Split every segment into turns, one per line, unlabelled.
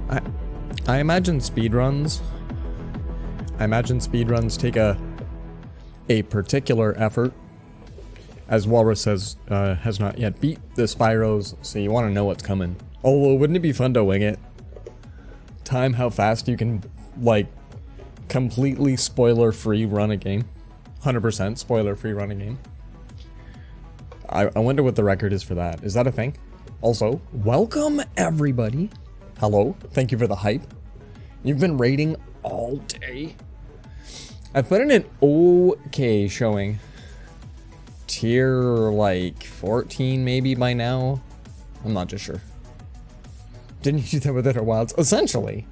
I imagine speedruns. Take a particular effort, as Walrus has not yet beat the Spyros, so you want to know what's coming. Although, wouldn't it be fun to wing it? Time how fast you can, like, completely spoiler-free run a game. 100% spoiler-free run a game. I wonder what the record is for that. Is that a thing? Also, welcome everybody. Hello, thank you for the hype. You've been raiding all day. I put in an okay showing. Tier like 14 maybe by now. I'm not just sure. Didn't you do that with Outer Wilds? Essentially.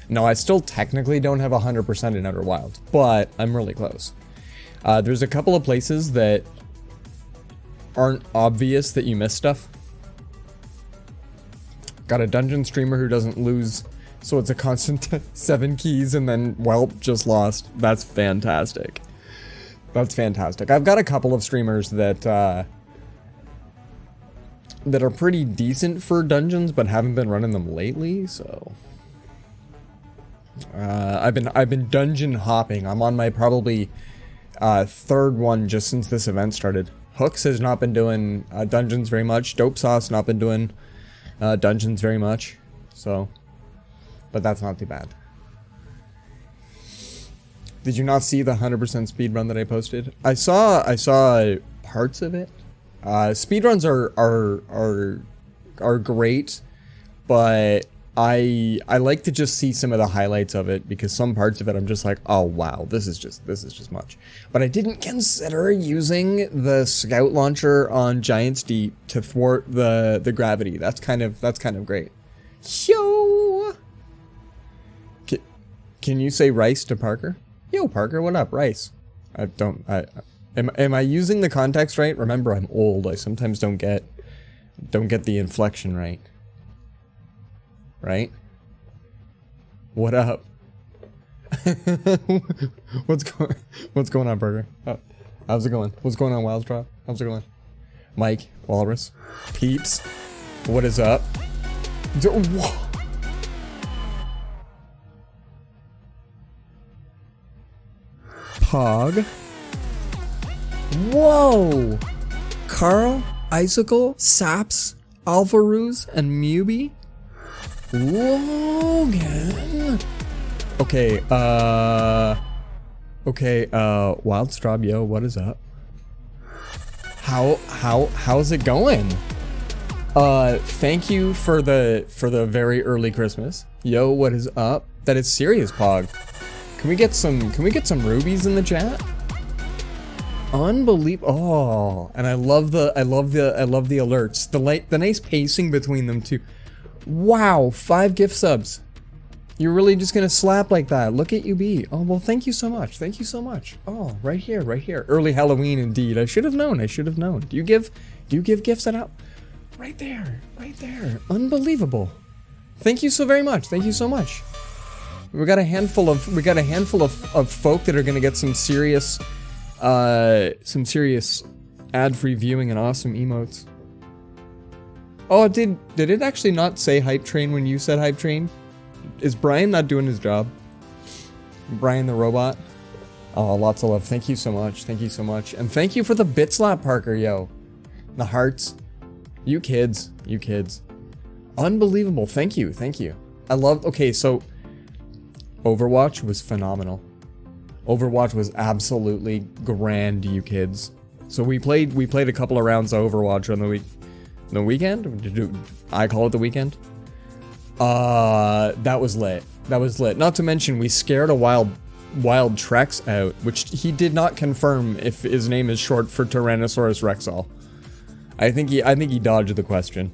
No, I still technically don't have 100% in Outer Wilds, but I'm really close. There's a couple of places that aren't obvious that you miss stuff. Got a dungeon streamer who doesn't lose, so it's a constant 7 keys and then, well, just lost. That's fantastic. That's fantastic. I've got a couple of streamers that are pretty decent for dungeons, but haven't been running them lately, so... I've been dungeon hopping. I'm on my probably third one just since this event started. Hooks has not been doing dungeons very much. Dope Sauce not been doing dungeons very much. So, but that's not too bad. Did you not see the 100% speedrun that I posted? I saw parts of it. Speedruns are great, but I like to just see some of the highlights of it, because some parts of it I'm just like, oh wow, this is just much. But I didn't consider using the scout launcher on Giant's Deep to thwart the gravity. That's kind of great. Yo! Can you say Rice to Parker? Yo, Parker, what up, Rice? Am I using the context right? Remember, I'm old. I sometimes don't get the inflection right. Right? What up? What's going on, Burger? Oh, how's it going? What's going on, Wildstrap? How's it going? Mike, Walrus, Peeps, what is up? Pog. Whoa! Carl, Icicle, Saps, Alvaruz, and Mubi? Logan. Okay, Wildstraw, yo, what is up? How's it going? Thank you for the very early Christmas. Yo, what is up? That is serious, Pog. Can we get some rubies in the chat? Unbelievable. Oh, and I love the alerts. The nice pacing between them too. Wow, 5 gift subs. You're really just gonna slap like that. Look at you be. Oh, well, thank you so much. Thank you so much. Oh, right here. Early Halloween indeed. I should have known. Do you give gifts that out? Right there. Unbelievable. Thank you so very much. Thank you so much. We got a handful of folk that are gonna get some serious ad-free viewing and awesome emotes. Oh, did it actually not say hype train when you said hype train? Is Brian not doing his job? Brian the robot? Oh, lots of love. Thank you so much. And thank you for the bit slap, Parker, yo. The hearts. You kids. Unbelievable. Thank you. I love, okay, so Overwatch was phenomenal. Overwatch was absolutely grand, you kids. So we played a couple of rounds of Overwatch on the weekend? I call it the weekend? That was lit. Not to mention, we scared a wild Trex out, which he did not confirm if his name is short for Tyrannosaurus Rexall. I think he dodged the question.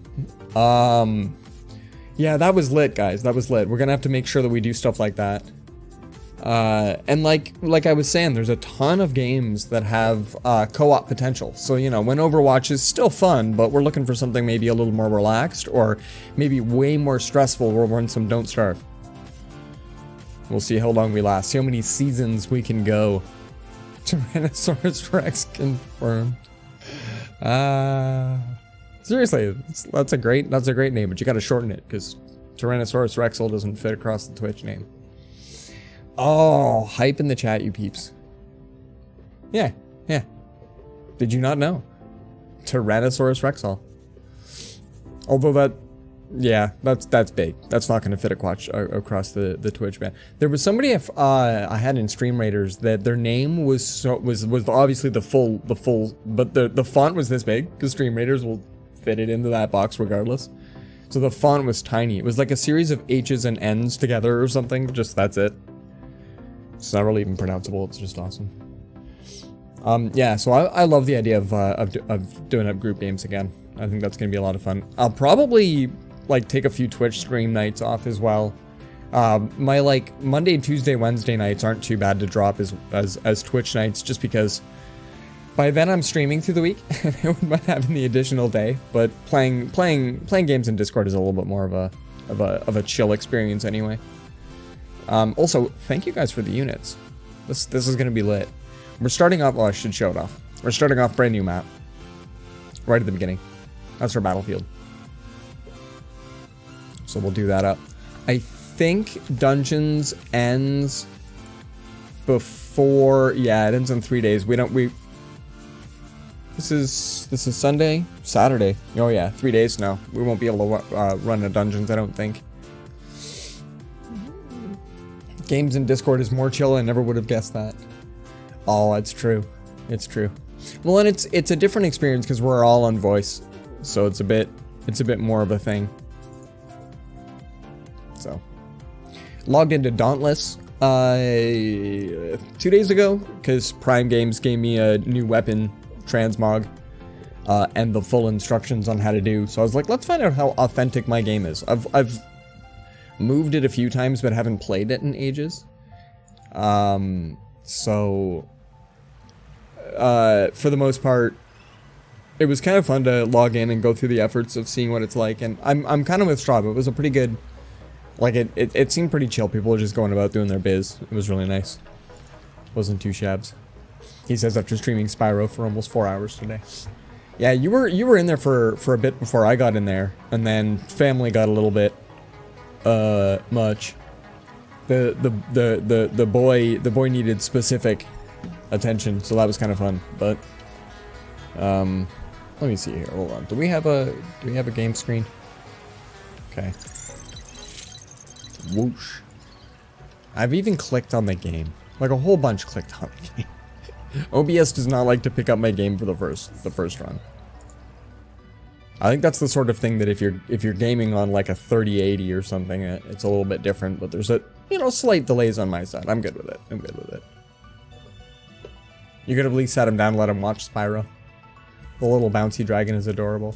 Yeah, that was lit, guys. We're gonna have to make sure that we do stuff like that. And like I was saying, there's a ton of games that have co-op potential. So, you know, when Overwatch is still fun, but we're looking for something maybe a little more relaxed, or maybe way more stressful, we'll run some Don't Starve. We'll see how long we last, see how many seasons we can go. Tyrannosaurus Rex confirmed. Seriously, that's a great name, but you gotta shorten it, because Tyrannosaurus Rexel doesn't fit across the Twitch name. Oh, hype in the chat, you peeps. Yeah, yeah. Did you not know? Tyrannosaurus Rexel. Although that, yeah, that's big. That's not going to fit across the Twitch ban. There was somebody I had in Stream Raiders that their name was obviously the full, but the font was this big because Stream Raiders will fit it into that box regardless. So the font was tiny. It was like a series of H's and N's together or something. Just that's it. It's not really even pronounceable. It's just awesome. Yeah, so I love the idea of doing up group games again. I think that's gonna be a lot of fun. I'll probably like take a few Twitch stream nights off as well. My like Monday, Tuesday, Wednesday nights aren't too bad to drop as Twitch nights, just because by then I'm streaming through the week and I wouldn't mind having the additional day. But playing games in Discord is a little bit more of a chill experience anyway. Also, thank you guys for the units. This is gonna be lit. We're starting off, well, I should show it off. We're starting off brand new map. Right at the beginning. That's our battlefield. So we'll do that up. I think Dungeons ends before, yeah, it ends in 3 days. This is Sunday? Saturday. Oh yeah, 3 days now. We won't be able to run a Dungeons, I don't think. Games in Discord is more chill. I never would have guessed that. Oh, it's true. It's true. Well, and it's a different experience because we're all on voice, so it's a bit more of a thing. So, logged into Dauntless 2 days ago because Prime Games gave me a new weapon transmog and the full instructions on how to do. So I was like, let's find out how authentic my game is. I've moved it a few times, but haven't played it in ages. So for the most part, it was kind of fun to log in and go through the efforts of seeing what it's like. And I'm kind of with Straw, but it was a pretty good, like it seemed pretty chill. People were just going about doing their biz. It was really nice. Wasn't too shabs. He says after streaming Spyro for almost 4 hours today. Yeah, you were in there for a bit before I got in there, and then family got a little bit much. The boy needed specific attention, so that was kind of fun. But let me see here. Hold on. Do we have a game screen? Okay. Whoosh. I've even clicked on the game. Like a whole bunch clicked on the game. OBS does not like to pick up my game for the first run. I think that's the sort of thing that if you're gaming on like a 3080 or something, it's a little bit different, but there's slight delays on my side. I'm good with it. I'm good with it. You could have at least sat him down and let him watch Spyro. The little bouncy dragon is adorable.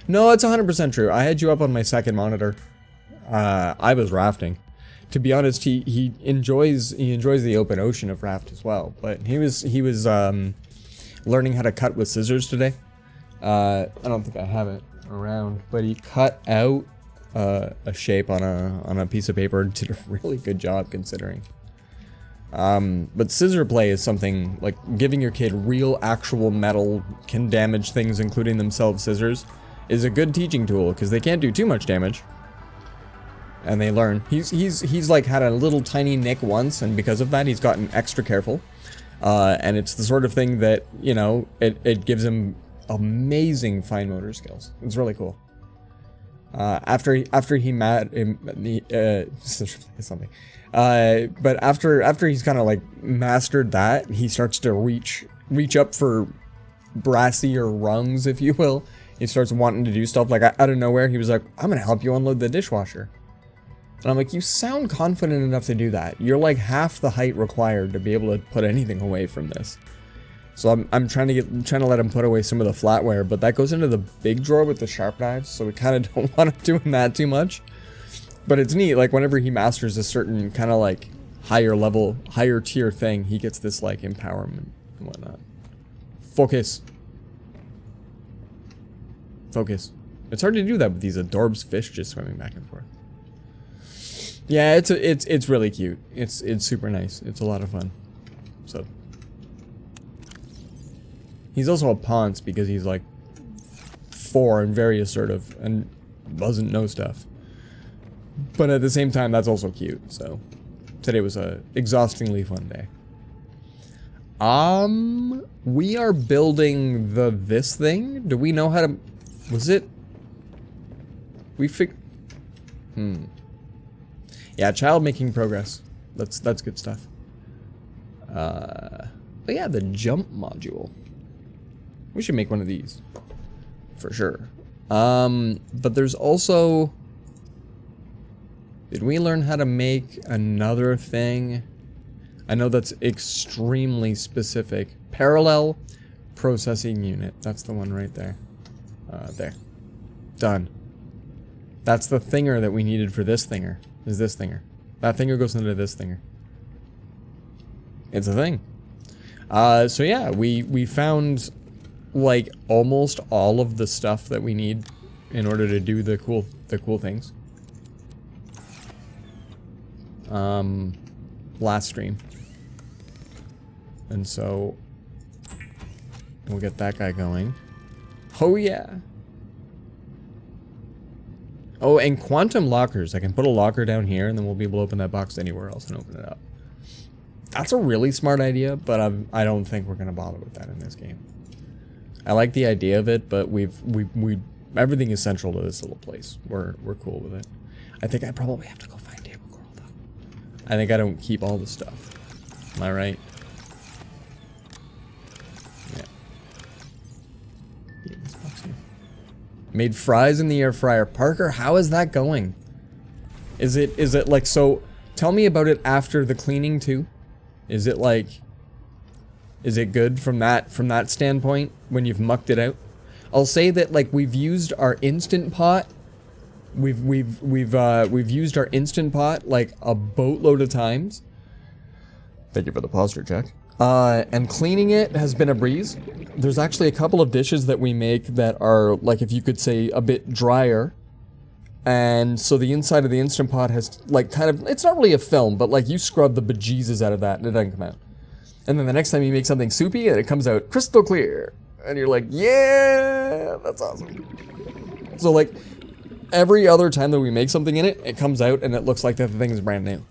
No, it's 100% true. I had you up on my second monitor. I was rafting. To be honest, he enjoys the open ocean of raft as well. But he was learning how to cut with scissors today. I don't think I have it around, but he cut out a shape on a piece of paper and did a really good job considering. But scissor play is something like giving your kid real actual metal can damage things, including themselves. Scissors is a good teaching tool because they can't do too much damage. And they learn. He's like had a little tiny nick once, and because of that, he's gotten extra careful. And it's the sort of thing that, you know, it gives him amazing fine motor skills. It's really cool. After he something. But after he's kind of like mastered that, he starts to reach up for brassier rungs, if you will. He starts wanting to do stuff like out of nowhere. He was like, "I'm gonna help you unload the dishwasher." And I'm like, you sound confident enough to do that. You're like half the height required to be able to put anything away from this. So I'm trying to let him put away some of the flatware, but that goes into the big drawer with the sharp knives, so we kind of don't want him doing that too much. But it's neat, like whenever he masters a certain kind of like higher tier thing, he gets this like empowerment and whatnot. Focus. Focus. It's hard to do that with these adorbs fish just swimming back and forth. Yeah, it's really cute. It's super nice. It's a lot of fun. So he's also a ponce because he's like 4 and very assertive and doesn't know stuff. But at the same time, that's also cute, so today was a exhaustingly fun day. We are building this thing. Do we know how to... Was it... Yeah, child making progress. That's good stuff. But yeah, the jump module. We should make one of these. For sure. But there's also... Did we learn how to make another thing? I know that's extremely specific. Parallel processing unit. That's the one right there. There. Done. That's the thinger that we needed for this thinger. Is this thinger. That thinger goes into this thinger. It's a thing. So yeah, we found like almost all of the stuff that we need in order to do the cool things. Last stream. And so we'll get that guy going. Oh yeah. Oh, and quantum lockers. I can put a locker down here and then we'll be able to open that box anywhere else and open it up. That's a really smart idea, but I don't think we're gonna bother with that in this game. I like the idea of it, but everything is central to this little place. We're cool with it. I think I probably have to go find table coral though. I think I don't keep all the stuff. Am I right? Yeah. This box here. Made fries in the air fryer. Parker, how is that going? Is it like, so tell me about it after the cleaning too. Is it like, is it good from that standpoint when you've mucked it out? I'll say that like we've used our instant pot. We've used our instant pot like a boatload of times. Thank you for the posture check. And cleaning it has been a breeze. There's actually a couple of dishes that we make that are like, if you could say, a bit drier. And so the inside of the Instant Pot has like kind of, it's not really a film, but like you scrub the bejesus out of that and it doesn't come out. And then the next time you make something soupy and it comes out crystal clear. And you're like, yeah, that's awesome. So like every other time that we make something in it, it comes out and it looks like that the thing is brand new.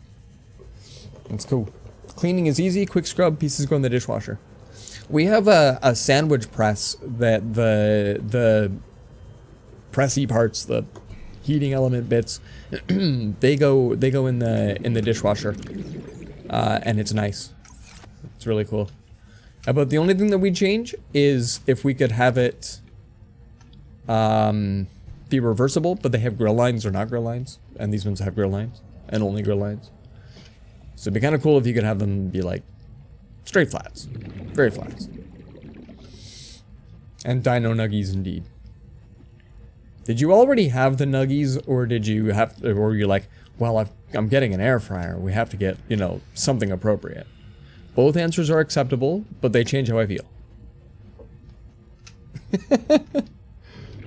It's cool. Cleaning is easy, quick scrub, pieces go in the dishwasher. We have a sandwich press that the pressy parts, the heating element bits, they go in the dishwasher, and it's nice. It's really cool. But the only thing that we change is if we could have it be reversible, but they have grill lines or not grill lines, and these ones have grill lines and only grill lines. So it'd be kind of cool if you could have them be like straight flats, very flats, and dino nuggies indeed. Did you already have the nuggies, or did you have, or you're like, well, I'm getting an air fryer. We have to get, you know, something appropriate. Both answers are acceptable, but they change how I feel.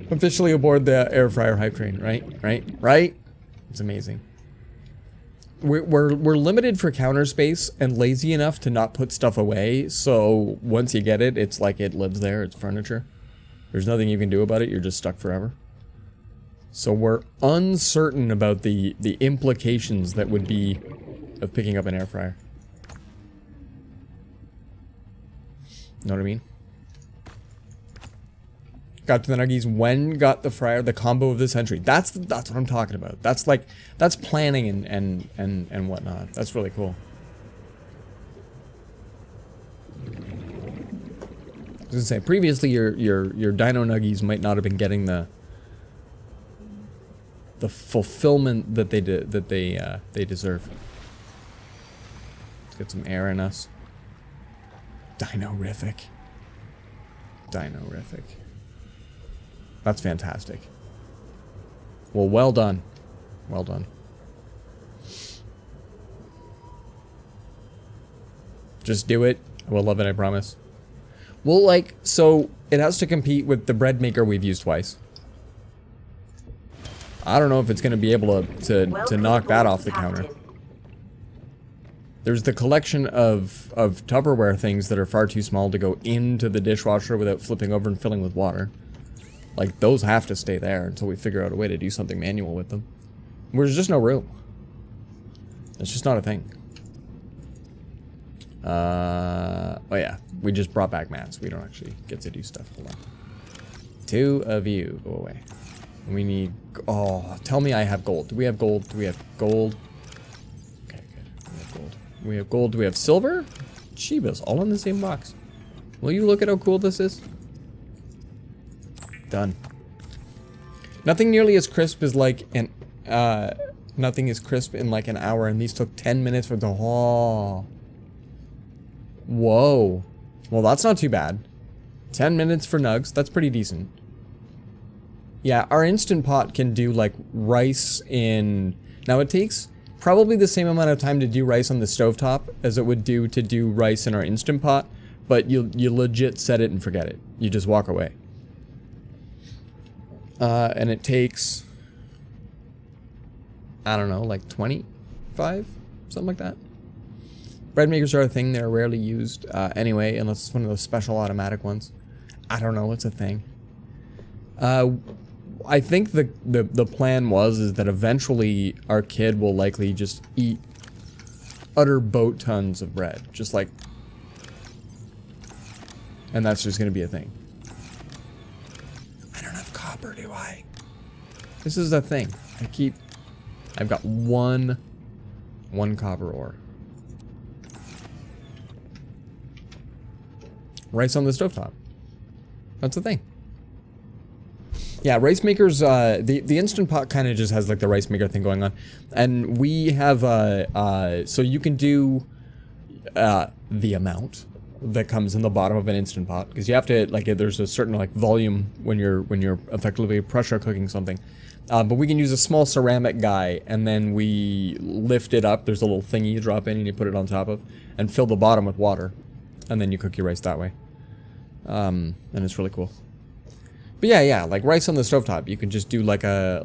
Officially aboard the air fryer hype train, right? It's amazing. We're limited for counter space and lazy enough to not put stuff away. So once you get it, it's like it lives there. It's furniture. There's nothing you can do about it. You're just stuck forever. So we're uncertain about the implications that would be of picking up an air fryer. Know what I mean? Got to the nuggies when got the fryer, the combo of the century. That's what I'm talking about. That's like, that's planning and whatnot. That's really cool. I was gonna say, previously your dino nuggies might not have been getting the fulfillment that they did, that they deserve. Let's get some air in us. Dino-rific. Dino-rific. That's fantastic. Well done. Well done. Just do it. I will love it, I promise. Well, like, so it has to compete with the bread maker we've used twice. I don't know if it's going to be able to knock that off the counter. There's the collection of Tupperware things that are far too small to go into the dishwasher without flipping over and filling with water. Like, those have to stay there until we figure out a way to do something manual with them. There's just no room. It's just not a thing. Oh yeah, we just brought back mats. We don't actually get to do stuff. Hold on. 2 of you, go away. We need, oh, tell me I have gold. Do we have gold? Do we have gold? Okay, good. We have gold. We have gold. Do we have silver? Jeebus, all in the same box. Will you look at how cool this is? Done. Nothing nearly as crisp as like an, nothing is crisp in like an hour, and these took 10 minutes for the, oh. Whoa. Well, that's not too bad. 10 minutes for nugs, that's pretty decent. Yeah, our Instant Pot can do like rice in, now it takes probably the same amount of time to do rice on the stovetop as it would do to do rice in our Instant Pot, but you legit set it and forget it. You just walk away. And it takes, I don't know, like 25? Something like that. Bread makers are a thing. They're rarely used anyway, unless it's one of those special automatic ones. I don't know, it's a thing. I think the plan is that eventually our kid will likely just eat utter boat tons of bread. Just like, and that's just going to be a thing. I don't have copper, do I? This is the thing. I've got one copper ore. Rice on the stovetop. That's the thing. Yeah, rice makers, the Instant Pot kind of just has like the rice maker thing going on. And we have, so you can do the amount that comes in the bottom of an Instant Pot. Because you have to, like, there's a certain like volume when you're effectively pressure cooking something. But we can use a small ceramic guy, and then we lift it up. There's a little thingy you drop in and you put it on top of, and fill the bottom with water. And then you cook your rice that way. And it's really cool. But yeah, like rice on the stovetop, you can just do like a,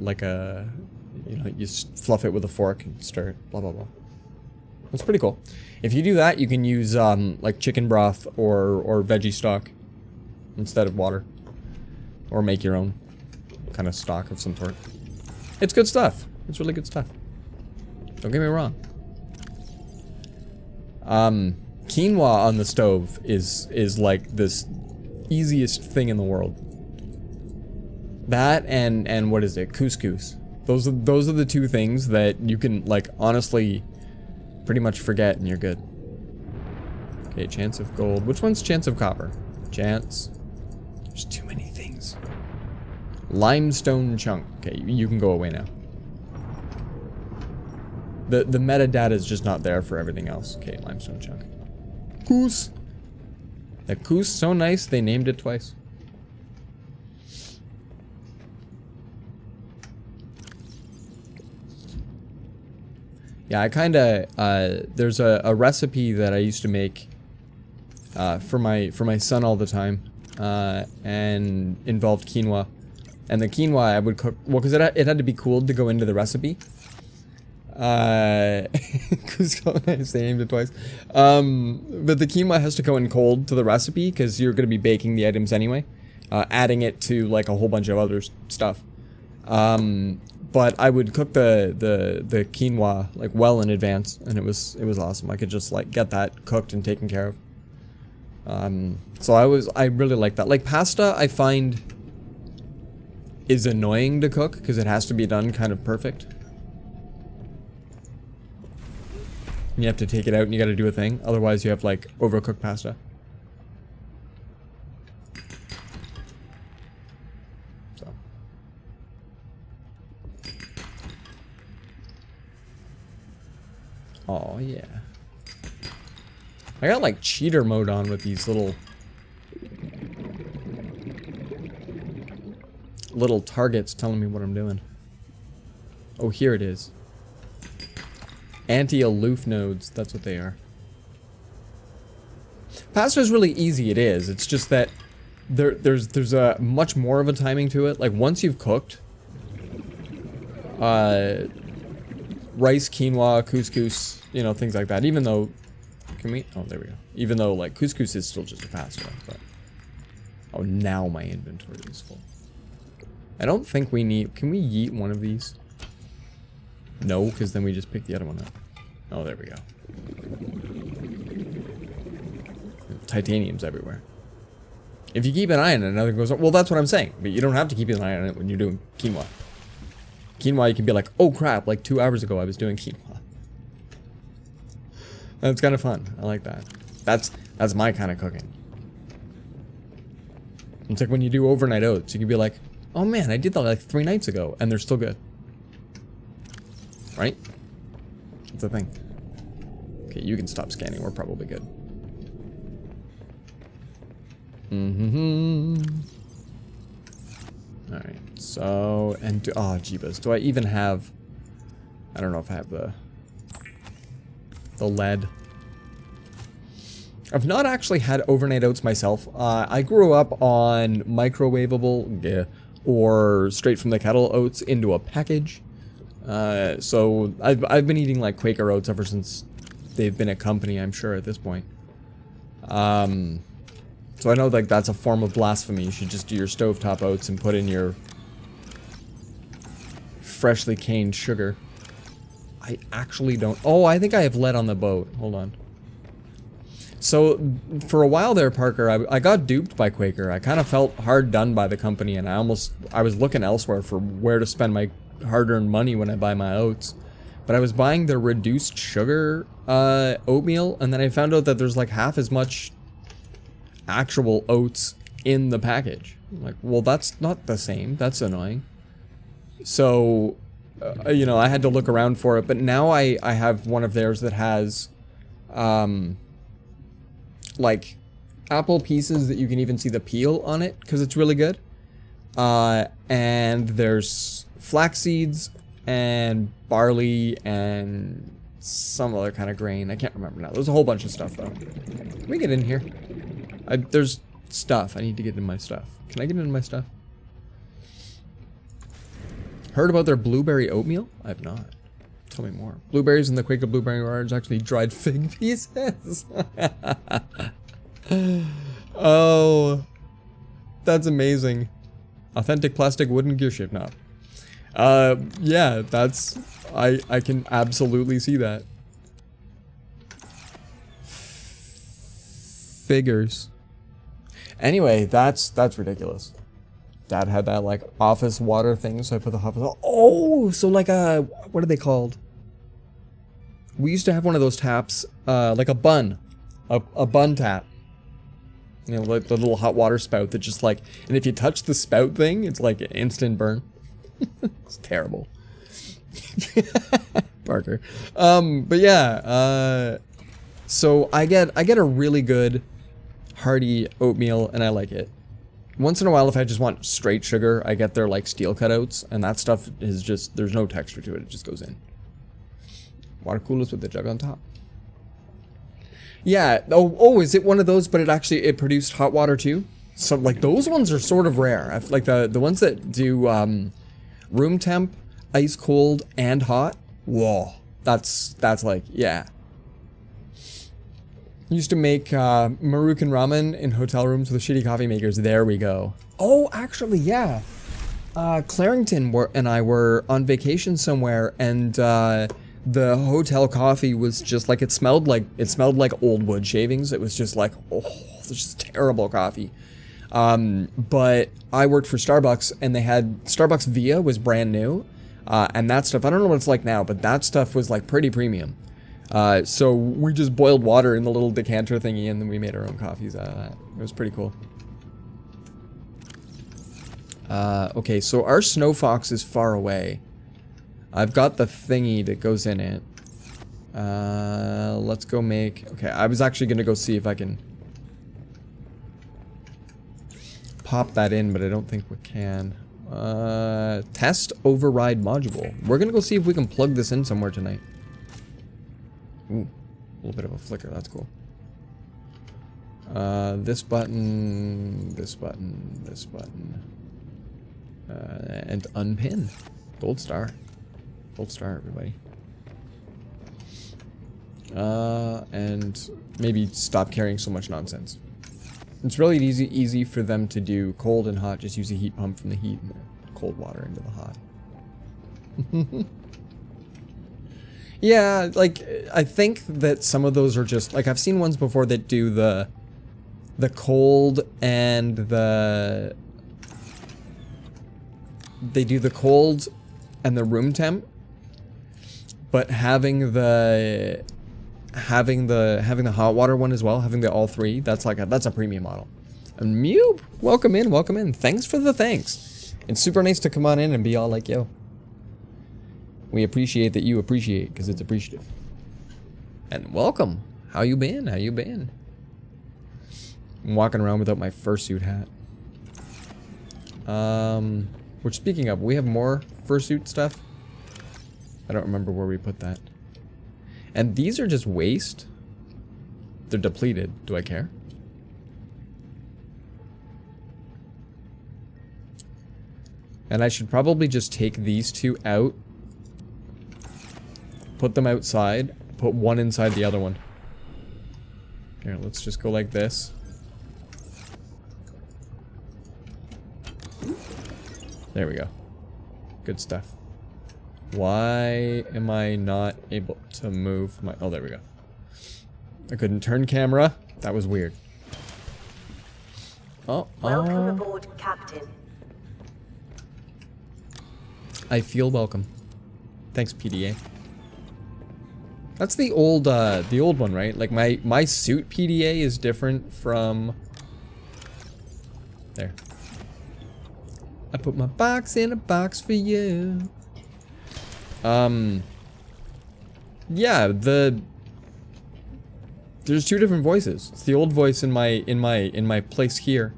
you know, you just fluff it with a fork and stir it, blah, blah, blah. That's pretty cool. If you do that, you can use, like chicken broth or veggie stock instead of water. Or make your own kind of stock of some sort. It's good stuff. It's really good stuff. Don't get me wrong. Quinoa on the stove is like this easiest thing in the world. That and what is it? Couscous. Those are the two things that you can like honestly pretty much forget and you're good. Okay, chance of gold. Which one's chance of copper? Chance. There's too many things. Limestone chunk. Okay, you can go away now. The metadata is just not there for everything else. Okay, limestone chunk. Coos. That coos, so nice, they named it twice. Yeah, I kinda, there's a recipe that I used to make for my son all the time, and involved quinoa. And the quinoa I would cook, well, because it had to be cooled to go into the recipe. Cusco, they named it twice. But the quinoa has to go in cold to the recipe because you're going to be baking the items anyway, adding it to like a whole bunch of other stuff. But I would cook the quinoa like well in advance, and it was awesome. I could just like get that cooked and taken care of. So I really like that. Like pasta, I find is annoying to cook because it has to be done kind of perfect. You have to take it out and you got to do a thing. Otherwise you have like overcooked pasta. So. Oh yeah. I got like cheater mode on with these little targets telling me what I'm doing. Oh, here it is. Anti-aloof nodes, that's what they are. Pasta is really easy, it is. It's just that there's a much more of a timing to it. Like once you've cooked rice, quinoa, couscous, you know, things like that. Even though, can we? Oh, there we go. Even though like couscous is still just a pasta, but oh, now my inventory is full. I don't think we need. Can we yeet one of these? No, because then we just pick the other one up. Oh, there we go. Titanium's everywhere. If you keep an eye on it, another goes on. Well, that's what I'm saying. But you don't have to keep an eye on it when you're doing quinoa. Quinoa, you can be like, oh crap, like 2 hours ago I was doing quinoa. That's kind of fun. I like that. That's my kind of cooking. It's like when you do overnight oats, you can be like, oh man, I did that like 3 nights ago, and they're still good. Right? That's the thing. Okay, you can stop scanning. We're probably good. Alright, so, and, oh, jeebus. Do I even have, I don't know if I have the lead. I've not actually had overnight oats myself. I grew up on microwavable, or straight from the kettle oats into a package. So I've been eating like Quaker oats ever since they've been a company, I'm sure, at this point. So I know like that's a form of blasphemy. You should just do your stovetop oats and put in your freshly caned sugar. I actually don't. Oh, I think I have lead on the boat. Hold on. So for a while there, Parker, I got duped by Quaker. I kind of felt hard done by the company, and I was looking elsewhere for where to spend my hard-earned money when I buy my oats. But I was buying the reduced sugar oatmeal, and then I found out that there's like half as much actual oats in the package. I'm like, well, that's not the same. That's annoying. So, you know, I had to look around for it. But now I have one of theirs that has, like, apple pieces that you can even see the peel on it, because it's really good. And there's flax seeds and barley and some other kind of grain. I can't remember now. There's a whole bunch of stuff, though. Can we get in here? There's stuff. I need to get in my stuff. Can I get in my stuff? Heard about their blueberry oatmeal? I have not. Tell me more. Blueberries in the Quaker blueberry are actually dried fig pieces. Oh, that's amazing. Authentic plastic wooden gear shift knob. Yeah, that's, I can absolutely see that. Figures. Anyway, that's ridiculous. Dad had that like office water thing, so I put the office. Oh, so like what are they called? We used to have one of those taps, like a bun, a bun tap. You know, like the little hot water spout that just like, and if you touch the spout thing, it's like an instant burn. It's terrible. Parker. But yeah, so I get a really good hearty oatmeal, and I like it. Once in a while, if I just want straight sugar, I get their like steel cutouts, and that stuff is just, there's no texture to it, it just goes in. Water coolers with the jug on top. Yeah, oh, is it one of those, but it produced hot water too? So like those ones are sort of rare. Like the ones that do room temp, ice cold, and hot. Whoa, that's like, yeah. Used to make Marukan ramen in hotel rooms with shitty coffee makers. There we go. Oh, actually, yeah. Clarington and I were on vacation somewhere, and the hotel coffee was just like, it smelled like old wood shavings. It was just like, oh, it's just terrible coffee. But I worked for Starbucks, and they had Starbucks Via was brand new, and that stuff, I don't know what it's like now, but that stuff was like pretty premium. So we just boiled water in the little decanter thingy, and then we made our own coffees out of that. It was pretty cool. Okay, so our snow fox is far away. I've got the thingy that goes in it. Let's go make... Okay, I was actually going to go see if I can pop that in, but I don't think we can. Test override module. We're going to go see if we can plug this in somewhere tonight. Ooh, a little bit of a flicker, that's cool. This button, this button, this button. And unpin. Gold star. Gold star, everybody. And maybe stop carrying so much nonsense. It's really easy for them to do cold and hot. Just use a heat pump from the heat and the cold water into the hot. Yeah, like, I think that some of those are just, like, I've seen ones before that do the cold and the... They do the cold and the room temp, but having the hot water one as well, having the all three, that's a premium model. And Mew, welcome in, welcome in. Thanks for the thanks. It's super nice to come on in and be all like, yo. We appreciate that you appreciate, because it's appreciative. And welcome. How you been? How you been? I'm walking around without my fursuit hat. Which, speaking of, we have more fursuit stuff. I don't remember where we put that. And these are just waste. They're depleted. Do I care? And I should probably just take these two out. Put them outside. Put one inside the other one. Here, let's just go like this. There we go. Good stuff. Why am I not able to move my... Oh, there we go. I couldn't turn camera. That was weird. Oh,
Welcome aboard, Captain.
I feel welcome. Thanks, PDA. That's the old one, right? Like my suit PDA is different from... There. I put my box in a box for you. Yeah, there's two different voices. It's the old voice in my place here,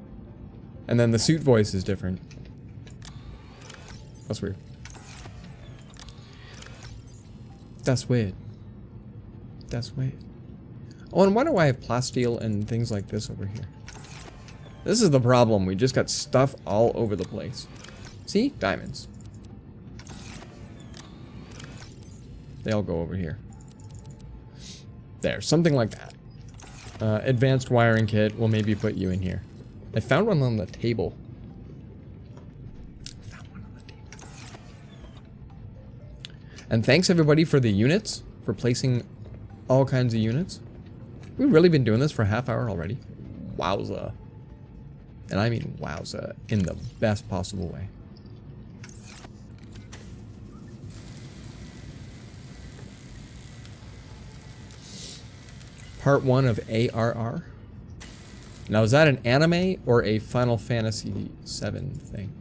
and then the suit voice is different. That's weird. That's weird. That's weird. Oh, and why do I have plasteel and things like this over here? This is the problem. We just got stuff all over the place. See? Diamonds. They all go over here. There. Something like that. Advanced wiring kit. We'll maybe put you in here. I found one on the table. And thanks everybody for the units. For placing all kinds of units. We've really been doing this for a half hour already. Wowza. And I mean wowza in the best possible way. Part 1 of ARR. Now is that an anime or a Final Fantasy VII thing?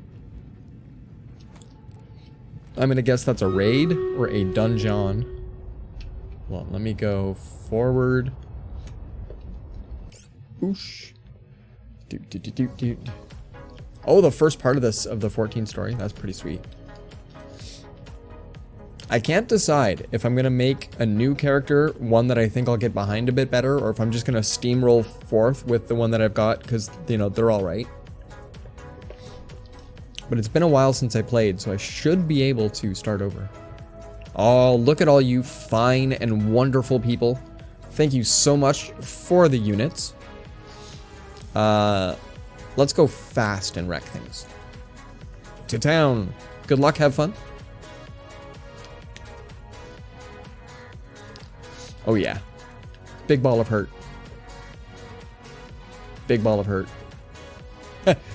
I'm gonna guess that's a raid or a dungeon. Well, let me go forward. Oosh. Oh, the first part of this, of the 14 story. That's pretty sweet. I can't decide if I'm going to make a new character, one that I think I'll get behind a bit better, or if I'm just going to steamroll forth with the one that I've got, because, you know, they're all right. But it's been a while since I played, so I should be able to start over. Oh, look at all you fine and wonderful people. Thank you so much for the units. Let's go fast and wreck things. To town. Good luck, have fun. Oh yeah. Big ball of hurt. Big ball of hurt.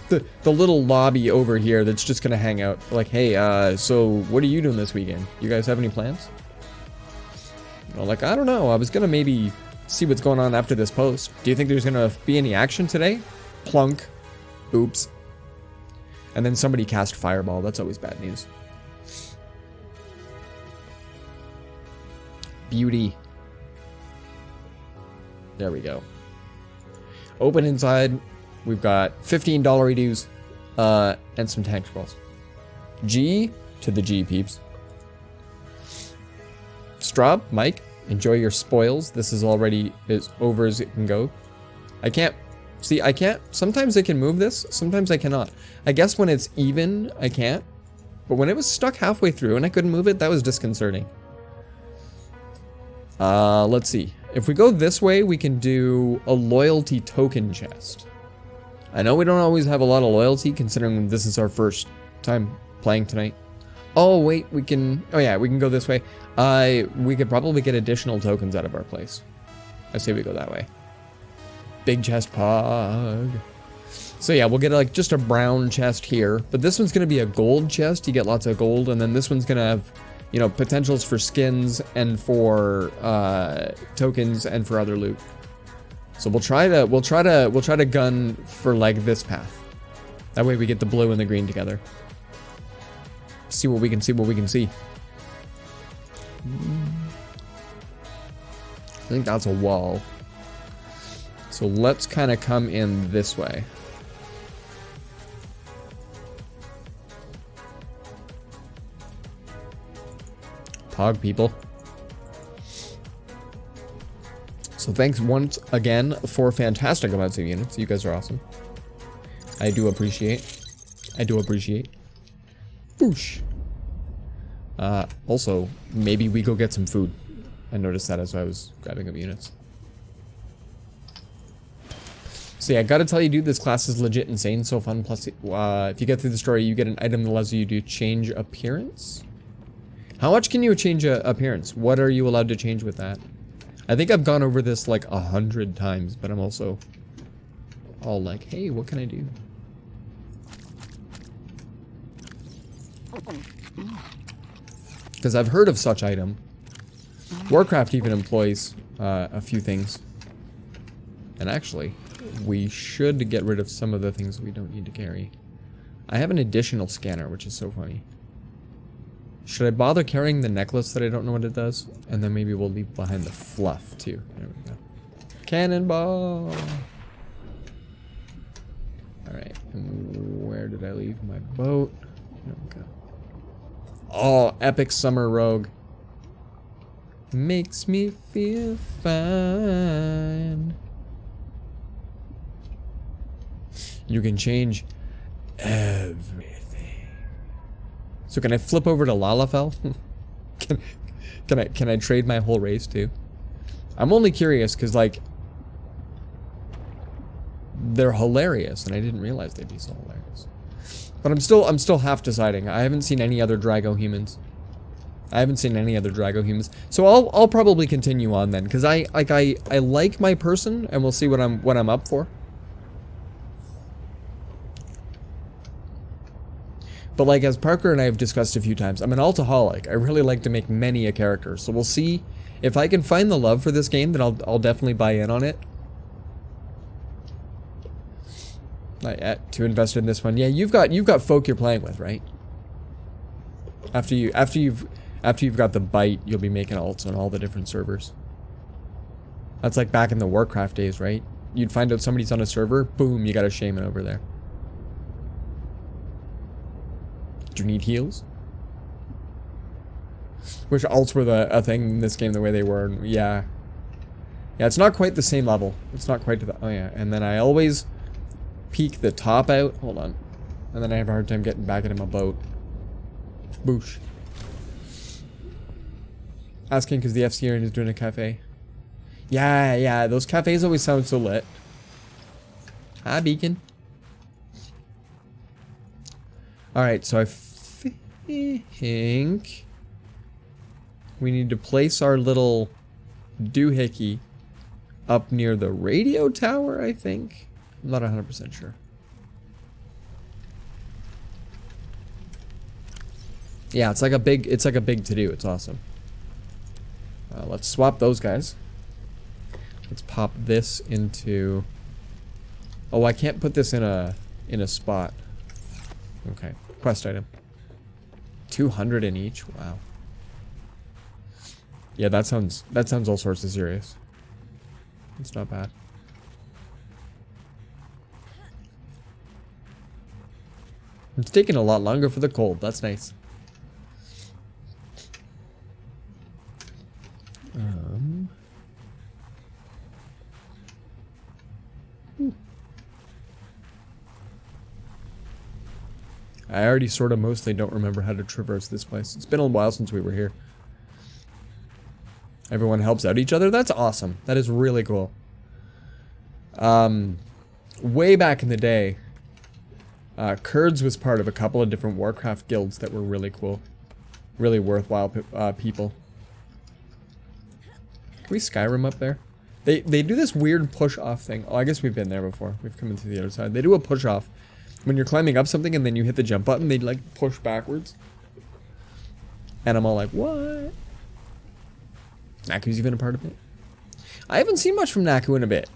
The little lobby over here that's just gonna hang out. Like, hey, so what are you doing this weekend? You guys have any plans? Well, like, I don't know. I was gonna maybe see what's going on after this post. Do you think there's gonna be any action today? Plunk. Oops. And then somebody cast fireball. That's always bad news. Beauty. There we go. Open inside. We've got $15 dues, and some tank scrolls. G to the G, peeps. Straub, Mike, enjoy your spoils. This is already as over as it can go. I can't, see, I can't, sometimes I can move this, sometimes I cannot. I guess when it's even, I can't. But when it was stuck halfway through and I couldn't move it, that was disconcerting. Let's see. If we go this way, we can do a loyalty token chest. I know we don't always have a lot of loyalty, considering this is our first time playing tonight. Oh, wait, we can... Oh, yeah, we can go this way. We could probably get additional tokens out of our place. I say we go that way. Big chest pog. So, yeah, we'll get, like, just a brown chest here. But this one's going to be a gold chest. You get lots of gold. And then this one's going to have, you know, potentials for skins and for tokens and for other loot. So we'll try to gun for, like, this path. That way we get the blue and the green together. See what we can see, I think that's a wall. So let's kind of come in this way. Pog people. So thanks once again for fantastic amounts of units. You guys are awesome. I do appreciate. Boosh. Also, maybe we go get some food. I noticed that as I was grabbing up units. So yeah, I gotta tell you, dude, this class is legit insane. So fun. Plus, if you get through the story, you get an item that allows you to change appearance. How much can you change appearance? What are you allowed to change with that? I think I've gone over this like 100 times, but I'm also all like, hey, what can I do? Because I've heard of such item. Warcraft even employs a few things. And actually, we should get rid of some of the things we don't need to carry. I have an additional scanner, which is so funny. Should I bother carrying the necklace that I don't know what it does? And then maybe we'll leave behind the fluff, too. There we go. Cannonball! Alright, and where did I leave my boat? There we go. Oh, epic summer rogue. Makes me feel fine. You can change everything. So can I flip over to Lalafell? Can I trade my whole race too? I'm only curious because like they're hilarious and I didn't realize they'd be so hilarious. But I'm still half deciding. I haven't seen any other Drago humans. So I'll probably continue on then because I like my person and we'll see what I'm up for. But like as Parker and I have discussed a few times, I'm an altaholic. I really like to make many a character. So we'll see if I can find the love for this game, then I'll definitely buy in on it. To invest in this one. Yeah, you've got folk you're playing with, right? After you've got the bite, you'll be making alts on all the different servers. That's like back in the Warcraft days, right? You'd find out somebody's on a server, boom, you got a shaman over there. Do you need heals? Wish alts were a thing in this game the way they were. Yeah. Yeah, it's not quite the same level. It's not quite to the... Oh, yeah. And then I always peek the top out. Hold on. And then I have a hard time getting back into my boat. Boosh. Asking because the FCRN is doing a cafe. Yeah. Those cafes always sound so lit. Hi, Beacon. Alright, so I think we need to place our little doohickey up near the radio tower, I think. I'm not 100% sure. Yeah, it's like a big to-do. It's awesome. Let's swap those guys. Let's pop this into... Oh, I can't put this in a spot. Okay, quest item. 200 in each. Wow. Yeah, that sounds all sorts of serious. It's not bad. It's taking a lot longer for the cold. That's nice. I already sort of mostly don't remember how to traverse this place. It's been a while since we were here. Everyone helps out each other. That's awesome. That is really cool. Way back in the day, Kurds was part of a couple of different Warcraft guilds that were really cool. really worthwhile people. Can we Skyrim up there? They do this weird push off thing. Oh, I guess we've been there before. We've come into the other side. They do a push off. When you're climbing up something and then you hit the jump button, they like push backwards. And I'm all like, what? Naku's even a part of it. I haven't seen much from Naku in a bit.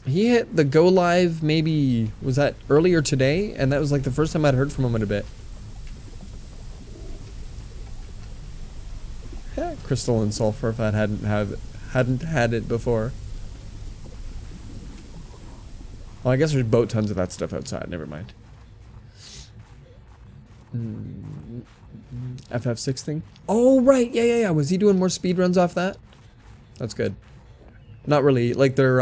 He hit the go live maybe, was that earlier today? And that was like the first time I'd heard from him in a bit. Yeah, crystal and sulfur if I hadn't had it before. Well, I guess there's boat tons of that stuff outside, never mind. FF6 thing? Oh, right, yeah. Was he doing more speedruns off that? That's good. Not really, like they're,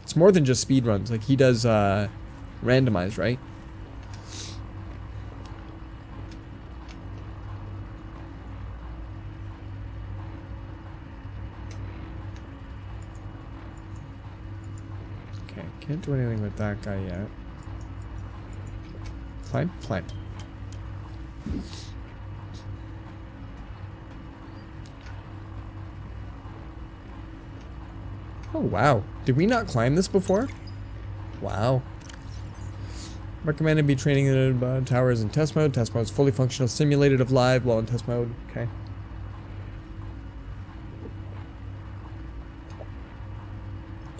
it's more than just speedruns. Like he does, randomized, right? Okay, can't do anything with that guy yet. Climb. Oh, wow. Did we not climb this before? Wow. Recommended be training in towers in test mode. Test mode is fully functional, simulated of live while in test mode. Okay.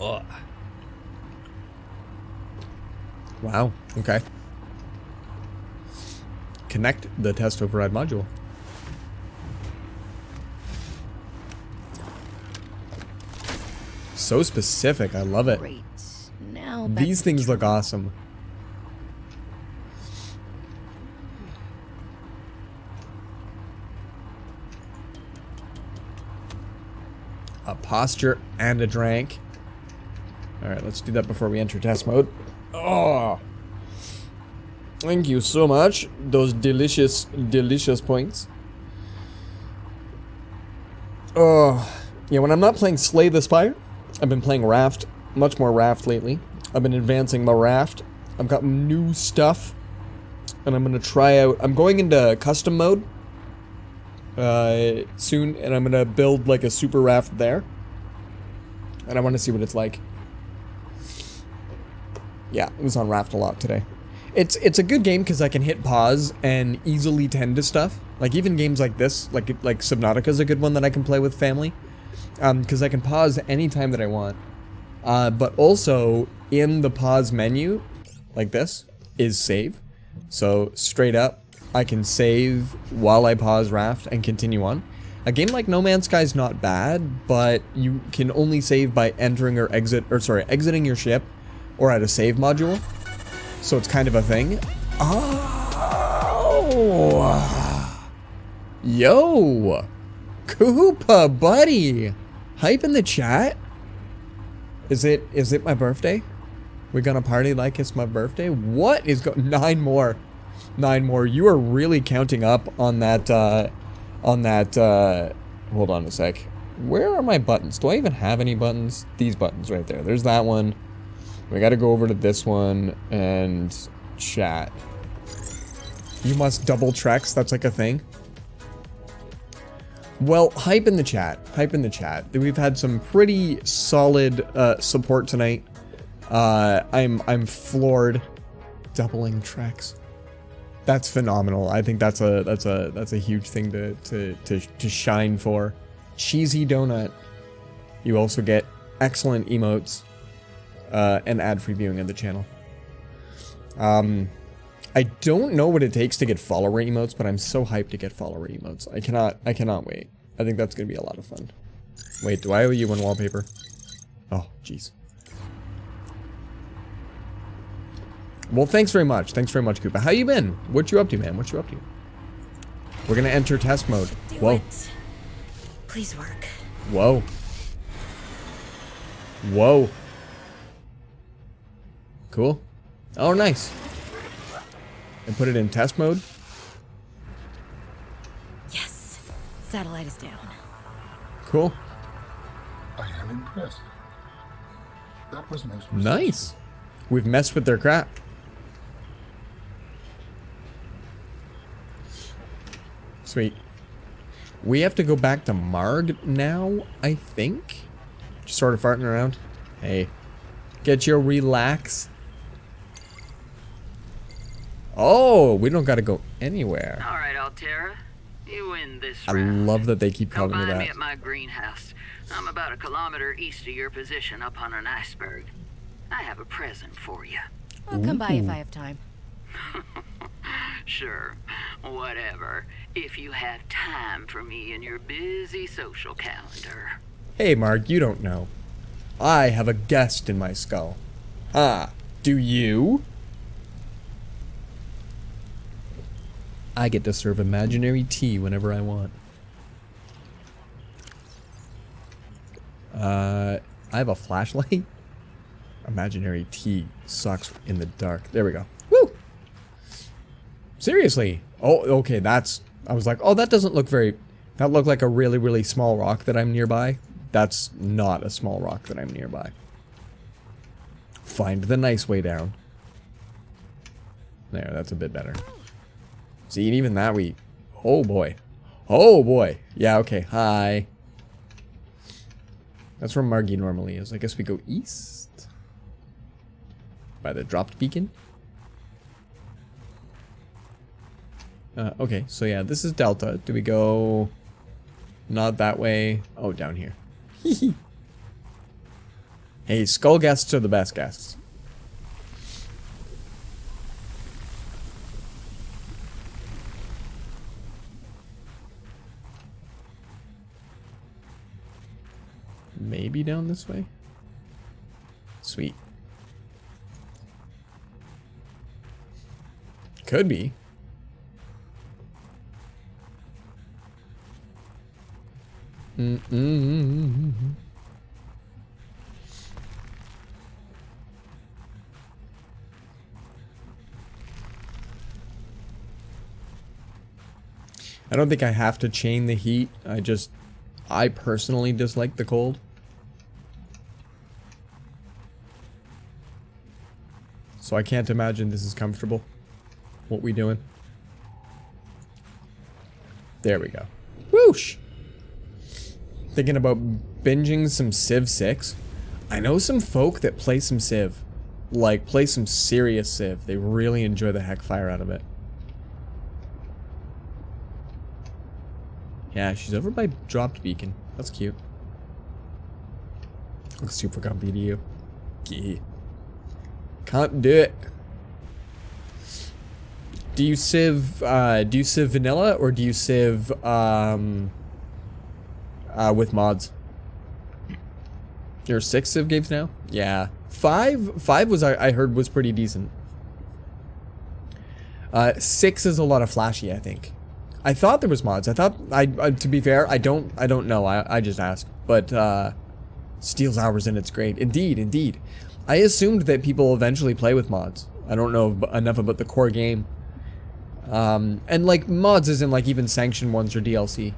Ugh. Wow. Okay. Connect the test override module. So specific, I love it.
Great. Now
These things look awesome. A posture and a drink. Alright, let's do that before we enter test mode. Oh! Thank you so much. Those delicious, delicious points. Oh. Yeah, when I'm not playing Slay the Spire, I've been playing Raft. Much more Raft lately. I've been advancing my Raft. I've got new stuff. And I'm gonna try out... I'm going into custom mode. Soon. And I'm gonna build like a super Raft there. And I want to see what it's like. Yeah, it was on Raft a lot today. It's a good game because I can hit pause and easily tend to stuff. Like even games like this, like Subnautica is a good one that I can play with family. Because I can pause anytime that I want. But also in the pause menu, like this, is save. So straight up, I can save while I pause Raft and continue on. A game like No Man's Sky is not bad, but you can only save by entering or exiting your ship or at a save module. So it's kind of a thing. Oh! Yo! Koopa, buddy! Hype in the chat? Is it my birthday? We gonna party like it's my birthday? What is going... 9 more. 9 more. You are really counting up on that, hold on a sec. Where are my buttons? Do I even have any buttons? These buttons right there. There's that one. We gotta go over to this one and chat. You must double treks, that's like a thing. Well, hype in the chat. Hype in the chat. We've had some pretty solid support tonight. I'm floored. Doubling treks. That's phenomenal. I think that's a huge thing to shine for. Cheesy donut. You also get excellent emotes. And ad-free viewing of the channel. I don't know what it takes to get follower emotes, but I'm so hyped to get follower emotes. I cannot wait. I think that's gonna be a lot of fun. Wait, do I owe you one wallpaper? Oh, jeez. Well, thanks very much. Thanks very much, Koopa. How you been? What you up to, man? What you up to? We're gonna enter test mode. Whoa.
Please work.
Whoa. Whoa. Cool. Oh, nice. And put it in test mode.
Yes. Satellite is down.
Cool.
I am impressed. That was most
Nice. We've messed with their crap. Sweet. We have to go back to Marg now, I think. Just sort of farting around. Hey. Get your relax. Oh, we don't gotta go anywhere.
All right, Altera. You win this
I
round.
love that they keep
Come
calling me
find me
that.
at my greenhouse. I'm about a kilometer east of your position up on an iceberg. I have a present for you.
I'll come by if I have time.
Sure, whatever. If you have time for me in your busy social calendar.
Hey, Marg, you don't know. I have a guest in my skull. Ah, do you? I get to serve imaginary tea whenever I want. I have a flashlight? Imaginary tea sucks in the dark. There we go. Woo! Seriously. Oh, okay, that's... I was like, oh, that doesn't look very... That looked like a really, really small rock that I'm nearby. That's not a small rock that I'm nearby. Find the nice way down. There, that's a bit better. See, and even that we... Oh, boy. Oh, boy. Yeah, okay. Hi. That's where Margie normally is. I guess we go east. By the dropped beacon. Okay, so yeah, this is Delta. Do we go... Not that way. Oh, down here. Hey, skull guests are the best guests. Maybe down this way? Sweet. Could be. I don't think I have to chain the heat. I personally dislike the cold. So I can't imagine this is comfortable. What we doing? There we go. Whoosh! Thinking about binging some Civ 6. I know some folk that play some Civ. Like, play some serious Civ. They really enjoy the heck fire out of it. Yeah, she's over by Dropped Beacon. That's cute. Looks super comfy to you. Yeah. Can't do it. Do you Civ vanilla or do you Civ with mods? There are 6 Civ games now? Yeah. 5 was I heard was pretty decent. 6 is a lot of flashy, I think. I thought there was mods. I thought to be fair, I don't know. I just asked. But Steel's Hours in it's great. Indeed. I assumed that people eventually play with mods. I don't know enough about the core game. And like mods isn't like even sanctioned ones or DLC.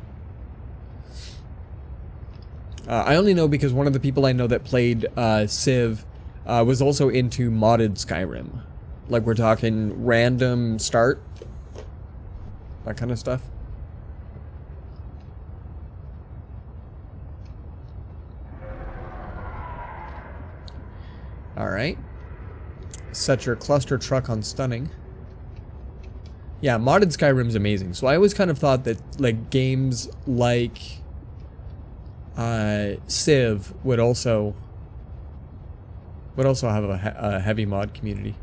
I only know because one of the people I know that played Civ was also into modded Skyrim. Like we're talking random start. That kind of stuff. Alright. Set your cluster truck on stunning. Yeah, modded Skyrim's amazing. So I always kind of thought that like games like Civ would also have a heavy mod community.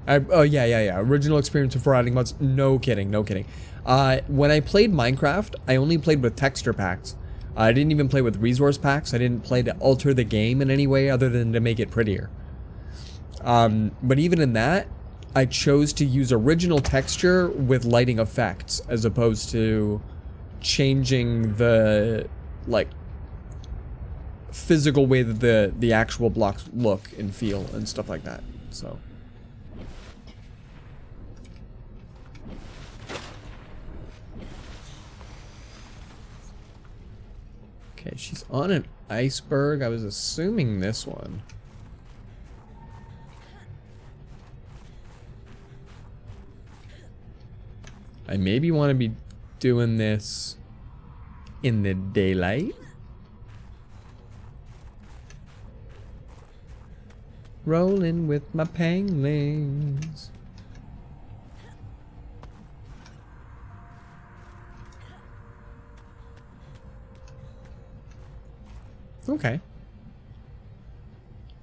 Oh yeah. Original experience before adding mods. No kidding. When I played Minecraft, I only played with texture packs. I didn't even play with resource packs. I didn't play to alter the game in any way other than to make it prettier. But even in that, I chose to use original texture with lighting effects as opposed to changing the like physical way that the actual blocks look and feel and stuff like that. So. Okay, she's on an iceberg. I was assuming this one. I maybe want to be doing this in the daylight. Rolling with my panglings. Okay.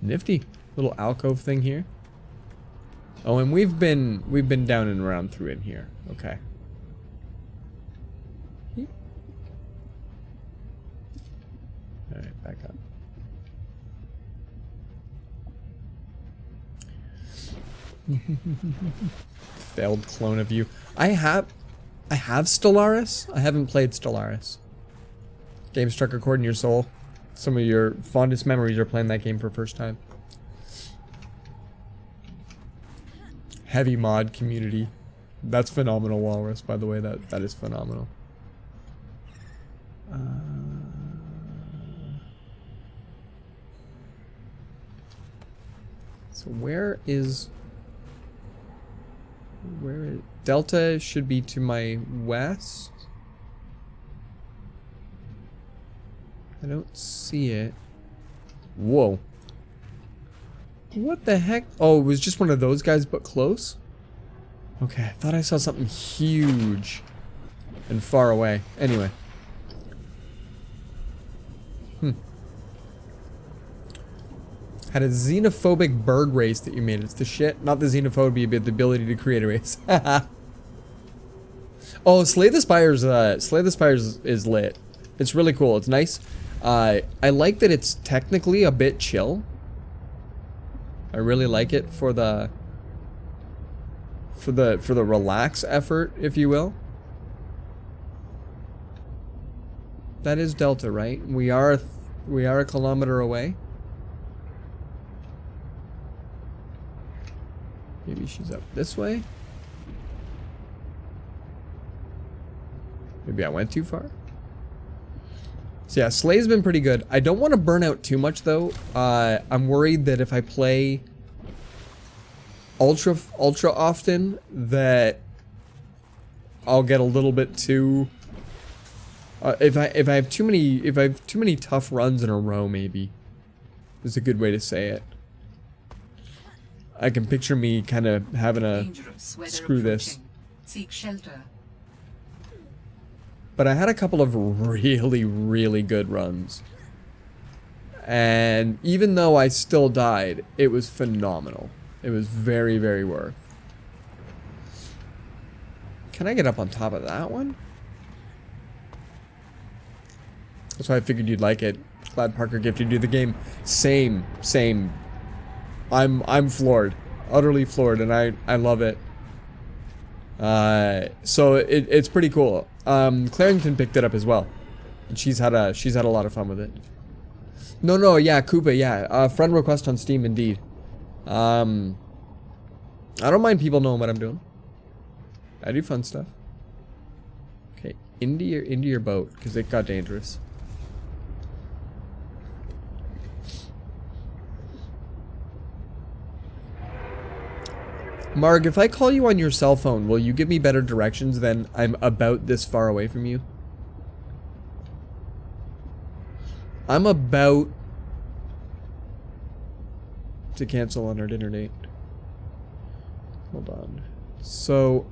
Nifty little alcove thing here. Oh, and we've been down and around through in here. Okay. All right, back up. Failed clone of you. I have Stellaris. I haven't played Stellaris. Game struck a chord in your soul. Some of your fondest memories are playing that game for the first time. Heavy mod community. That's phenomenal, Walrus, by the way. That is phenomenal. So where is Delta should be to my west? I don't see it. Whoa. What the heck? Oh, it was just one of those guys, but close? Okay, I thought I saw something huge and far away. Anyway. Had a xenophobic bird race that you made. It's the shit. Not the xenophobia, but the ability to create a race. Oh, Slay the Spires is lit. It's really cool. It's nice. I like that it's technically a bit chill. I really like it for the relax effort, if you will. That is Delta, right? We are a kilometer away. Maybe she's up this way. Maybe I went too far. So yeah, Slay's been pretty good. I don't want to burn out too much though. I'm worried that if I play ultra often, that I'll get a little bit too. If I have too many tough runs in a row, maybe is a good way to say it. I can picture me kind of having a screw this.
Seek shelter.
But I had a couple of really good runs. And even though I still died, it was phenomenal. It was very worth. Can I get up on top of that one? That's why I figured you'd like it. Glad Parker gifted you the game. Same. I'm floored. Utterly floored, and I love it. So it's pretty cool. Clarington picked it up as well. And she's had a lot of fun with it. No, yeah, Koopa, yeah. Friend request on Steam, indeed. I don't mind people knowing what I'm doing. I do fun stuff. Okay, into your boat, because it got dangerous. Marg, if I call you on your cell phone, will you give me better directions than I'm about this far away from you? I'm about to cancel on our dinner date. Hold on. So,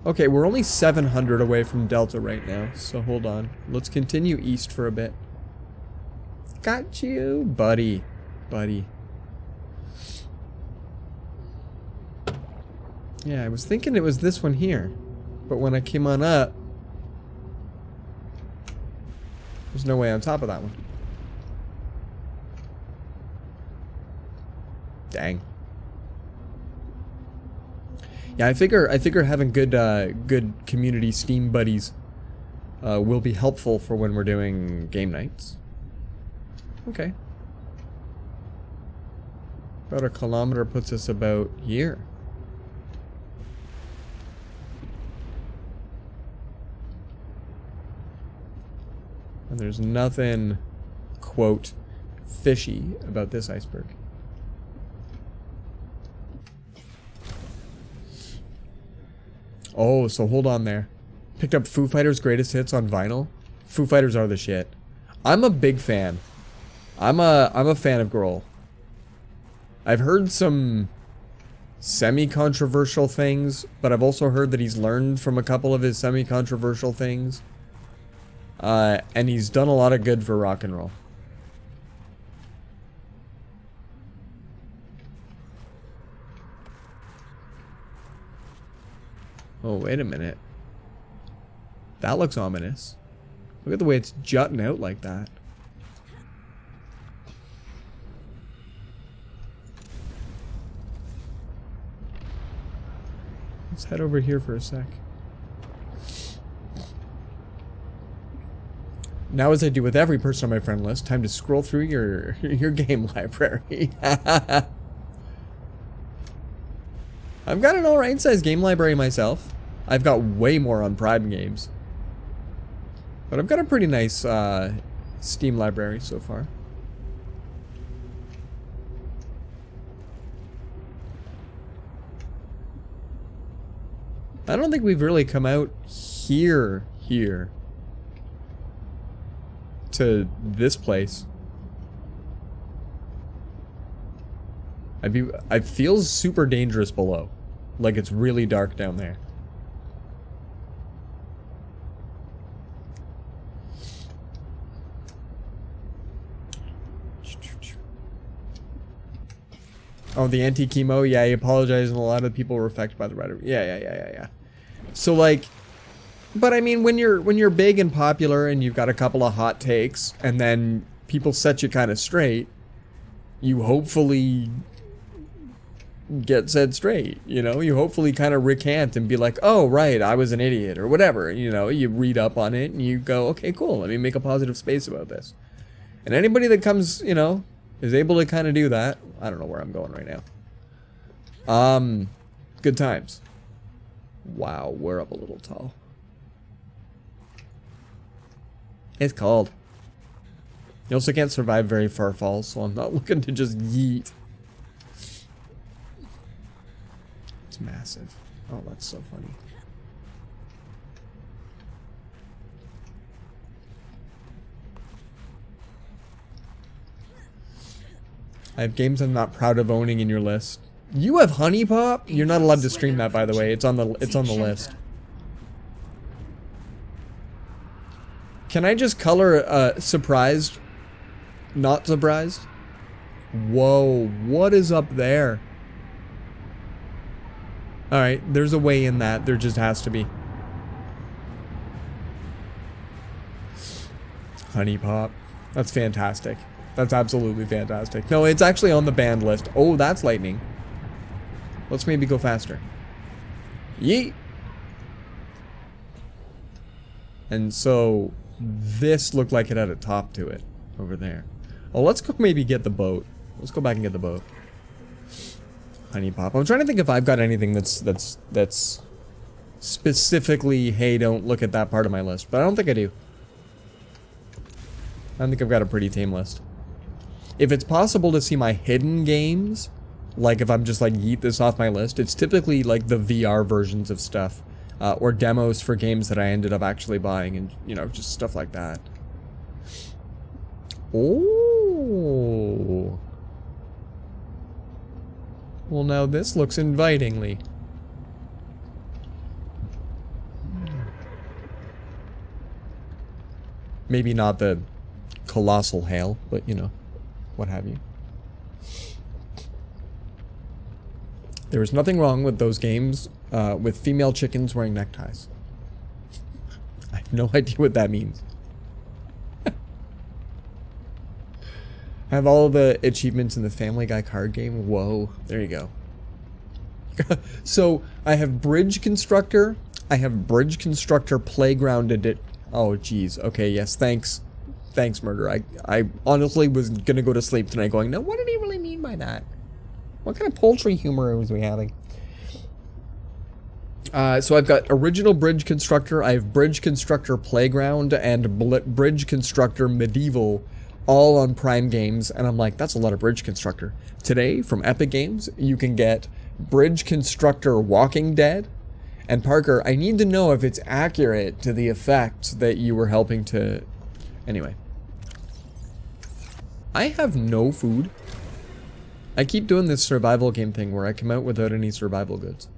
okay, we're only 700 away from Delta right now, so hold on. Let's continue east for a bit. Got you, buddy. Yeah, I was thinking it was this one here, but when I came on up, there's no way on top of that one. Dang. Yeah, I figure having good community Steam buddies will be helpful for when we're doing game nights. Okay. About a kilometer puts us about here. And there's nothing, quote, fishy about this iceberg. Oh, so hold on there. Picked up Foo Fighters' greatest hits on vinyl. Foo Fighters are the shit. I'm a big fan. I'm a fan of Grohl. I've heard some semi-controversial things, but I've also heard that he's learned from a couple of his semi-controversial things. And he's done a lot of good for rock and roll. Oh, wait a minute. That looks ominous. Look at the way it's jutting out like that. Let's head over here for a sec. Now, as I do with every person on my friend list, time to scroll through your game library. I've got an alright sized game library myself. I've got way more on Prime games. But I've got a pretty nice Steam library so far. I don't think we've really come out here to this place. It feels super dangerous below. Like it's really dark down there. Oh, the anti-chemo? Yeah, he apologized and a lot of people were affected by the writer. Yeah. So like, but I mean, when you're big and popular and you've got a couple of hot takes and then people set you kind of straight, you hopefully get set straight, you know? You hopefully kind of recant and be like, oh, right, I was an idiot or whatever, you know? You read up on it and you go, okay, cool, let me make a positive space about this. And anybody that comes, you know, is able to kind of do that. I don't know where I'm going right now. Good times. Wow, we're up a little tall. It's cold. You also can't survive very far falls, so I'm not looking to just yeet. It's massive. Oh, that's so funny. I have games I'm not proud of owning in your list. You have Honey Pop? You're not allowed to stream that, by the way. It's on the list. Can I just color surprised? Not surprised? Whoa, what is up there? Alright, there's a way in that. There just has to be. Honey Pop. That's fantastic. That's absolutely fantastic. No, it's actually on the banned list. Oh, that's lightning. Let's maybe go faster. Yeet! And so, this looked like it had a top to it. Over there. Oh, let's go maybe get the boat. Let's go back and get the boat. Honey Pop. I'm trying to think if I've got anything that's specifically, hey, don't look at that part of my list. But I don't think I do. I don't think I've got a pretty tame list. If it's possible to see my hidden games, like if I'm just like yeet this off my list, it's typically like the VR versions of stuff. Or demos for games that I ended up actually buying and, you know, just stuff like that. Oh. Well, now this looks invitingly. Maybe not the colossal hail, but you know, what have you. There is nothing wrong with those games with female chickens wearing neckties. I have no idea what that means. I have all the achievements in the Family Guy card game. Whoa, there you go. So, I have Bridge Constructor. I have Bridge Constructor Playground Edit. Oh, geez. Okay, yes, thanks. Thanks, Murder. I honestly was gonna go to sleep tonight going, no, what did he really mean by that? What kind of poultry humor was we having? So I've got Original Bridge Constructor, I have Bridge Constructor Playground, and Bridge Constructor Medieval, all on Prime Games, and I'm like, that's a lot of Bridge Constructor. Today, from Epic Games, you can get Bridge Constructor Walking Dead, And Parker, I need to know if it's accurate to the effect that you were helping to... Anyway. I have no food. I keep doing this survival game thing where I come out without any survival goods.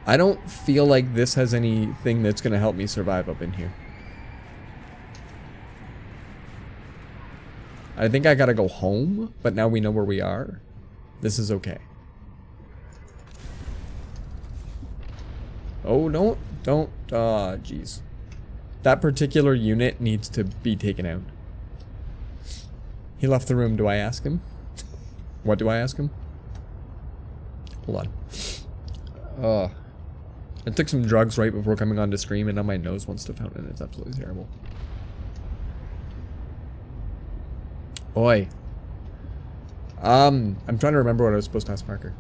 I don't feel like this has anything that's going to help me survive up in here. I think I gotta go home, but now we know where we are. This is okay. Oh, don't, jeez. That particular unit needs to be taken out. He left the room. Do I ask him? What do I ask him? Hold on. I took some drugs right before coming on to stream, and now my nose wants to fountain. It's absolutely terrible. Oi. I'm trying to remember what I was supposed to ask Parker.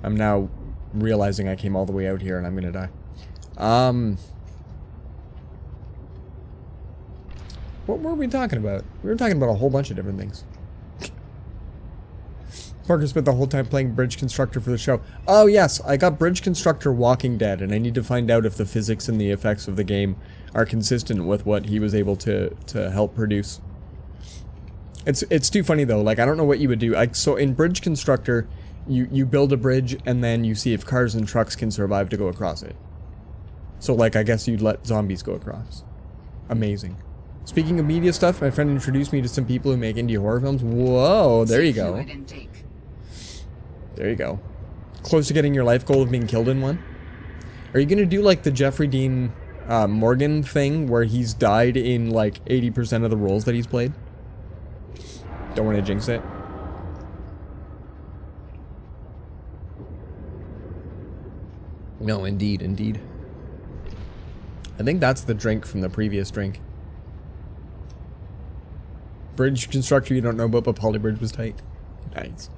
I'm now realizing I came all the way out here and I'm gonna die. What were we talking about? We were talking about a whole bunch of different things. Parker spent the whole time playing Bridge Constructor for the show. Oh yes, I got Bridge Constructor Walking Dead, and I need to find out if the physics and the effects of the game are consistent with what he was able to help produce. It's too funny though. Like, I don't know what you would do. So in Bridge Constructor, you build a bridge and then you see if cars and trucks can survive to go across it. So like, I guess you'd let zombies go across. Amazing. Speaking of media stuff, my friend introduced me to some people who make indie horror films. Whoa, there you go. There you go. Close to getting your life goal of being killed in one. Are you gonna do like the Jeffrey Dean Morgan thing where he's died in like 80% of the roles that he's played? Don't want to jinx it. No, indeed, indeed. I think that's the drink from the previous drink. Bridge Constructor you don't know about, but Polybridge was tight. Nice.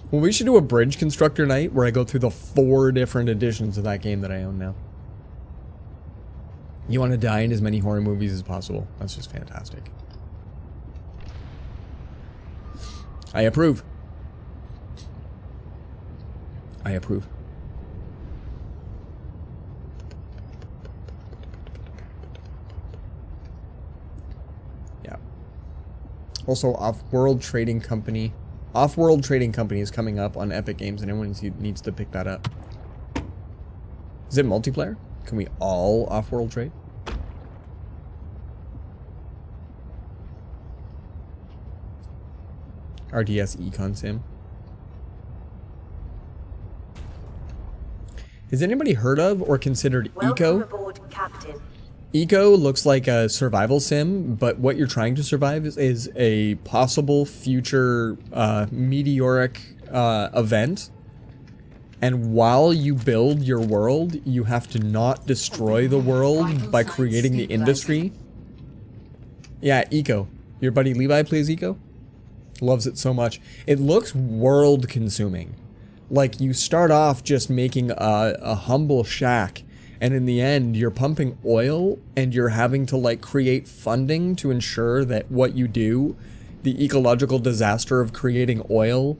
Well, we should do a Bridge Constructor night where I go through the 4 different editions of that game that I own now. You want to die in as many horror movies as possible. That's just fantastic. I approve. I approve. Yeah. Also, Off-World Trading Company. Off-World Trading Company is coming up on Epic Games, and everyone needs to pick that up. Is it multiplayer? Can we all off-world trade? RDS Econ Sim. Has anybody heard of or considered
Welcome
Eco?
aboard, Captain.
Eco looks like a survival sim, but what you're trying to survive is a possible future meteoric event. And while you build your world, you have to not destroy the world by creating the industry. Yeah, Eco. Your buddy Levi plays Eco? Loves it so much. It looks world consuming. Like, you start off just making a humble shack, and in the end you're pumping oil and you're having to like create funding to ensure that what you do, the ecological disaster of creating oil,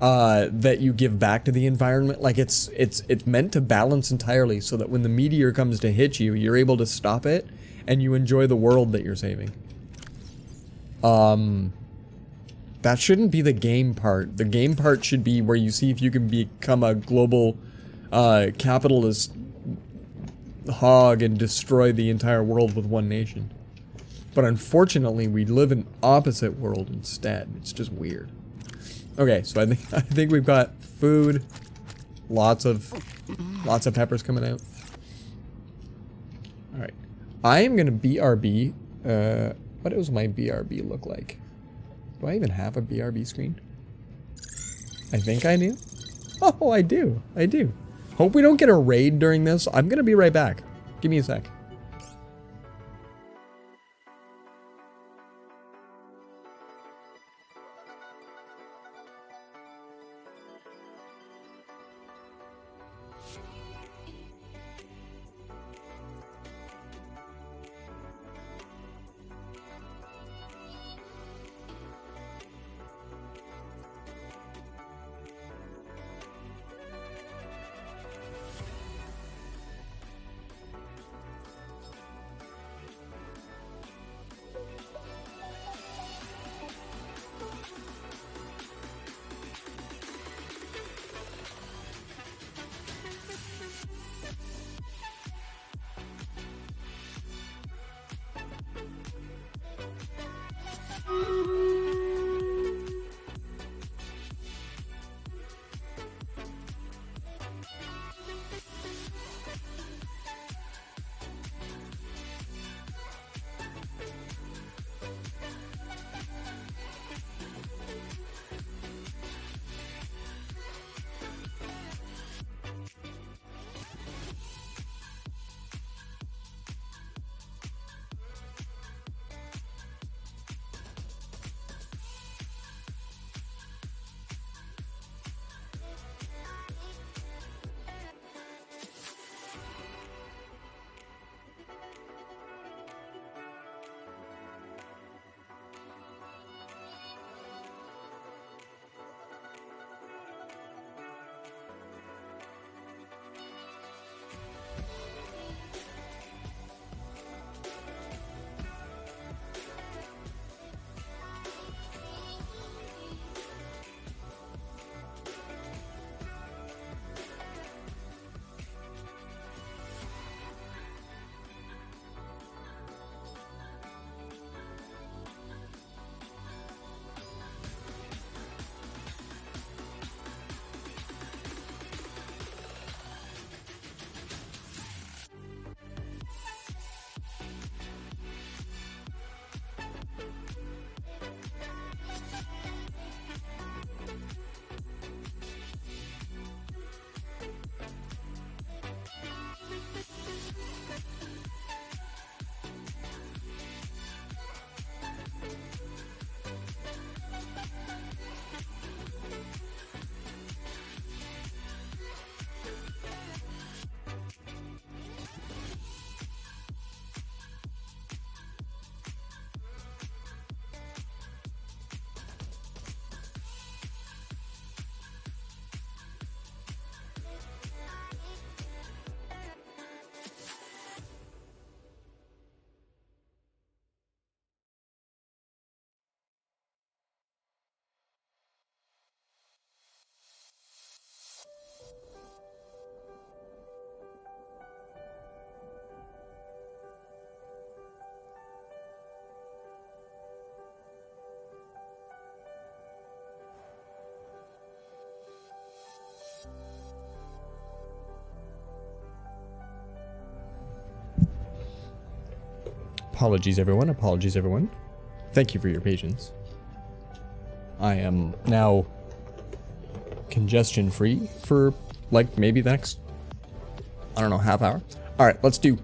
that you give back to the environment, like it's meant to balance entirely so that when the meteor comes to hit you, you're able to stop it and you enjoy the world that you're saving. That shouldn't be the game part. The game part should be where you see if you can become a global capitalist hog and destroy the entire world with one nation. But unfortunately, we live in opposite world instead. It's just weird. Okay, so I think we've got food, lots of peppers coming out. All right, I am gonna BRB. What does my BRB look like? Do I even have a BRB screen? I think I do. Oh, I do. I do. Hope we don't get a raid during this. I'm gonna be right back. Give me a sec. Apologies, everyone. Apologies, everyone. Thank you for your patience. I am now congestion free for like maybe the next, I don't know, half hour. All right, let's do.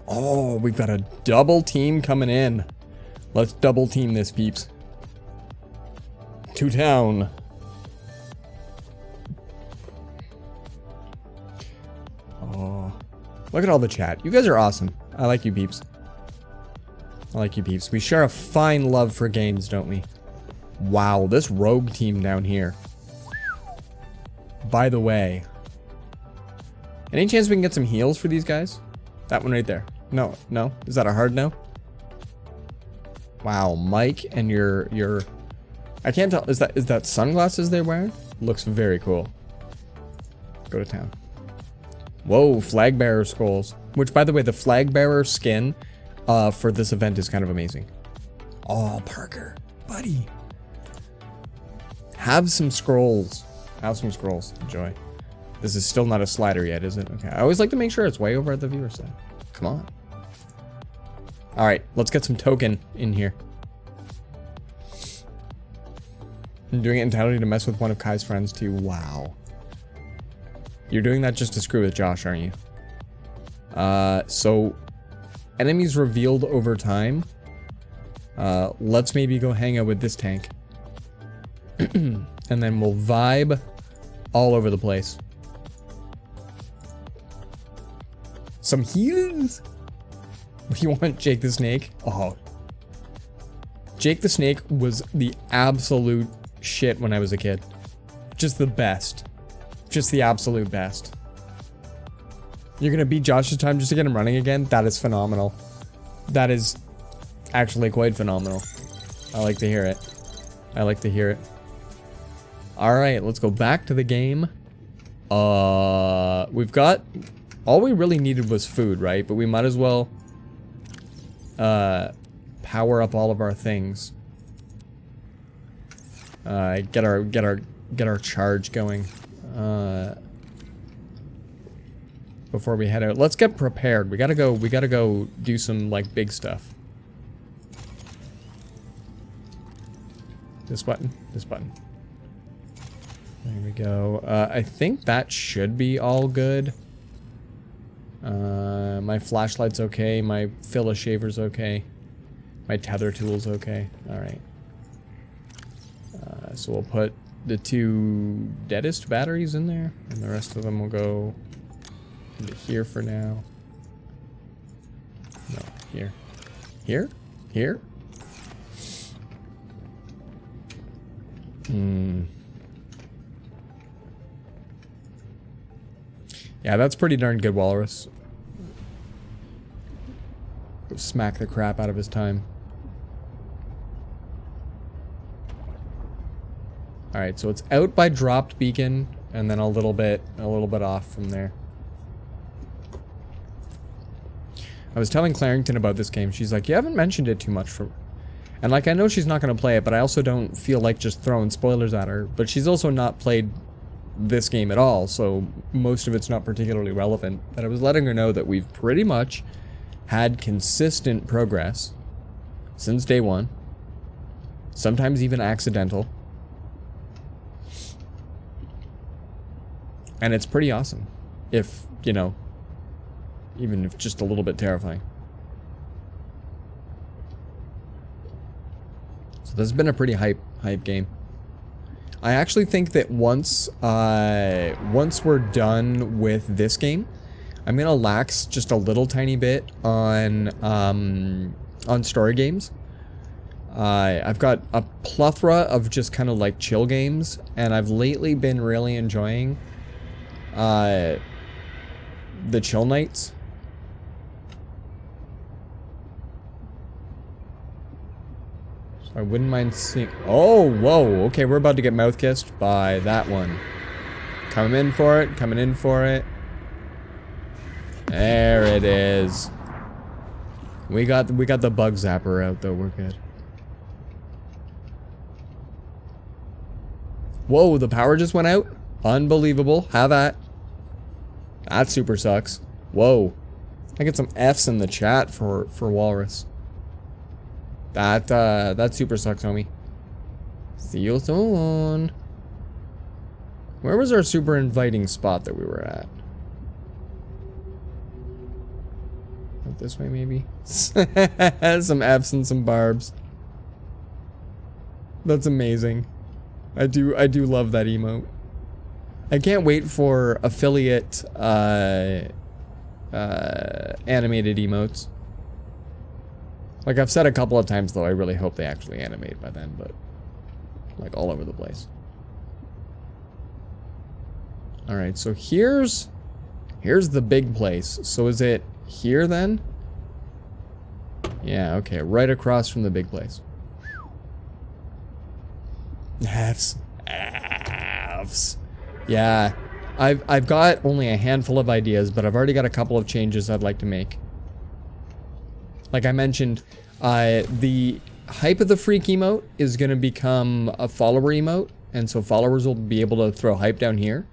Oh, we've got a double team coming in. Let's double team this, peeps. To town. Oh, look at all the chat. You guys are awesome. I like you, peeps. I like you, peeps. We share a fine love for games, don't we? Wow, this rogue team down here. By the way, any chance we can get some heals for these guys? That one right there. No, no. Is that a hard no? Wow, Mike and your I can't tell. Is that sunglasses they're wearing? Looks very cool. Go to town. Whoa, flag bearer skulls. Which, by the way, the flag bearer skin for this event is kind of amazing. Oh, Parker, buddy. Have some scrolls. Have some scrolls. Enjoy. This is still not a slider yet, is it? Okay. I always like to make sure it's way over at the viewer side. Come on. All right, let's get some token in here. I'm doing it entirely to mess with one of Kai's friends too. Wow. You're doing that just to screw with Josh, aren't you? So enemies revealed over time. Let's maybe go hang out with this tank. And then we'll vibe all over the place. Some heals. What do you want, Jake the Snake? Oh. Jake the Snake was the absolute shit when I was a kid. Just the best. Just the absolute best. You're gonna beat Josh's time just to get him running again? That is phenomenal. That is actually quite phenomenal. I like to hear it. I like to hear it. Alright, let's go back to the game. We've got... All we really needed was food, right? But we might as well power up all of our things. Get our charge going. Before we head out. Let's get prepared. We gotta go do some like big stuff. This button. This button. There we go. I think that should be all good. My flashlight's okay. My filler shaver's okay. My tether tool's okay. Alright. So we'll put the 2 deadest batteries in there. And the rest of them will go into here for now. No, here. Here? Here? Yeah, that's pretty darn good, Walrus. Go smack the crap out of his time. Alright, so it's out by dropped beacon, and then a little bit off from there. I was telling Clarington about this game. She's like, you haven't mentioned it too much for... And like, I know she's not going to play it, but I also don't feel like just throwing spoilers at her. But she's also not played this game at all, so most of it's not particularly relevant. But I was letting her know that we've pretty much had consistent progress since day one. Sometimes even accidental. And it's pretty awesome. If, you know, even if just a little bit terrifying. So this has been a pretty hype game. I actually think that once we're done with this game, I'm gonna lax just a little tiny bit on story games. I've got a plethora of just kind of like chill games, and I've lately been really enjoying the chill nights. So I wouldn't mind seeing... Oh, whoa, okay, we're about to get mouth kissed by that one. Coming in for it, coming in for it. There it is. We got the bug zapper out though, we're good. Whoa, the power just went out? Unbelievable. Have at. That super sucks. Whoa. I get some F's in the chat for Walrus. That super sucks, homie. See you soon. Where was our super inviting spot that we were at? Up this way, maybe? Some F's and some barbs. That's amazing. I do love that emote. I can't wait for affiliate animated emotes. Like I've said a couple of times though, I really hope they actually animate by then, but like all over the place. Alright, so here's the big place. So is it here then? Yeah, okay, right across from the big place. F's. Yeah, I've got only a handful of ideas, but I've already got a couple of changes I'd like to make. Like I mentioned, the Hype of the Freak emote is going to become a follower emote, and so followers will be able to throw hype down here.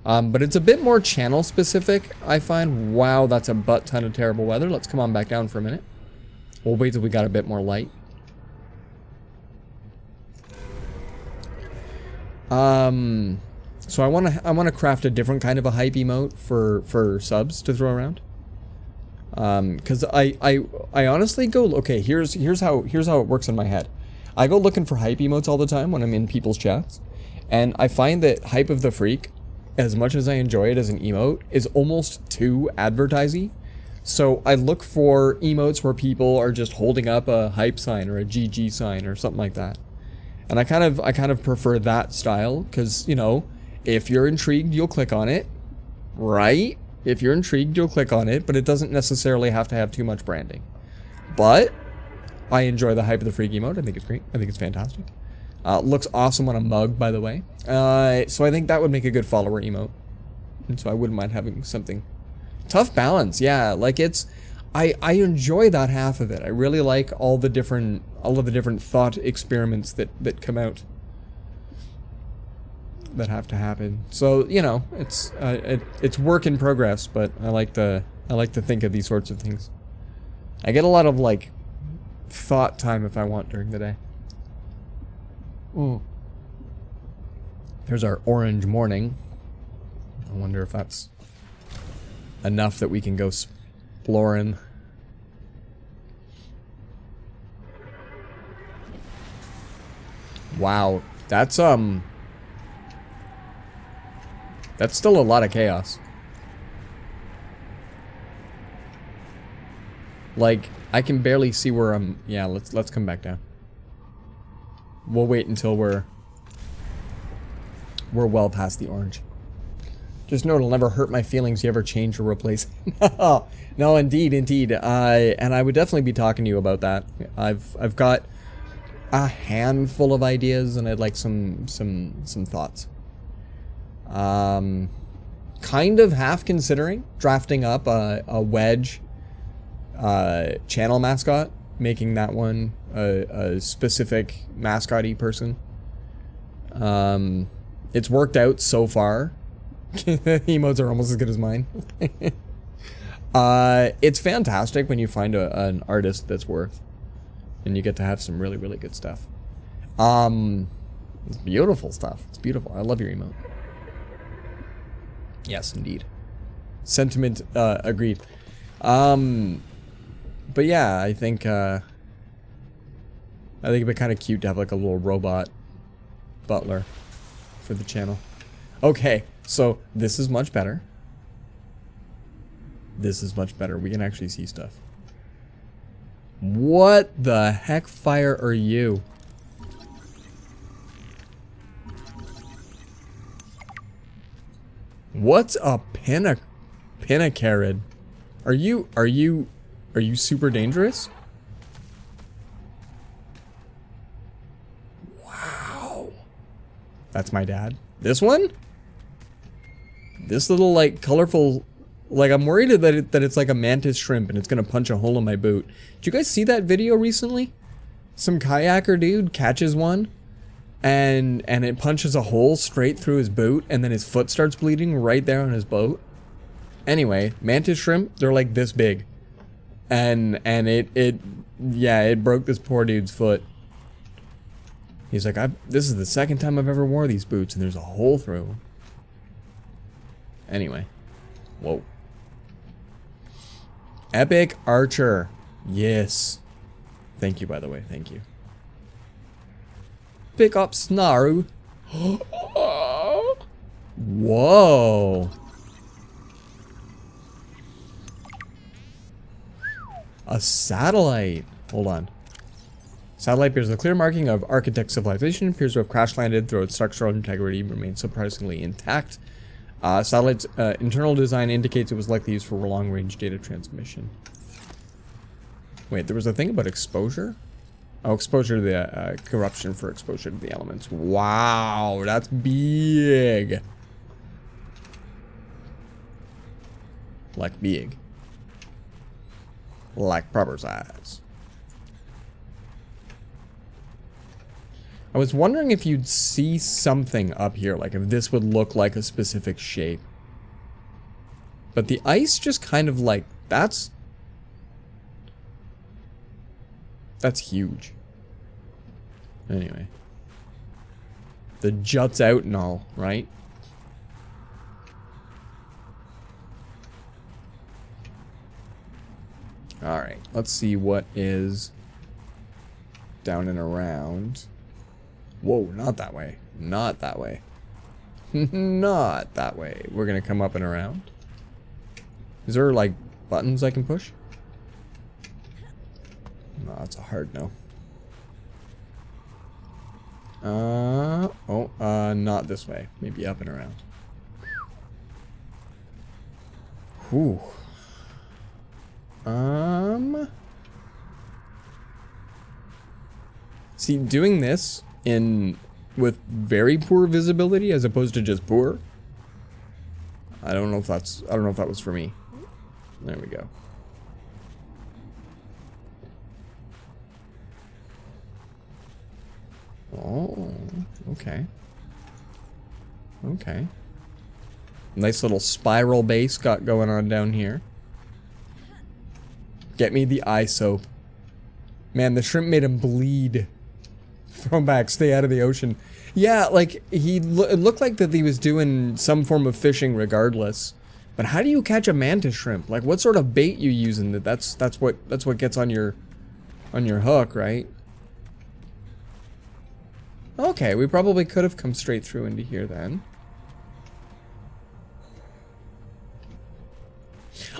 But it's a bit more channel specific, I find. Wow, that's a butt ton of terrible weather. Let's come on back down for a minute. We'll wait till we got a bit more light. So I want to craft a different kind of a hype emote for subs to throw around. Cause I honestly go, okay, here's how it works in my head. I go looking for hype emotes all the time when I'm in people's chats, and I find that Hype of the Freak, as much as I enjoy it as an emote, is almost too advertising. So I look for emotes where people are just holding up a hype sign or a GG sign or something like that. And I kind of prefer that style, because, you know, if you're intrigued, you'll click on it, right? If you're intrigued, you'll click on it, but it doesn't necessarily have to have too much branding. But I enjoy the Hype of the Freak emote. I think it's great. I think it's fantastic. Looks awesome on a mug, by the way. So I think that would make a good follower emote. And so I wouldn't mind having something. Tough balance, yeah. Like it's, I enjoy that half of it. I really like all of the different thought experiments that come out. That have to happen. So, you know, it's work in progress, but I like to think of these sorts of things. I get a lot of like thought time if I want during the day. Ooh. There's our orange morning. I wonder if that's enough that we can go exploring. Wow, that's still a lot of chaos. Like, I can barely see where I'm. Yeah, let's come back down. We'll wait until we're well past the orange. Just know it'll never hurt my feelings you ever change or replace. No, indeed. And I would definitely be talking to you about that. I've got a handful of ideas, and I'd like some thoughts. Kind of half considering drafting up a wedge channel mascot, making that one a specific mascot-y person. It's worked out so far. Emotes are almost as good as mine. It's fantastic when you find an artist that's worth, and you get to have some really, really good stuff. It's beautiful stuff. It's beautiful. I love your emote. Yes, indeed. Sentiment agreed. But yeah, I think it'd be kind of cute to have like a little robot butler for the channel. Okay, so this is much better. This is much better. We can actually see stuff. What the heck fire are you? What's a pinnacarid? Are you super dangerous? Wow. That's my dad. This one? This little like colorful, like I'm worried that it's like a mantis shrimp and it's gonna punch a hole in my boot. Did you guys see that video recently? Some kayaker dude catches one and it punches a hole straight through his boot, and then his foot starts bleeding right there on his boat. Anyway, mantis shrimp, they're like this big. And it broke this poor dude's foot. He's like, this is the second time I've ever wore these boots, and there's a hole through them. Anyway. Whoa. Epic Archer. Yes. Thank you, by the way. Thank you. Pick up Snaru. Whoa. A satellite. Hold on. Satellite bears a clear marking of architect civilization. Appears to have crash landed, though its structural integrity remains surprisingly intact. Satellite's internal design indicates it was likely used for long-range data transmission. Wait, there was a thing about exposure? Oh, exposure to the corruption for exposure to the elements. Wow, that's big. Like big. Like proper size. I was wondering if you'd see something up here, like if this would look like a specific shape. But the ice just kind of like, that's huge. Anyway. The juts out and all, right? Alright, let's see what is down and around. Whoa, not that way. Not that way. Not that way. We're gonna come up and around. Is there, like, buttons I can push? No, that's a hard no. Not this way. Maybe up and around. Whew. See, doing this with very poor visibility as opposed to just poor. I don't know if that was for me. There we go. Oh, okay. Okay. Nice little spiral base got going on down here. Get me the eye soap. Man, the shrimp made him bleed. Throw him back, stay out of the ocean. Yeah, like, it looked like that he was doing some form of fishing regardless. But how do you catch a mantis shrimp? Like, what sort of bait you using? That's what gets on your hook, right? Okay, we probably could have come straight through into here then.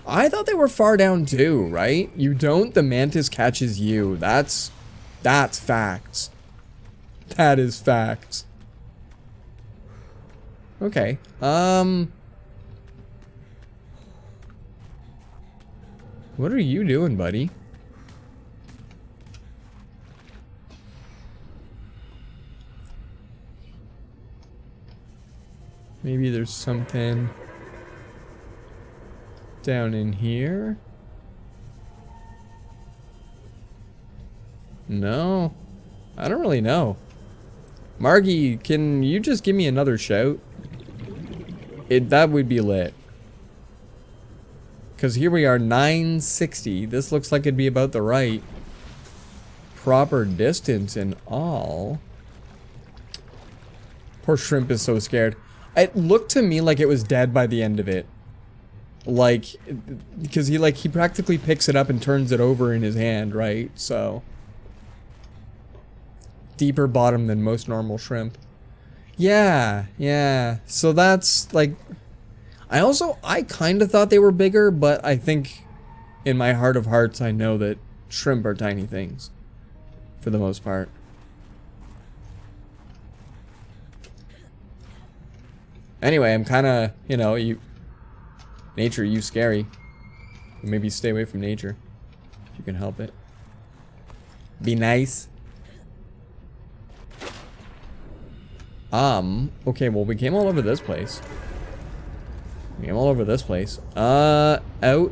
I thought they were far down too, right? You don't, the mantis catches you. That's facts. That is facts. Okay. What are you doing, buddy? Maybe there's something down in here? No. I don't really know. Margie, can you just give me another shout? That would be lit. Because here we are, 960. This looks like it'd be about the right proper distance and all. Poor shrimp is so scared. It looked to me like it was dead by the end of it. Like, because he practically picks it up and turns it over in his hand, right? So deeper bottom than most normal shrimp. Yeah. So that's like, I kind of thought they were bigger, but I think in my heart of hearts I know that shrimp are tiny things for the most part. Anyway, I'm kind of, nature, you scary. Maybe stay away from nature if you can help it. Be nice. Okay, well, we came all over this place. Out.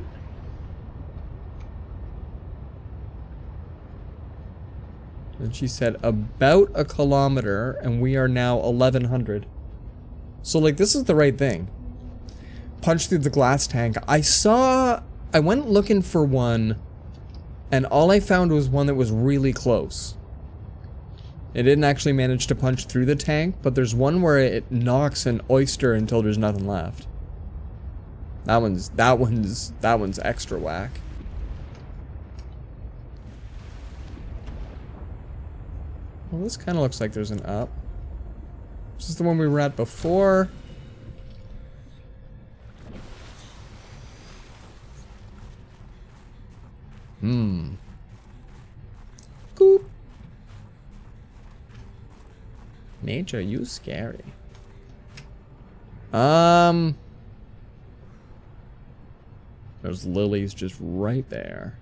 And she said about a kilometer, and we are now 1100. So, like, this is the right thing. punch through the glass tank. I went looking for one, and all I found was one that was really close. It didn't actually manage to punch through the tank, but there's one where it knocks an oyster until there's nothing left. That one's extra whack. Well, this kind of looks like there's an up. This is the one we were at before. Goop. Nature, you scary. There's lilies just right there.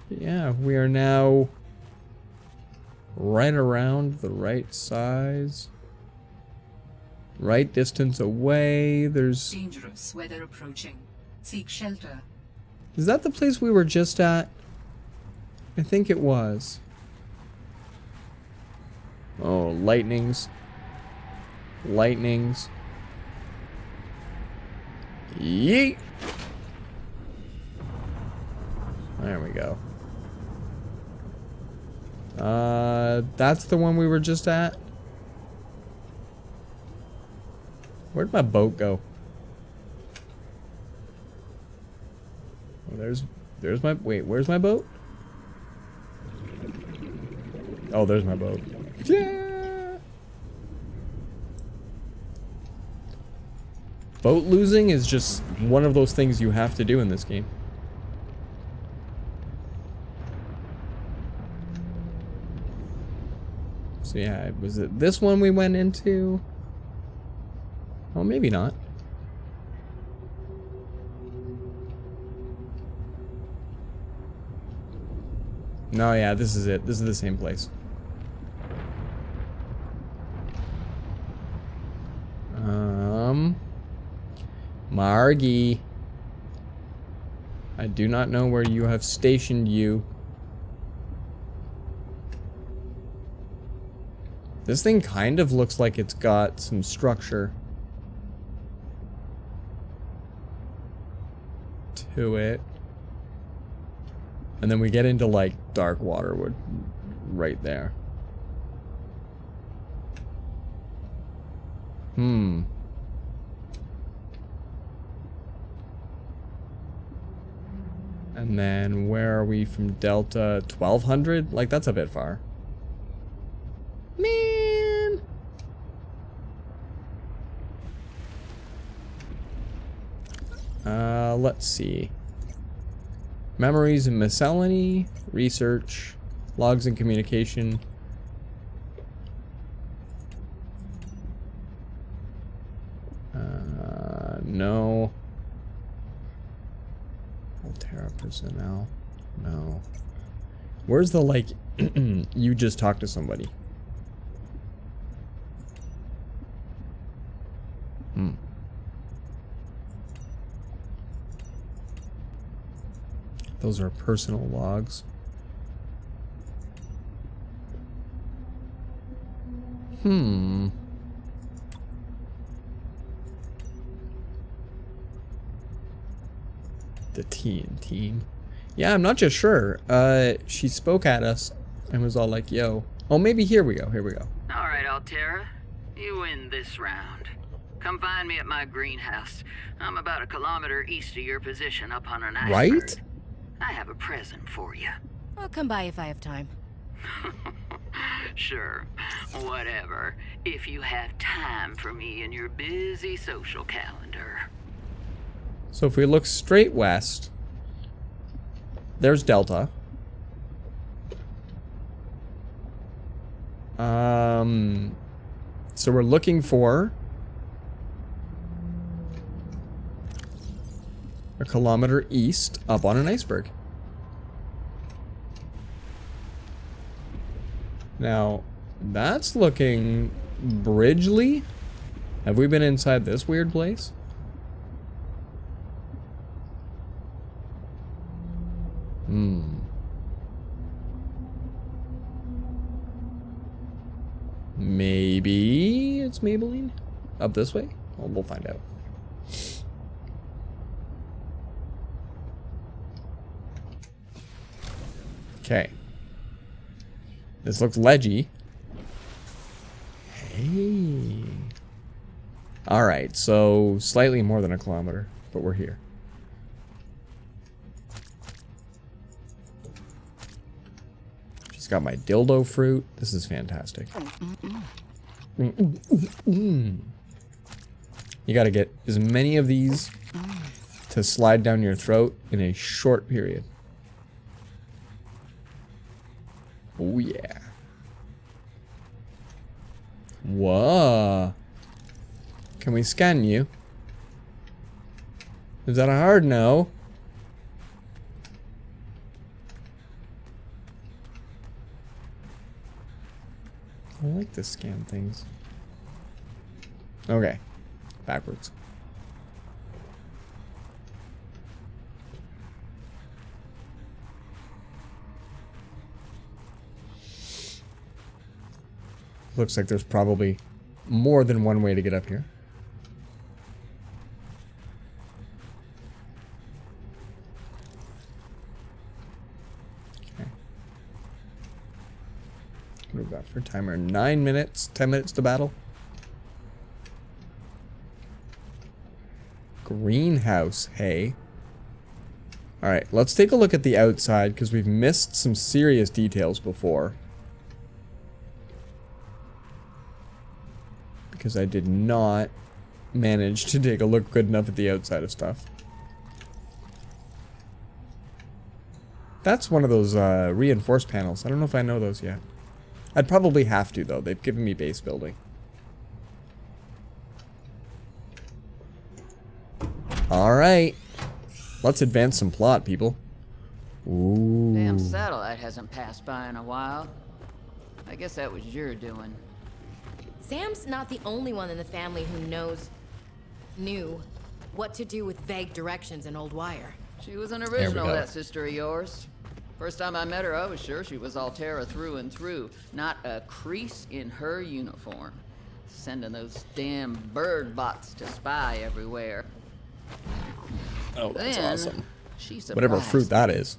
Yeah, we are now right around the right size. Right distance away. There's...
Dangerous weather approaching. Seek shelter.
Is that the place we were just at? I think it was. Oh, lightnings. Lightnings. Yeet! There we go. That's the one we were just at? Where'd my boat go? Oh, there's my... Wait, where's my boat? Oh, there's my boat. Yeah! Boat losing is just one of those things you have to do in this game. So yeah, was it this one we went into? Oh, maybe not. No, yeah, this is it. This is the same place. Margie. I do not know where you have stationed you. This thing kind of looks like it's got some structure to it. And then we get into like dark water wood right there. And then where are we from Delta? 1200? Like, that's a bit far. Man! Let's see. Memories and miscellany, research, logs and communication. No. Altera personnel. No. Where's the, like, you just talked to somebody? Those are personal logs. The team. Yeah, I'm not just sure. She spoke at us and was all like, yo. Oh, maybe here we go.
All right, Altera. You win this round. Come find me at my greenhouse. I'm about 1 kilometer east of your position up on an iceberg.
Right?
I have a present for you.
I'll come by if I have time.
Sure, whatever. If you have time for me in your busy social calendar.
So if we look straight west, there's Delta. So we're looking for 1 kilometer east up on an iceberg. Now, that's looking Bridgely. Have we been inside this weird place? Maybe it's Maybelline? Up this way? Well, we'll find out. Okay. This looks ledgy. Hey. Alright, so slightly more than a kilometer, but we're here. She's got my dildo fruit. This is fantastic. You gotta get as many of these to slide down your throat in a short period. Oh yeah. Whoa. Can we scan you? Is that a hard no? I like to scan things. Okay. Backwards. Looks like there's probably more than one way to get up here. Okay. What have we got for timer? 9 minutes, 10 minutes to battle. Greenhouse, hey. Alright, let's take a look at the outside because we've missed some serious details before. Because I did not manage to take a look good enough at the outside of stuff. That's one of those reinforced panels. I don't know if I know those yet. I'd probably have to, though. They've given me base building. Alright. Let's advance some plot, people. Ooh.
Damn satellite hasn't passed by in a while. I guess that was your doing.
Sam's not the only one in the family who knew what to do with vague directions in old wire.
She was an original,
go.
that sister of yours. First time I met her, I was sure she was Altera through and through. Not a crease in her uniform. Sending those damn bird bots to spy everywhere.
Oh, that's
Then,
awesome.
she
Whatever
surprised
fruit that
me.
is.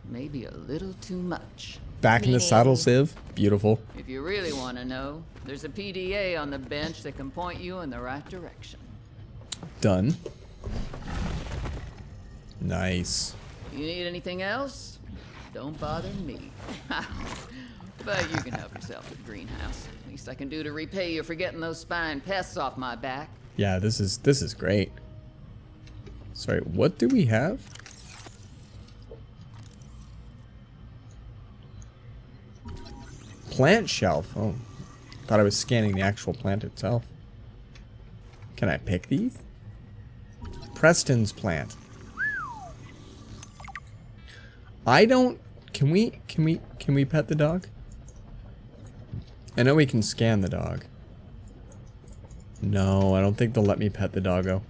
Maybe a little too much.
Back in the saddle, Civ. Beautiful.
If you really want to know, there's a PDA on the bench that can point you in the right direction.
Done. Nice.
You need anything else? Don't bother me. But you can help yourself with the greenhouse. Least I can do to repay you for getting those spine pests off my back.
Yeah, this is great. Sorry, what do we have? Plant shelf. Oh, thought I was scanning the actual plant itself. Can I pick these? Preston's plant. I don't. Can we pet the dog? I know we can scan the dog. No, I don't think they'll let me pet the doggo.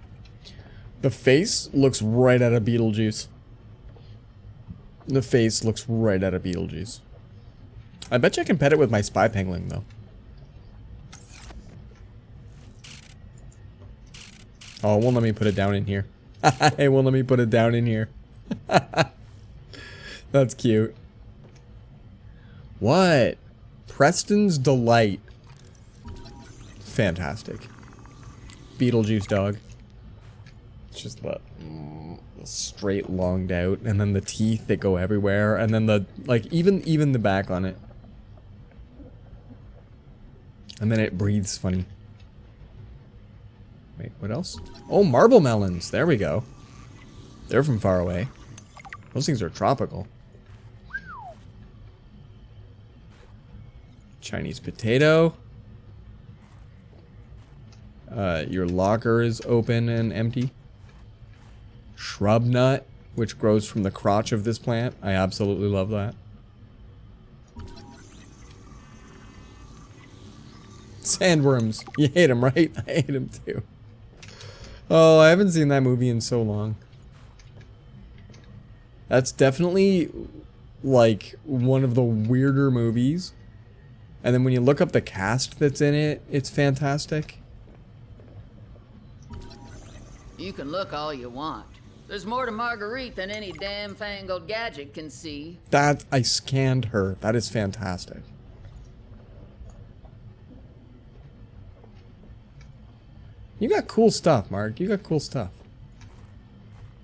The face looks right out of Beetlejuice. The face looks right out of Beetlejuice. I bet you I can pet it with my spy penguin, though. Oh, it won't let me put it down in here. It won't let me put it down in here. That's cute. What? Preston's Delight. Fantastic. Beetlejuice dog. It's just the straight longed out, and then the teeth that go everywhere, and then the like even the back on it. And then it breathes funny. Wait, what else? Oh, marble melons. There we go. They're from far away. Those things are tropical. Chinese potato. Your locker is open and empty. Shrub nut, which grows from the crotch of this plant. I absolutely love that. Sandworms. You hate them, right? I hate them too. Oh, I haven't seen that movie in so long. That's definitely like one of the weirder movies And then when you look up the cast that's in it, it's fantastic.
You can look all you want. There's more to Marguerite than any damn fangled gadget can see.
That, I scanned her. That is fantastic. You got cool stuff, Mark. You got cool stuff.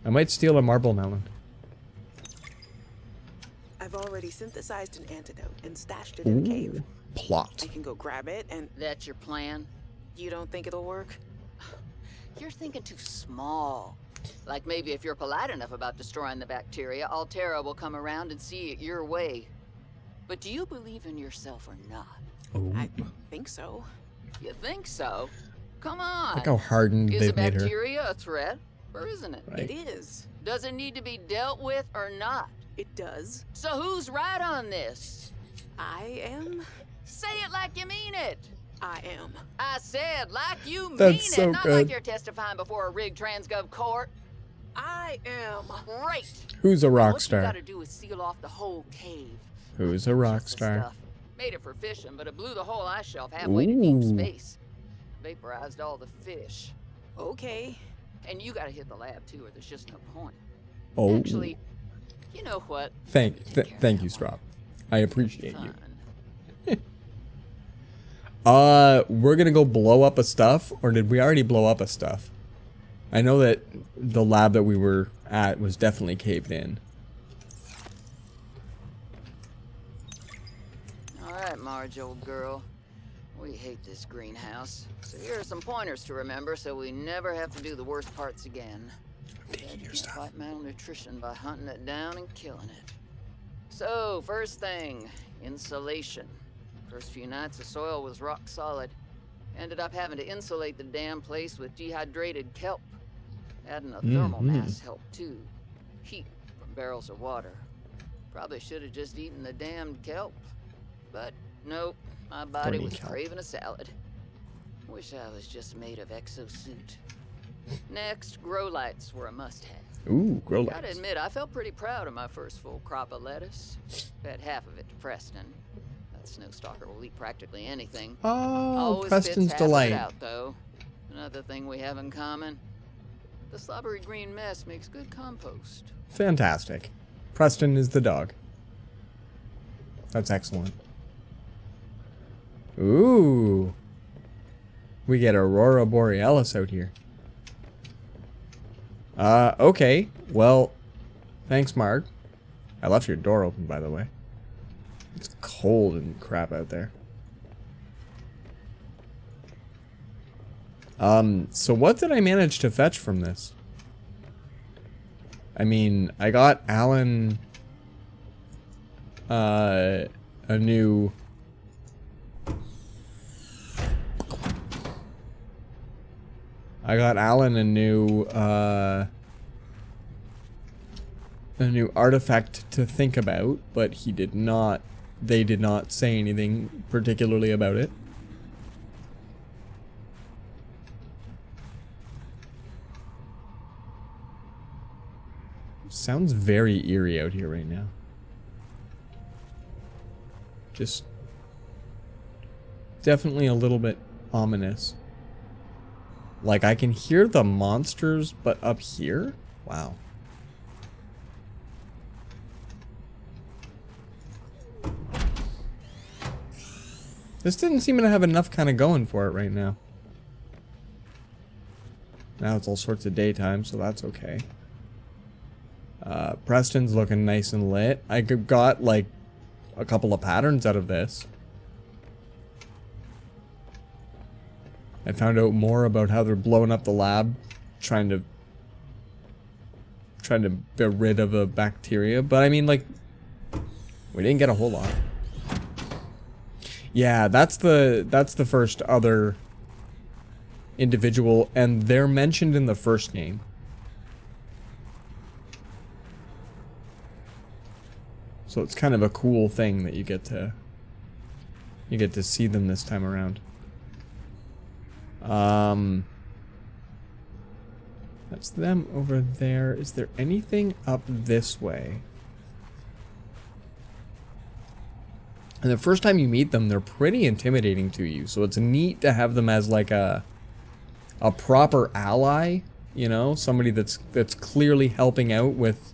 I might steal a marble melon.
I've already synthesized an antidote and stashed it in a cave.
Plot.
I can go grab it, and
That's your plan?
you don't think it'll work?
You're thinking too small. Like maybe if you're polite enough about destroying the bacteria, Altera will come around and see it your way. But do you believe in yourself or not?
I think so.
You think so? Come on.
Look how hardened
Is
they've
the
made her.
bacteria a threat, or isn't it?
Right.
It is.
Does it need to be dealt with or not?
It does.
So who's right on this?
I am.
Say it like you mean it.
I am.
I said like you mean
That's so
it, not
good.
like you're testifying before a rigged transgov court.
I am.
Great.
Who's a rock
What you
star?
gotta do is seal off the whole cave.
Who's a rock
Just the
star?
stuff. Made it for fishing, but it blew the whole ice shelf halfway to deep
Ooh.
space. Vaporized all the fish.
Okay.
And you gotta hit the lab too, or there's just no point.
Oh.
Actually, you know what?
Thank
Take care of
you,
that
Strop.
one.
I appreciate you.
Fun.
We're gonna go blow up a stuff, or did we already blow up a stuff? I know that the lab that we were at was definitely caved in.
All right, Marge, old girl. We hate this greenhouse. So here are some pointers to remember so we never have to do the worst parts again.
Taking your
Can't
stuff.
fight malnutrition by hunting it down and killing it. So, first thing, insulation. First few nights the soil was rock solid. Ended up having to insulate the damn place with dehydrated kelp. Adding a thermal mass helped too. Heat from barrels of water. Probably should have just eaten the damned kelp. But nope, my body
Don't eat
was
kelp.
craving a salad. Wish I was just made of exosuit. Next, grow lights were a must-have.
Ooh, grow
Gotta
lights.
admit, I felt pretty proud of my first full crop of lettuce. Fed half of it to Preston. That snowstalker will eat practically anything.
Oh,
Always
Preston's
spits half of it
delight.
out, though. Another thing we have in common. The slobbery green mess makes good compost.
Fantastic. Preston is the dog. That's excellent. Ooh. We get Aurora Borealis out here. Okay. Well, thanks, Mark. I left your door open, by the way. It's cold and crap out there. So what did I manage to fetch from this? I mean, I got Alan a new artifact to think about, but they did not say anything particularly about it. Sounds very eerie out here right now. Just definitely a little bit ominous. Like I can hear the monsters, but up here? Wow. This didn't seem to have enough kind of going for it right now. Now it's all sorts of daytime, so that's okay. Preston's looking nice and lit. I got like a couple of patterns out of this. I found out more about how they're blowing up the lab, trying to get rid of a bacteria. But I mean, like, we didn't get a whole lot. Yeah, that's the first other individual, and they're mentioned in the first game. So it's kind of a cool thing that you get to see them this time around. That's them over there. Is there anything up this way? And the first time you meet them, they're pretty intimidating to you. So it's neat to have them as like a proper ally, you know, somebody that's clearly helping out with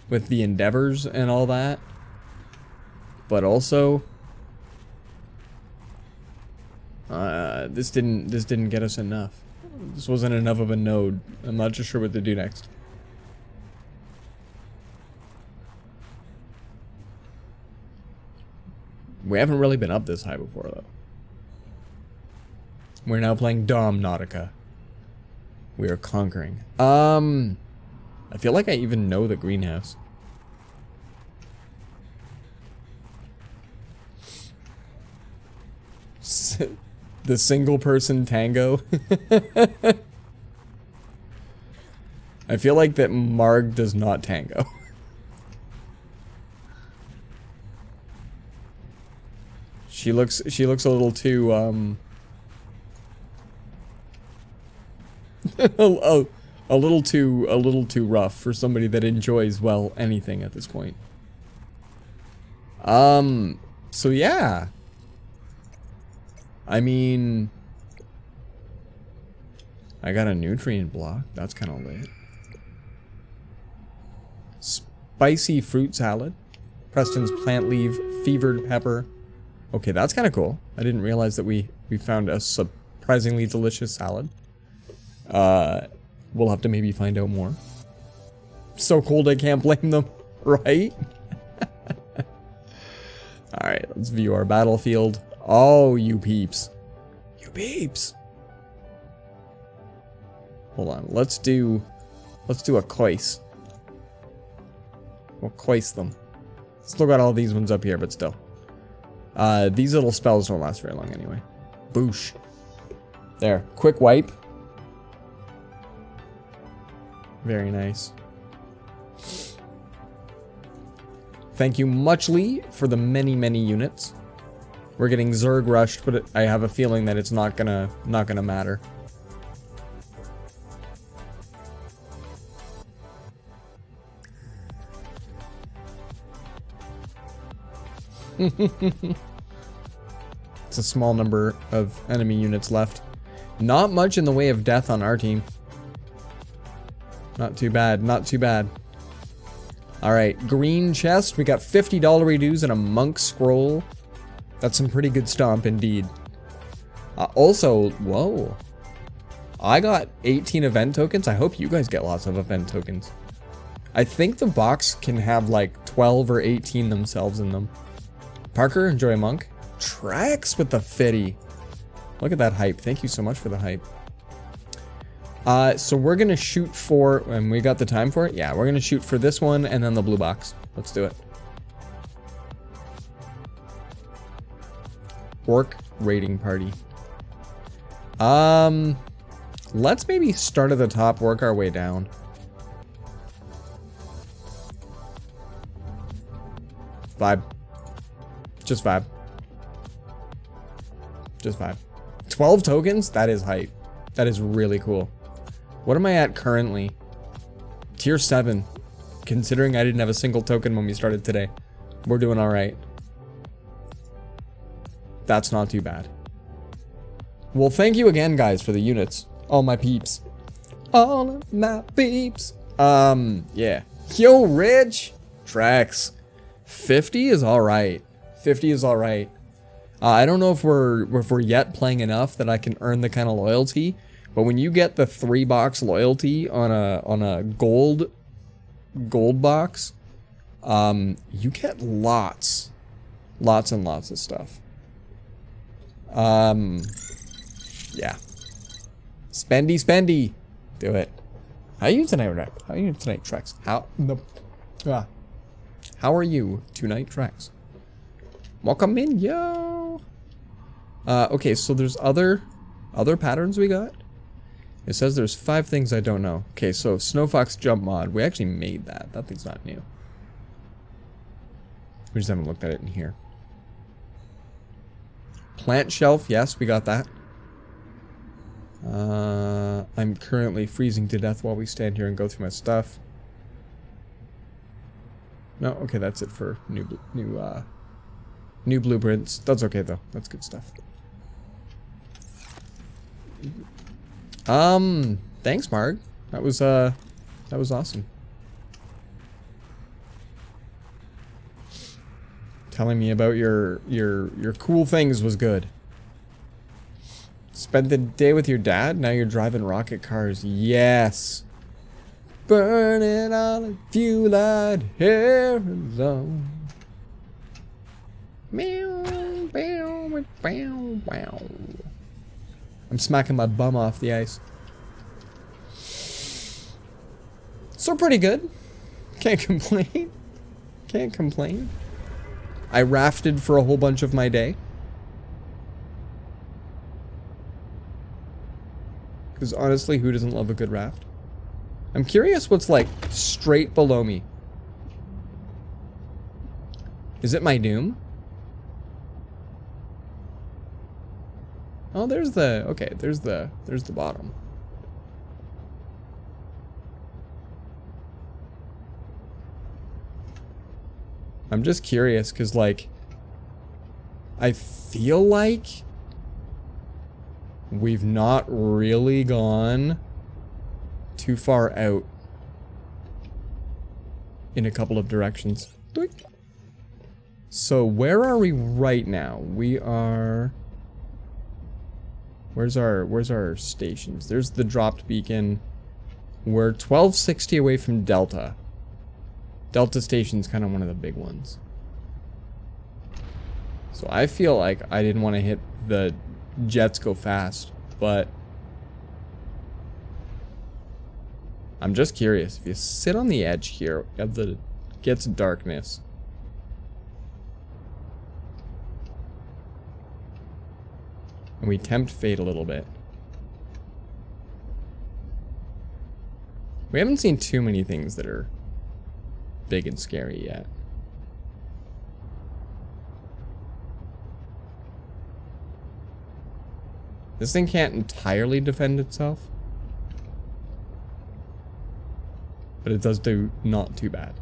the endeavors and all that. But also, this didn't get us enough. This wasn't enough of a node. I'm not just sure what to do next. We haven't really been up this high before, though. We're now playing Domnautica. We are conquering. I feel like I even know the greenhouse. The single person tango. I feel like that Marg does not tango. She looks a little too a little too rough for somebody that enjoys, well, anything at this point. So yeah. I mean, I got a nutrient block. That's kind of lit. Spicy fruit salad. Preston's plant leaf, fevered pepper. Okay, that's kind of cool. I didn't realize that we found a surprisingly delicious salad. We'll have to maybe find out more. So cold I can't blame them, right? Alright, let's view our battlefield. Oh, you peeps. You peeps. Hold on, let's do a coice. We'll coice them. Still got all these ones up here, but still. These little spells don't last very long anyway. Boosh. There, quick wipe. Very nice. Thank you muchly for the many units. We're getting Zerg rushed, but I have a feeling that it's not gonna matter. It's a small number of enemy units left. Not much in the way of death on our team. Not too bad, not too bad. Alright, green chest. We got $50 dues and a monk scroll. That's some pretty good stomp indeed. Also, whoa. I got 18 event tokens. I hope you guys get lots of event tokens. I think the box can have like 12 or 18 themselves in them. Parker, enjoy a monk. Trax with the 50. Look at that hype. Thank you so much for the hype. So we're gonna shoot for, and we got the time for it? Yeah, we're gonna shoot for this one and then the blue box. Let's do it. Orc raiding party. Let's maybe start at the top, work our way down. Vibe. Just vibe. Just vibe. 12 tokens? That is hype. That is really cool. What am I at currently? Tier 7. Considering I didn't have a single token when we started today. We're doing alright. That's not too bad. Well, thank you again, guys, for the units. All my peeps. All of my peeps. Yeah. Yo, Rich. Trax. 50 is alright. 50 is alright. I don't know if we're yet playing enough that I can earn the kind of loyalty, but when you get the 3-box loyalty on a gold box, you get lots and lots of stuff. Yeah. Spendy. Do it. How are you tonight, Rex? How are you tonight, Trex? How are you tonight, Trex? Welcome in, yo. Okay, so there's other patterns we got. It says there's 5 things I don't know. Okay, so Snowfox jump mod. We actually made that. That thing's not new. We just haven't looked at it in here. Plant shelf, yes, we got that. I'm currently freezing to death while we stand here and go through my stuff. No, okay, that's it for new New blueprints. That's okay though. That's good stuff. Thanks, Marg. That was awesome. Telling me about your cool things was good. Spent the day with your dad, now you're driving rocket cars. Yes. Burning on a fuel-eyed Arizona. Meow, meow, meow, meow. I'm smacking my bum off the ice. So pretty good. Can't complain. Can't complain. I rafted for a whole bunch of my day. Because honestly, who doesn't love a good raft? I'm curious what's like straight below me. Is it my doom? Oh, there's the, okay, there's the bottom. I'm just curious because like I feel like we've not really gone too far out in a couple of directions. So where are we right now? We are, where's our stations? There's the dropped beacon. We're 1260 away from Delta. Delta Station's kind of one of the big ones. So I feel like I didn't want to hit the jets go fast, but I'm just curious. If you sit on the edge here of the gets darkness, and we tempt fate a little bit. We haven't seen too many things that are big and scary yet. This thing can't entirely defend itself, but it does do not too bad.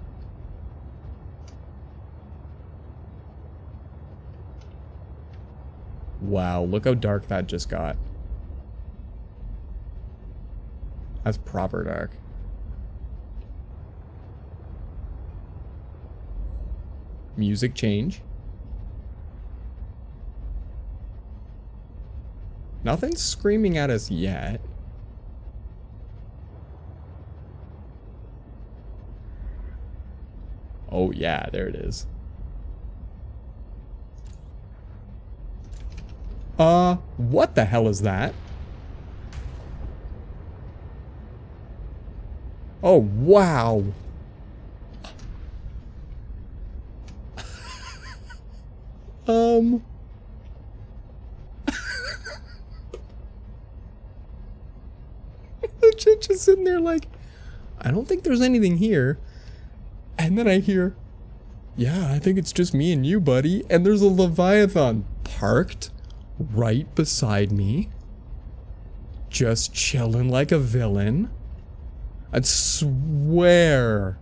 Wow, look how dark that just got. That's proper dark. Music change. Nothing's screaming at us yet. Oh yeah, there it is. What the hell is that? Oh, wow. Just sitting there like, I don't think there's anything here. And then I hear, yeah, I think it's just me and you, buddy. And there's a Leviathan parked right beside me, just chilling like a villain. I'd swear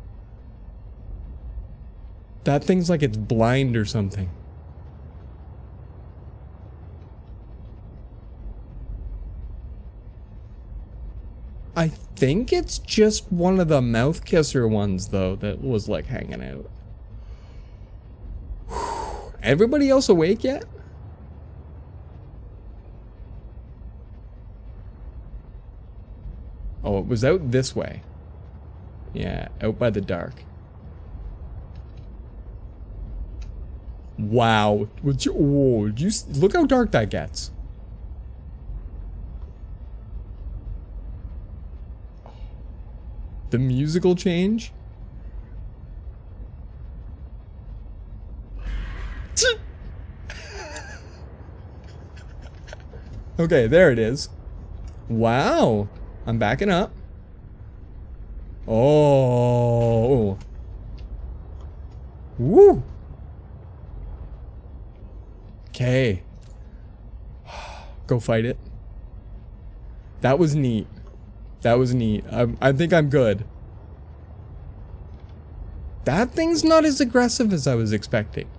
that thing's like it's blind or something. I think it's just one of the mouth kisser ones though that was like hanging out. Everybody else awake yet? Oh, it was out this way. Yeah, out by the dark. Wow. Would you, oh, look how dark that gets. The musical change? Okay, there it is. Wow. I'm backing up. Oh. Woo. Okay. Go fight it. That was neat. That was neat. I think I'm good. That thing's not as aggressive as I was expecting.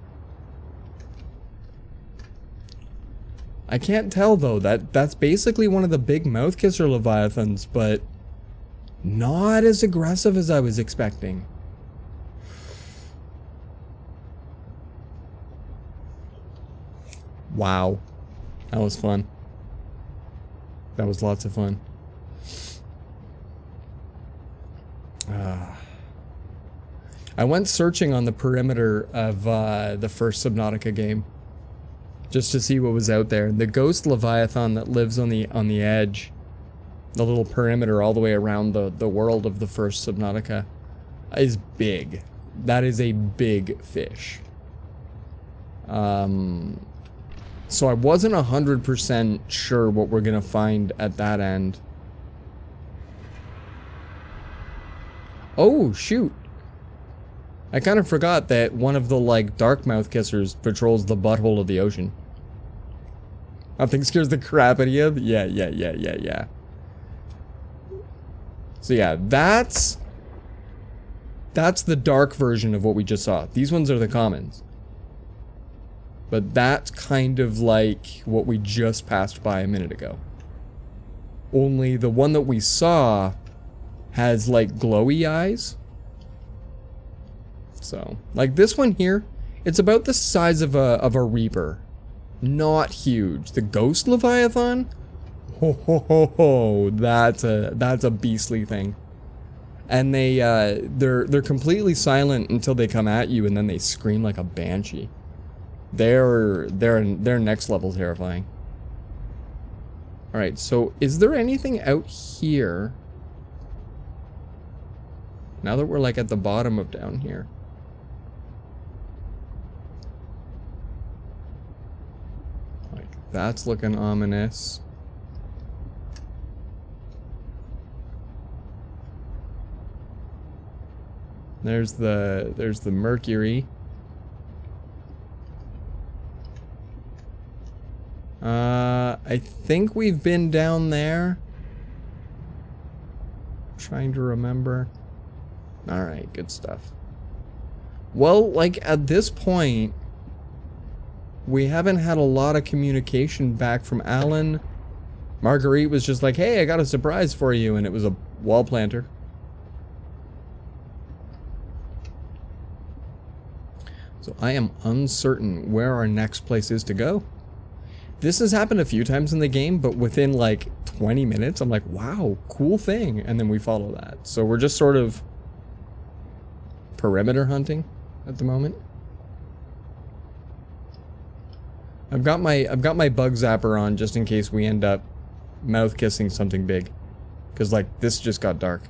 I can't tell though. That's basically one of the big mouth kisser leviathans, but not as aggressive as I was expecting. Wow. That was fun. That was lots of fun. I went searching on the perimeter of the first Subnautica game just to see what was out there. The ghost leviathan that lives on the edge, the little perimeter all the way around the world of the first Subnautica, is big. That is a big fish. So I wasn't 100% sure what we're gonna find at that end. Oh, shoot. I kind of forgot that one of the, like, dark mouth kissers patrols the butthole of the ocean. Nothing scares the crap out of you? Yeah. So yeah, that's the dark version of what we just saw. These ones are the commons. But that's kind of like what we just passed by a minute ago. Only the one that we saw has like glowy eyes. So, like this one here, it's about the size of a reaper. Not huge. The ghost leviathan? Ho, that's a beastly thing. And they're completely silent until they come at you, and then they scream like a banshee. They're next level terrifying. All right, so is there anything out here? Now that we're like at the bottom of down here. Like that's looking ominous. There's the Mercury. I think we've been down there. Trying to remember. Alright, good stuff. Well, like at this point, we haven't had a lot of communication back from Alan. Marguerite was just like, hey, I got a surprise for you, and it was a wall planter. So I am uncertain where our next place is to go. This has happened a few times in the game, but within like 20 minutes, I'm like, wow, cool thing. And then we follow that. So we're just sort of perimeter hunting at the moment. I've got my bug zapper on just in case we end up mouth kissing something big. Cause like this just got dark.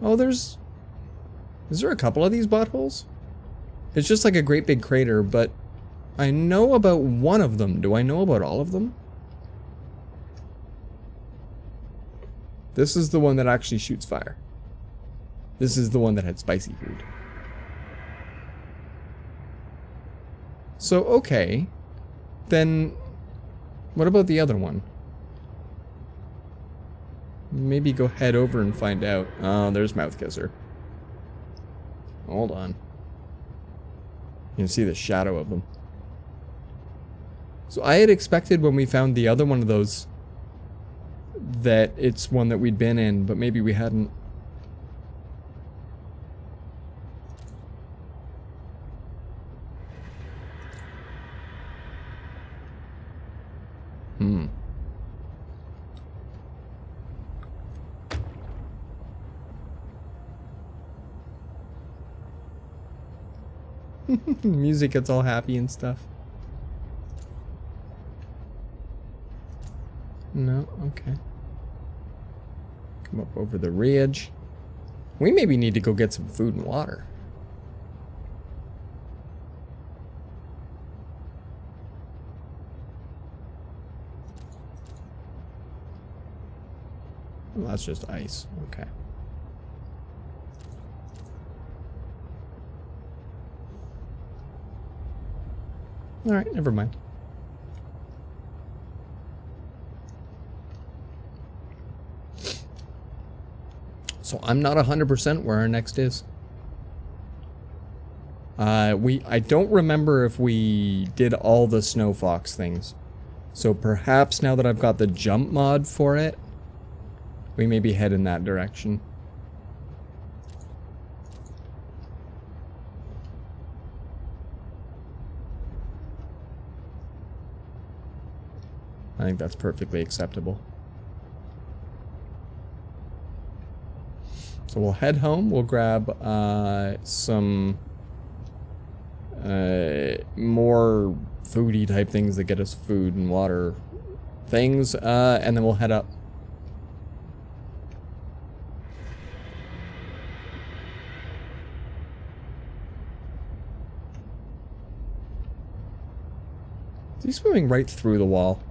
Oh, is there a couple of these buttholes? It's just like a great big crater, but I know about one of them. Do I know about all of them? This is the one that actually shoots fire. This is the one that had spicy food. So, okay. Then, what about the other one? Maybe go head over and find out. Oh, there's Mouth Kisser. Hold on. You can see the shadow of them. So I had expected when we found the other one of those that it's one that we'd been in, but maybe we hadn't. Music gets all happy and stuff. No, okay. Come up over the ridge. We maybe need to go get some food and water. Well, that's just ice. Okay. Alright, never mind. So I'm not 100% where our next is. I don't remember if we did all the Snow Fox things. So perhaps now that I've got the jump mod for it, we maybe head in that direction. I think that's perfectly acceptable. So we'll head home. We'll grab some more foodie type things that get us food and water things, and then we'll head up. Is he swimming right through the wall?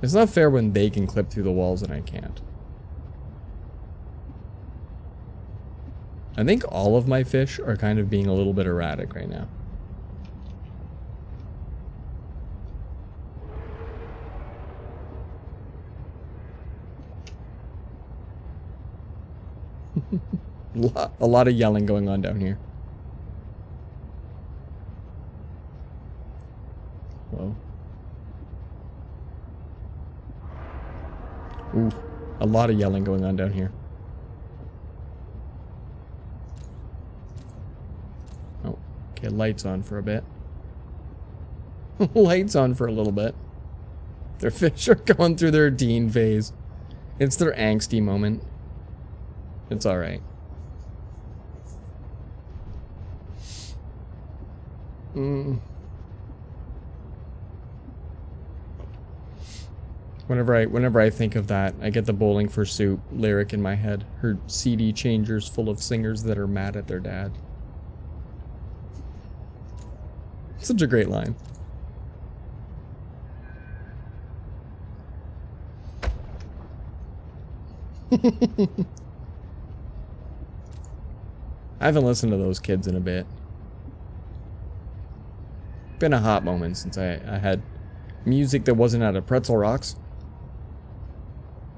It's not fair when they can clip through the walls and I can't. I think all of my fish are kind of being a little bit erratic right now. A lot of yelling going on down here. Whoa. Ooh, a lot of yelling going on down here. Oh, okay, lights on for a bit. Lights on for a little bit. Their fish are going through their teen phase. It's their angsty moment. It's alright. Whenever I think of that, I get the Bowling for Soup lyric in my head. Her CD changer's full of singers that are mad at their dad. Such a great line. I haven't listened to those kids in a bit. Been a hot moment since I had music that wasn't out of Pretzel Rocks.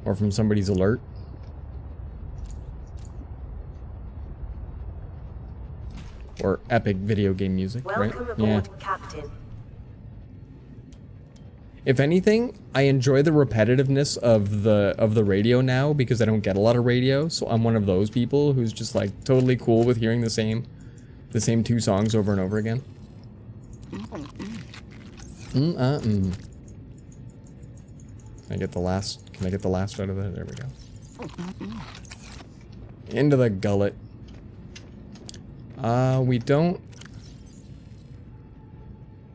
Or from somebody's alert. Or epic video game music, right?
Welcome aboard, Captain.
If anything, I enjoy the repetitiveness of the radio now because I don't get a lot of radio, so I'm one of those people who's just like totally cool with hearing the same two songs over and over again. Can I get the last out of that? There we go. Into the gullet. We don't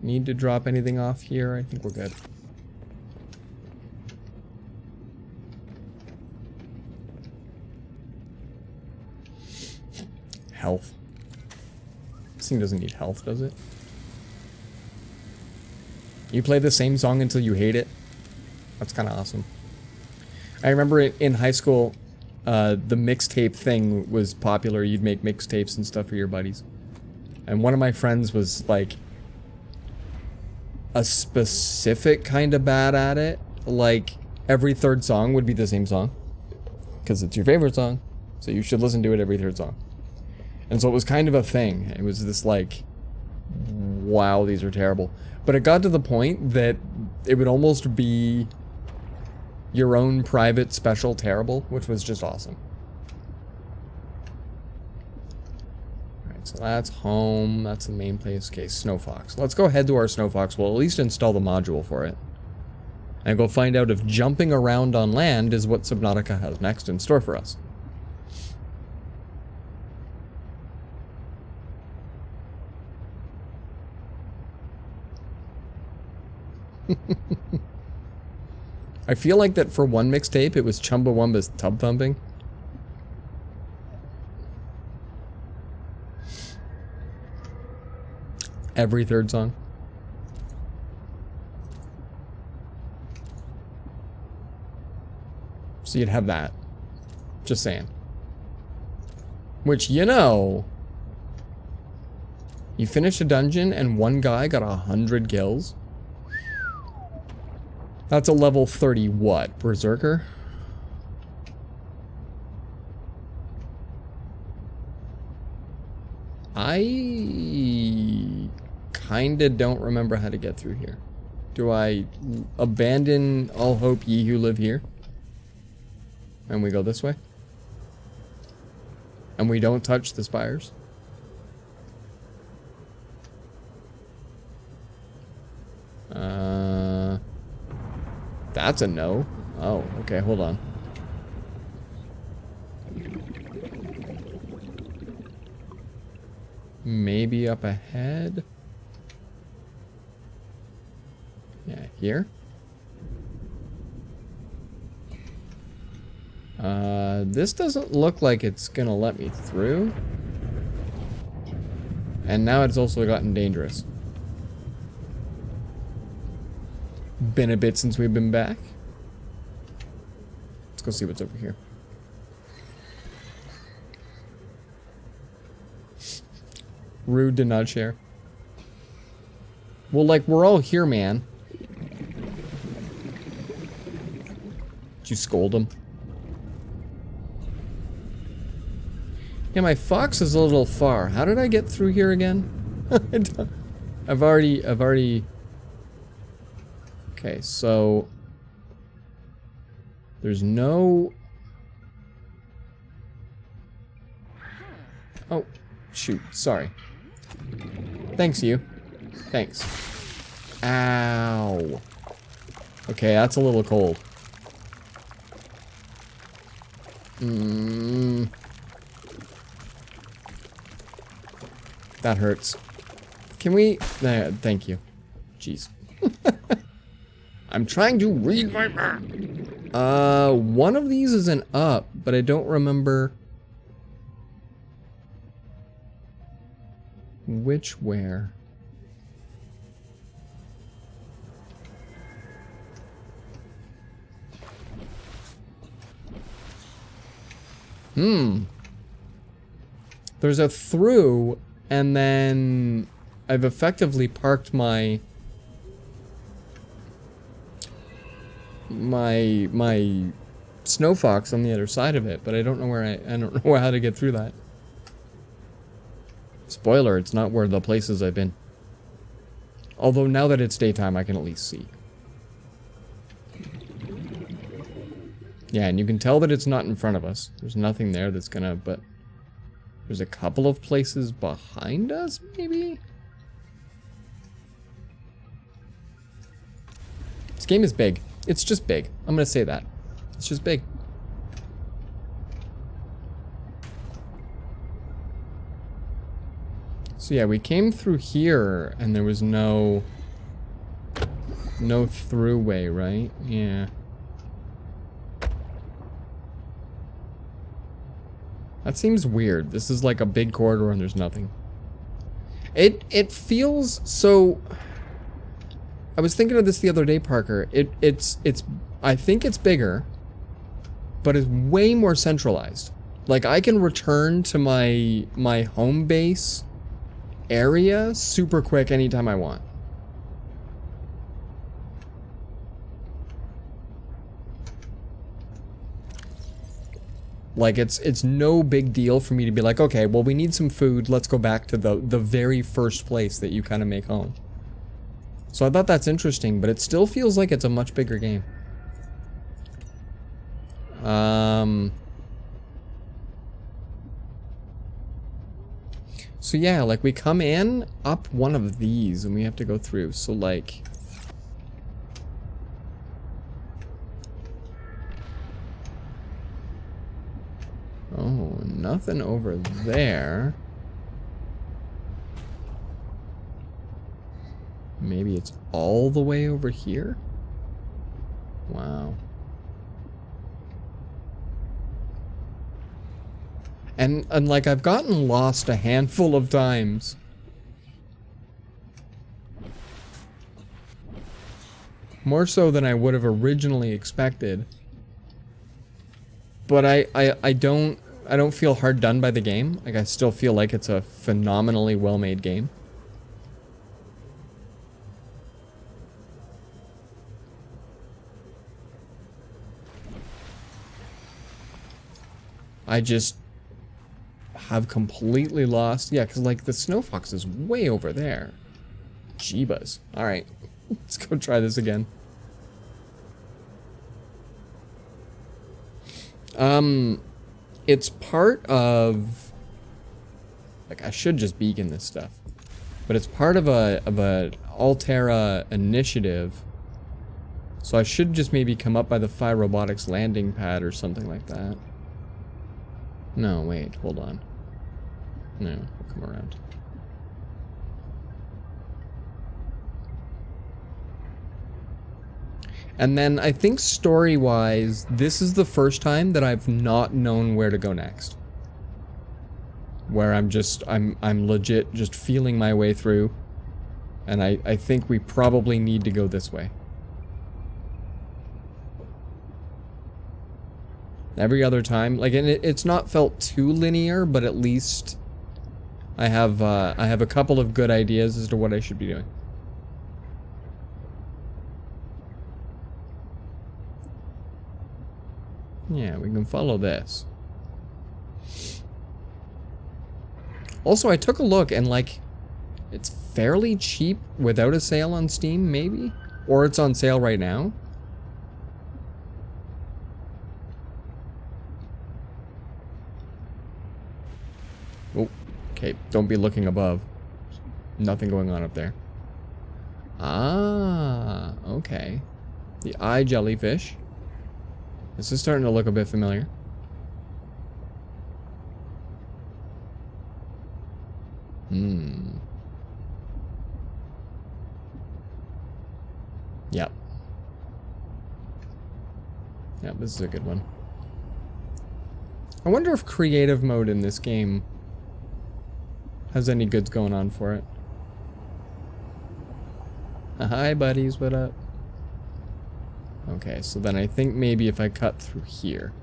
need to drop anything off here. I think we're good. Health. This thing doesn't need health, does it? You play the same song until you hate it? That's kind of awesome. I remember in high school, the mixtape thing was popular. You'd make mixtapes and stuff for your buddies. And one of my friends was like a specific kind of bad at it. Like every third song would be the same song. Because it's your favorite song. So you should listen to it every third song. And so it was kind of a thing. It was this like, wow, these are terrible. But it got to the point that it would almost be your own private special terrible, which was just awesome. Alright, so that's home. That's the main place. Okay, Snow Fox. Let's go head to our Snow Fox. We'll at least install the module for it. And go find out if jumping around on land is what Subnautica has next in store for us. I feel like that for one mixtape, it was Chumbawamba's Tub Thumping. Every third song. So you'd have that. Just saying. Which, you know, you finish a dungeon and one guy got 100 kills. That's a level 30 what? Berserker? I kinda don't remember how to get through here. Do I abandon all hope, ye who live here? And we go this way? And we don't touch the spires? That's a no. Oh, okay, hold on. Maybe up ahead? Yeah, here? This doesn't look like it's gonna let me through. And now it's also gotten dangerous. Been a bit since we've been back. Let's go see what's over here. Rude to not share. Well, like, we're all here, man. Did you scold him? Yeah, my fox is a little far. How did I get through here again? I've already... Okay, so... There's no... Oh, shoot, sorry. Thanks, you. Thanks. Ow. Okay, that's a little cold. That hurts. Can we... thank you. Jeez. I'm trying to read my map. One of these is an up, but I don't remember... which where. There's a through, and then I've effectively parked my snow fox on the other side of it, but I don't know where I don't know how to get through that. Spoiler, it's not where the places I've been. Although now that it's daytime, I can at least see. Yeah, and you can tell that it's not in front of us. There's nothing there that's gonna, but there's a couple of places behind us, maybe? This game is big. It's just big. I'm gonna say that. It's just big. So yeah, we came through here and there was no throughway, right? Yeah. That seems weird. This is like a big corridor and there's nothing. It feels so... I was thinking of this the other day, Parker. It's I think it's bigger, but it's way more centralized. Like, I can return to my home base area super quick anytime I want. Like, it's no big deal for me to be like, okay, well, we need some food. Let's go back to the very first place that you kind of make home. So I thought that's interesting, but it still feels like it's a much bigger game. So yeah, like, we come in up one of these and we have to go through. So like... Oh, nothing over there. Maybe it's all the way over here? Wow. And like, I've gotten lost a handful of times. More so than I would have originally expected. But I don't feel hard done by the game. Like, I still feel like it's a phenomenally well-made game. have completely lost. Yeah, because like the snow fox is way over there. Jeebus. Alright. Let's go try this again. It's part of... Like, I should just beacon this stuff. But it's part of a Altera initiative. So I should just maybe come up by the Phi Robotics landing pad or something like that. No, wait, hold on. No, we'll come around. And then I think story-wise, this is the first time that I've not known where to go next. Where I'm legit just feeling my way through. And I think we probably need to go this way. Every other time, like, and it's not felt too linear, but at least I have a couple of good ideas as to what I should be doing. Yeah, we can follow this. Also, I took a look and, like, it's fairly cheap without a sale on Steam, maybe? Or it's on sale right now. Oh, okay, don't be looking above. Nothing going on up there. Ah, okay. The eye jellyfish. This is starting to look a bit familiar. Yep. Yep, this is a good one. I wonder if creative mode in this game has any goods going on for it. Hi, buddies, what up? Okay, so then I think maybe if I cut through here.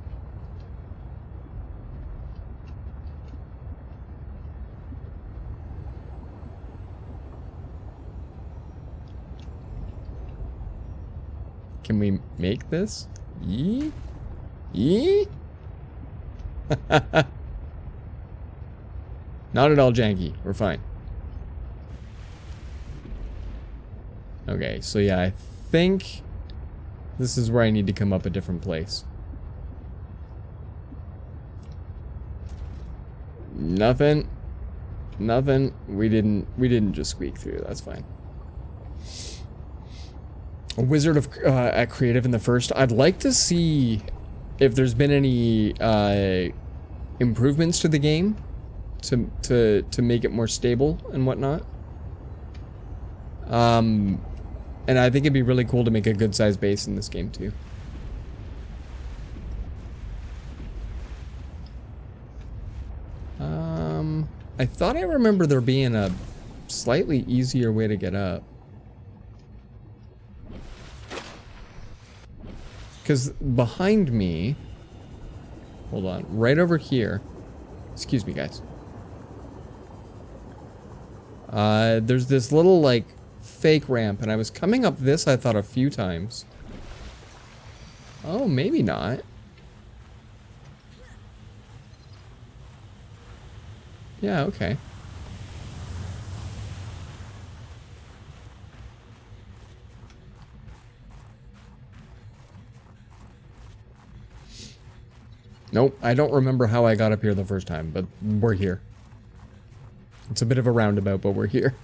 Can we make this? Yee? Yee? Not at all janky. We're fine. Okay, so yeah, I think this is where I need to come up a different place. Nothing. Nothing. We didn't just squeak through. That's fine. A Wizard of at Creative in the first. I'd like to see if there's been any improvements to the game to make it more stable and whatnot. And I think it'd be really cool to make a good sized base in this game too. I thought I remember there being a slightly easier way to get up. Because behind me, hold on, right over here, excuse me guys. There's this little like fake ramp and I was coming up this I thought a few times. Oh, maybe not. Yeah, okay. Nope, I don't remember how I got up here the first time, but we're here. It's a bit of a roundabout, but we're here.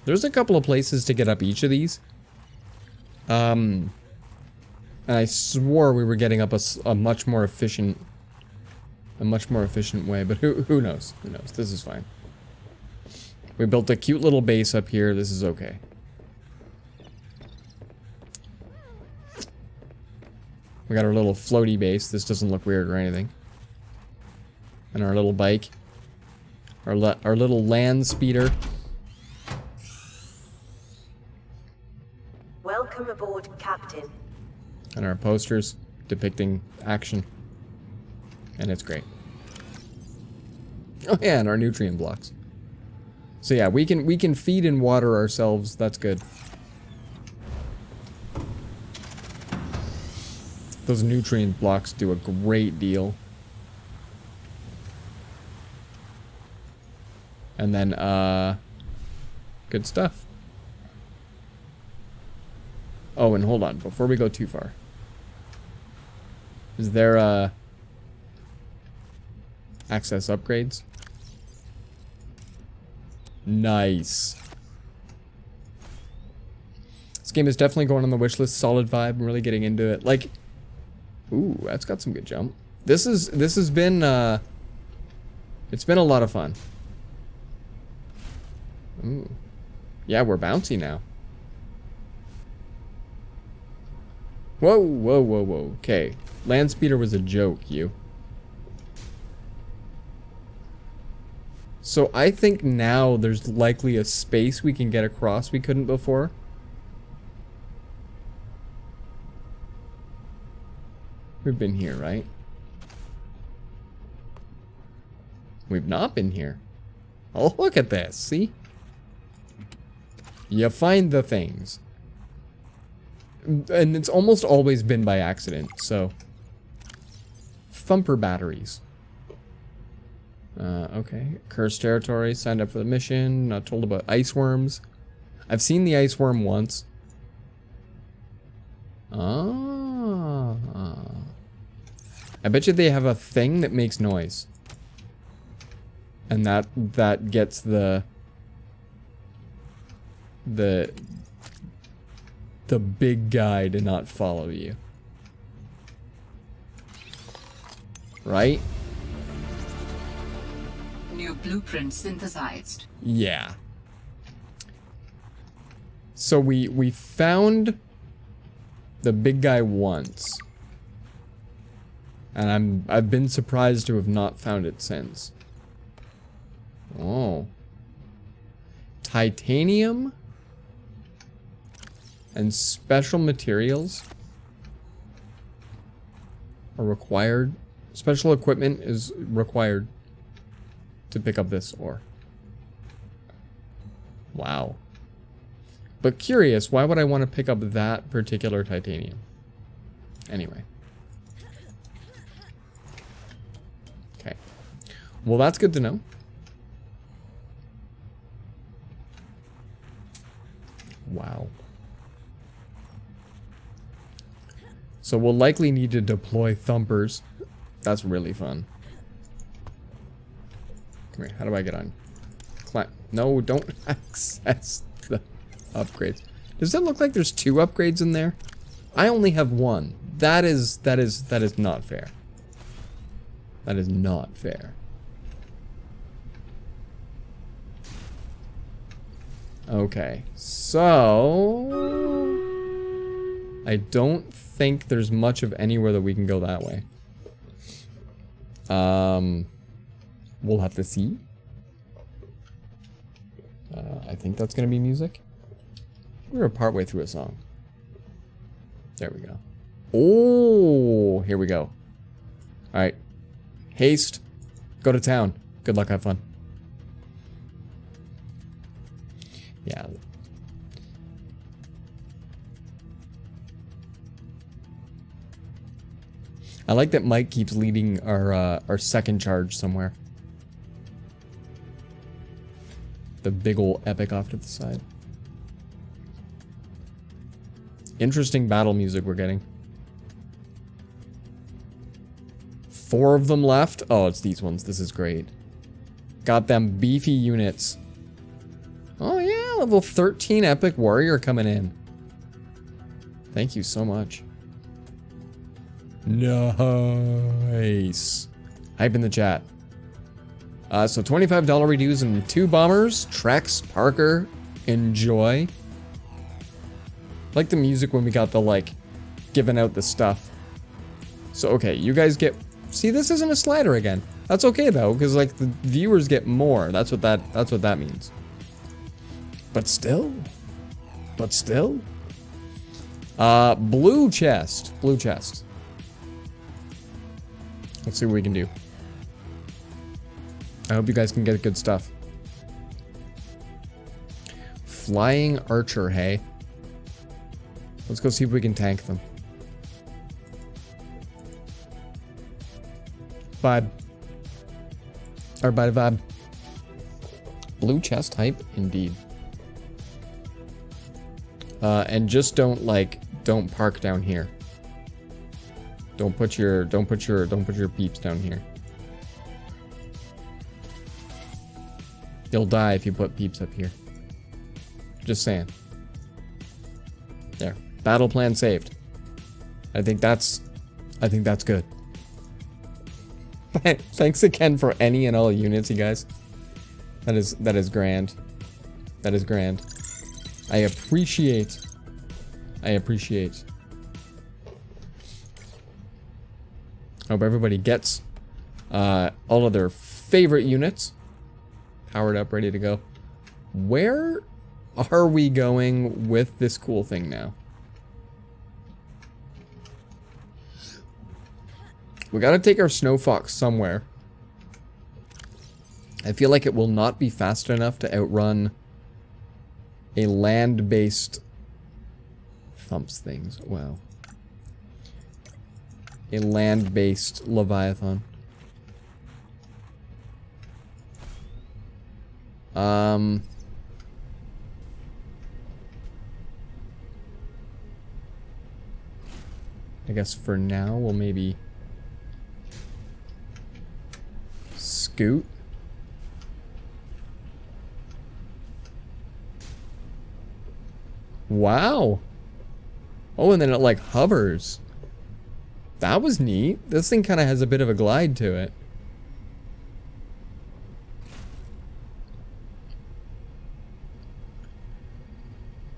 There's a couple of places to get up each of these. And I swore we were getting up a much more efficient way, but who knows? Who knows? This is fine. We built a cute little base up here. This is okay. We got our little floaty base. This doesn't look weird or anything. And our little bike. Our little land speeder.
Welcome aboard, Captain.
And our posters depicting action. And it's great. Oh yeah, and our nutrient blocks. So yeah, we can feed and water ourselves. That's good. Those nutrient blocks do a great deal. And then, good stuff. Oh, and hold on, before we go too far. Is there, access upgrades? Nice. This game is definitely going on the wish list. Solid vibe. I'm really getting into it. Like, ooh, that's got some good jump. This has been, it's been a lot of fun. Ooh. Yeah, we're bouncy now. Whoa, whoa, whoa, whoa. Okay. Land speeder was a joke, you. So I think now there's likely a space we can get across we couldn't before. We've been here, right? We've not been here. Oh, look at this, see? You find the things. And it's almost always been by accident, so. Thumper batteries. Okay. Cursed territory, signed up for the mission, not told about ice worms. I've seen the ice worm once. Ah. I bet you they have a thing that makes noise. And that gets the big guy to not follow you. Right?
New blueprint synthesized.
Yeah. So we found the big guy once. And I've been surprised to have not found it since. Oh. Titanium and special materials are required. Special equipment is required to pick up this ore. Wow. But curious, why would I want to pick up that particular titanium? Anyway. Okay. Well, that's good to know. Wow. So we'll likely need to deploy thumpers. That's really fun. Come here. How do I get on? Climb. No, don't access the upgrades. Does it look like there's 2 upgrades in there? I only have 1. That is not fair. That is not fair. Okay, so I don't think there's much of anywhere that we can go that way. We'll have to see. I think that's gonna be music. We're partway through a song. There we go. Oh, here we go. All right, haste. Go to town. Good luck. Have fun. Yeah. I like that Mike keeps leading our second charge somewhere. The big ol' epic off to the side. Interesting battle music we're getting. 4 of them left. Oh, it's these ones. This is great. Got them beefy units. Oh yeah, level 13 epic warrior coming in. Thank you so much. Nice. Hype in the chat. So $25 reduce and 2 bombers. Trex, Parker, enjoy. Like the music when we got the like giving out the stuff. So okay, you guys get. See, this isn't a slider again. That's okay though, because like the viewers get more. That's what that means. But still. Blue chest. Blue chest. Let's see what we can do. I hope you guys can get good stuff. Flying archer, hey. Let's go see if we can tank them. Vibe. Or by the vibe. Blue chest type, indeed. And just don't park down here. Don't put your peeps down here. You'll die if you put peeps up here. Just saying. There. Battle plan saved. I think that's good. Thanks again for any and all units, you guys. That is grand. That is grand. I appreciate. Hope everybody gets all of their favorite units powered up, ready to go. Where are we going with this cool thing now? We gotta take our Snow Fox somewhere. I feel like it will not be fast enough to outrun a land-based thumps things. Wow. A land-based Leviathan. I guess for now we'll maybe scoot. Wow. Oh, and then it like hovers. That was neat. This thing kind of has a bit of a glide to it.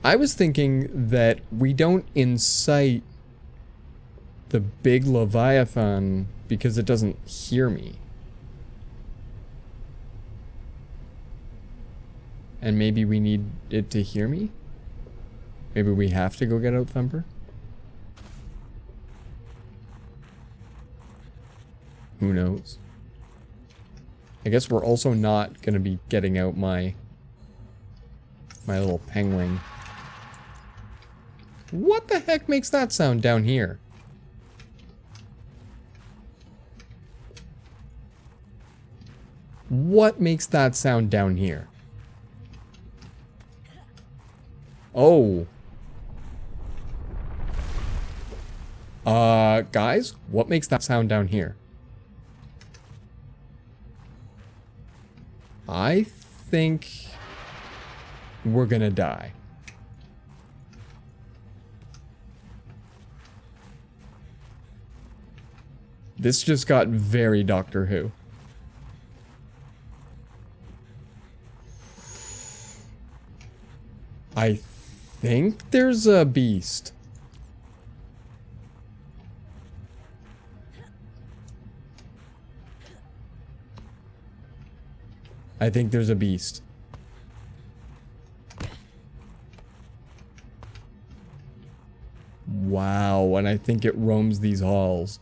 I was thinking that we don't incite the big Leviathan because it doesn't hear me. And maybe we need it to hear me? Maybe we have to go get out Thumper? Who knows? I guess we're also not gonna be getting out my little penguin. What the heck makes that sound down here? What makes that sound down here? Oh. Guys, what makes that sound down here? I think we're gonna die. This just got very Doctor Who. I think there's a beast. I think there's a beast. Wow, and I think it roams these halls.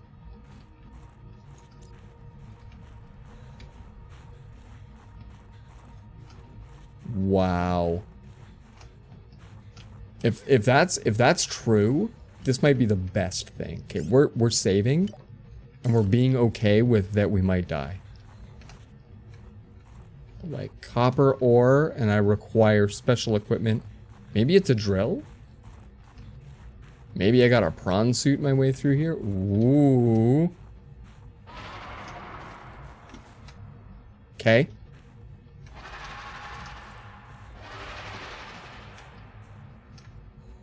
Wow. If that's true, this might be the best thing. Okay, we're saving, and we're being okay with that we might die. Like copper ore, and I require special equipment. Maybe it's a drill? Maybe I gotta prawn suit my way through here? Ooh. Okay.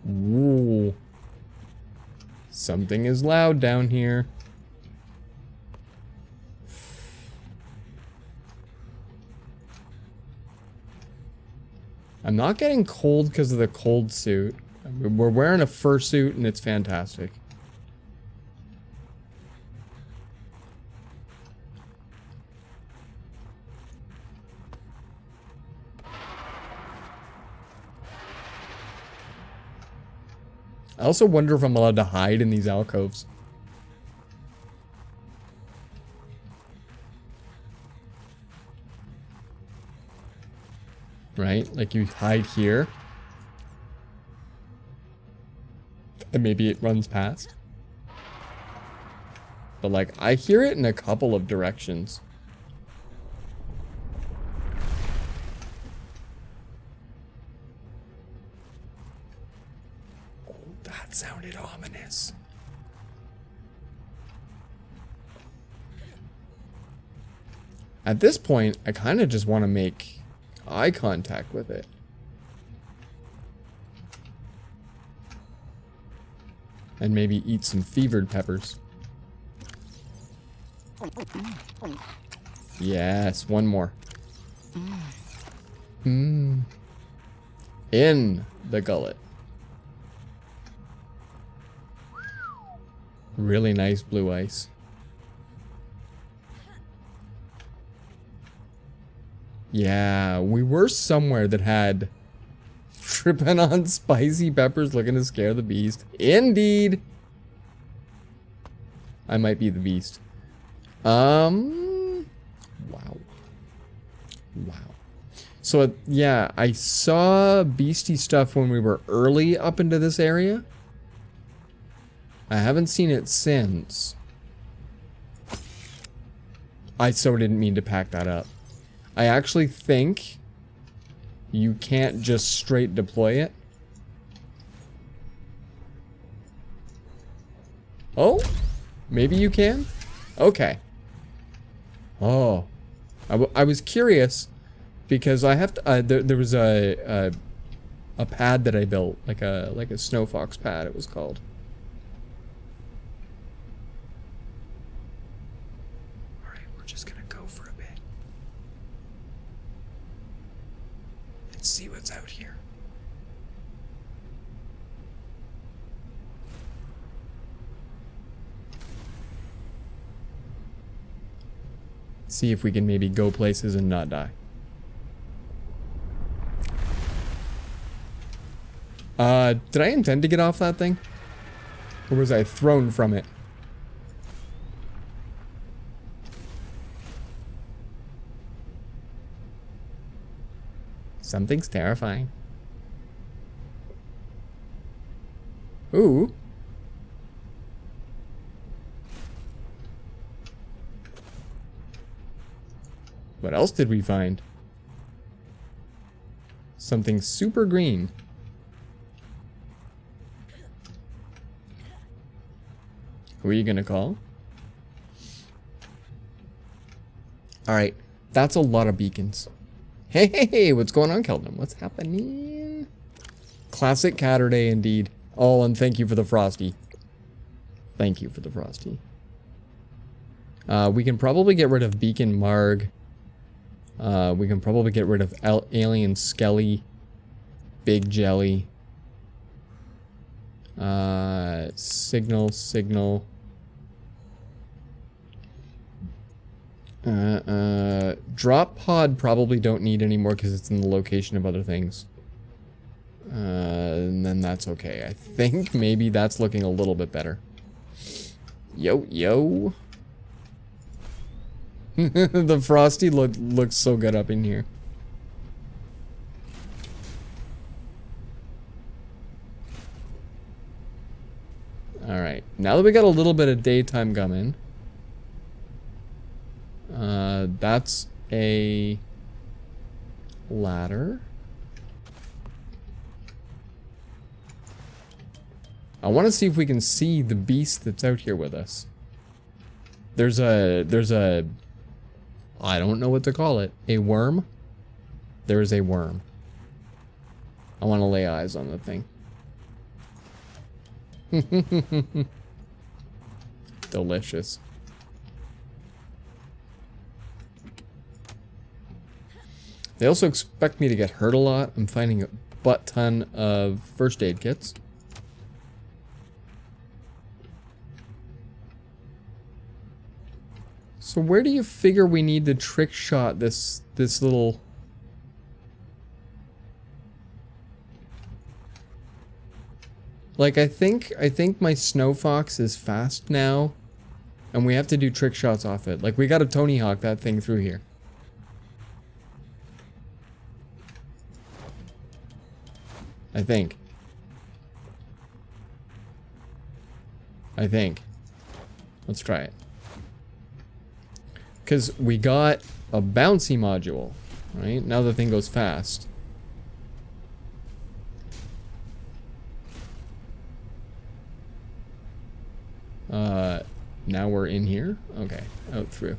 Ooh. Something is loud down here. I'm not getting cold because of the cold suit. We're wearing a fursuit and it's fantastic. I also wonder if I'm allowed to hide in these alcoves. Right? Like you hide here. And maybe it runs past. But like, I hear it in a couple of directions. Oh, that sounded ominous. At this point, I kind of just want to make eye contact with it. And maybe eat some fevered peppers. Yes, one more. In the gullet. Really nice blue ice. Yeah, we were somewhere that had tripping on spicy peppers looking to scare the beast. Indeed. I might be the beast. Wow. Wow. So, yeah, I saw beastie stuff when we were early up into this area. I haven't seen it since. I so didn't mean to pack that up. I actually think you can't just straight deploy it. Oh, maybe you can? Okay. Oh, I was curious because I have to, there was a pad that I built, like a snow fox pad it was called. All right, we're just gonna go for a bit. Let's see what's out here. See if we can maybe go places and not die. Did I intend to get off that thing? Or was I thrown from it? Something's terrifying. Ooh. What else did we find? Something super green. Who are you gonna call? Alright, that's a lot of beacons. Hey, what's going on, Kelvin? What's happening? Classic Catterday indeed. Oh, and thank you for the Frosty. Thank you for the Frosty. We can probably get rid of Beacon Marg. We can probably get rid of Alien Skelly. Big Jelly. Signal. Drop pod probably don't need anymore because it's in the location of other things. And then that's okay. I think maybe that's looking a little bit better. Yo. The Frosty looks so good up in here. Alright, now that we got a little bit of daytime coming, that's a ladder. I want to see if we can see the beast that's out here with us. There's a, I don't know what to call it. A worm? There is a worm. I want to lay eyes on the thing. Delicious. They also expect me to get hurt a lot. I'm finding a butt ton of first aid kits. So where do you figure we need to trick shot this little... Like, I think my Snow Fox is fast now, and we have to do trick shots off it. Like, we gotta Tony Hawk that thing through here. I think. Let's try it. Because we got a bouncy module, right? Now the thing goes fast. Now we're in here? Okay, out through.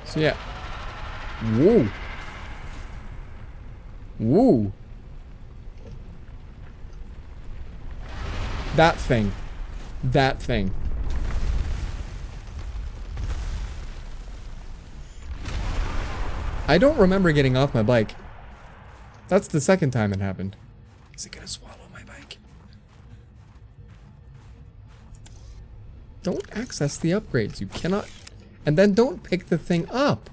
So yeah. Woo! Woo! That thing. That thing. I don't remember getting off my bike. That's the second time it happened. Is it gonna swallow my bike? Don't access the upgrades. You cannot... And then don't pick the thing up.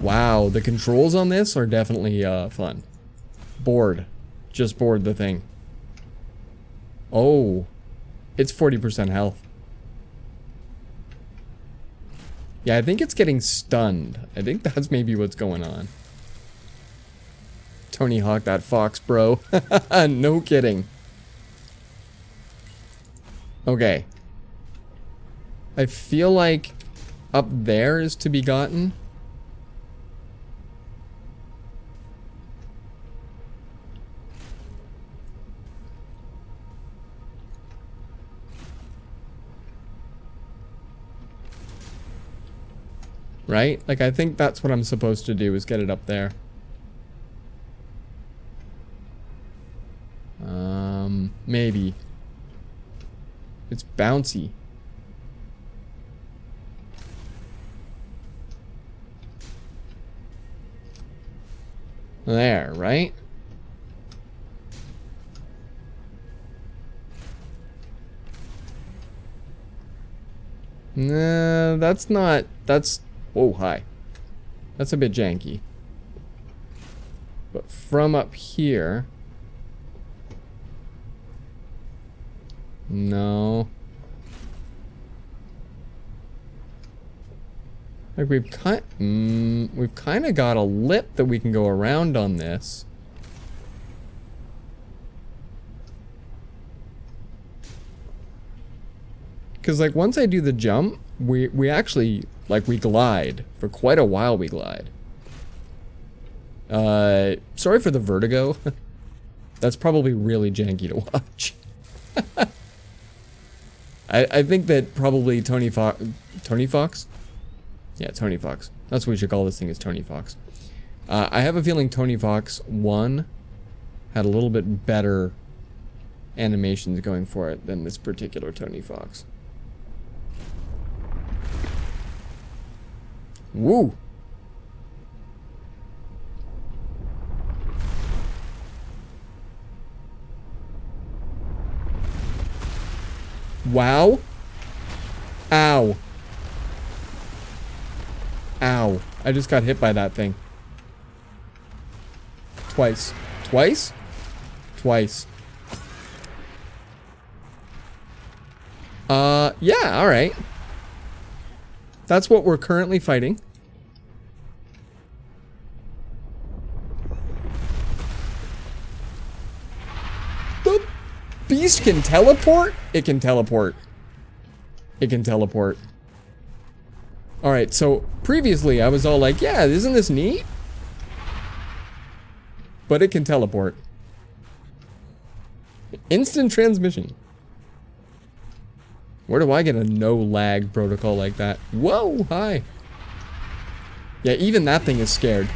Wow, the controls on this are definitely fun. Board. Just board the thing. Oh. It's 40% health. Yeah, I think it's getting stunned. I think that's maybe what's going on. Tony Hawk that fox, bro. No kidding. Okay. I feel like up there is to be gotten. Right? Like, I think that's what I'm supposed to do, is get it up there. Maybe. It's bouncy. There, right? Nah, that's not... That's... Whoa, hi. That's a bit janky. But from up here... No. Like we've kind of got a lip that we can go around on this. Because like once I do the jump, we actually like we glide for quite a while. We glide. Sorry for the vertigo. That's probably really janky to watch. I think that probably Tony Fox? Yeah, Tony Fox. That's what we should call this thing, is Tony Fox. I have a feeling Tony Fox 1 had a little bit better animations going for it than this particular Tony Fox. Woo! Wow. Ow. Ow. I just got hit by that thing. Twice. Twice? Twice. Yeah, alright. That's what we're currently fighting. The beast can teleport? It can teleport. It can teleport. Alright, so previously I was all like, yeah, isn't this neat? But it can teleport. Instant transmission. Where do I get a no lag protocol like that? Whoa, hi. Yeah, even that thing is scared.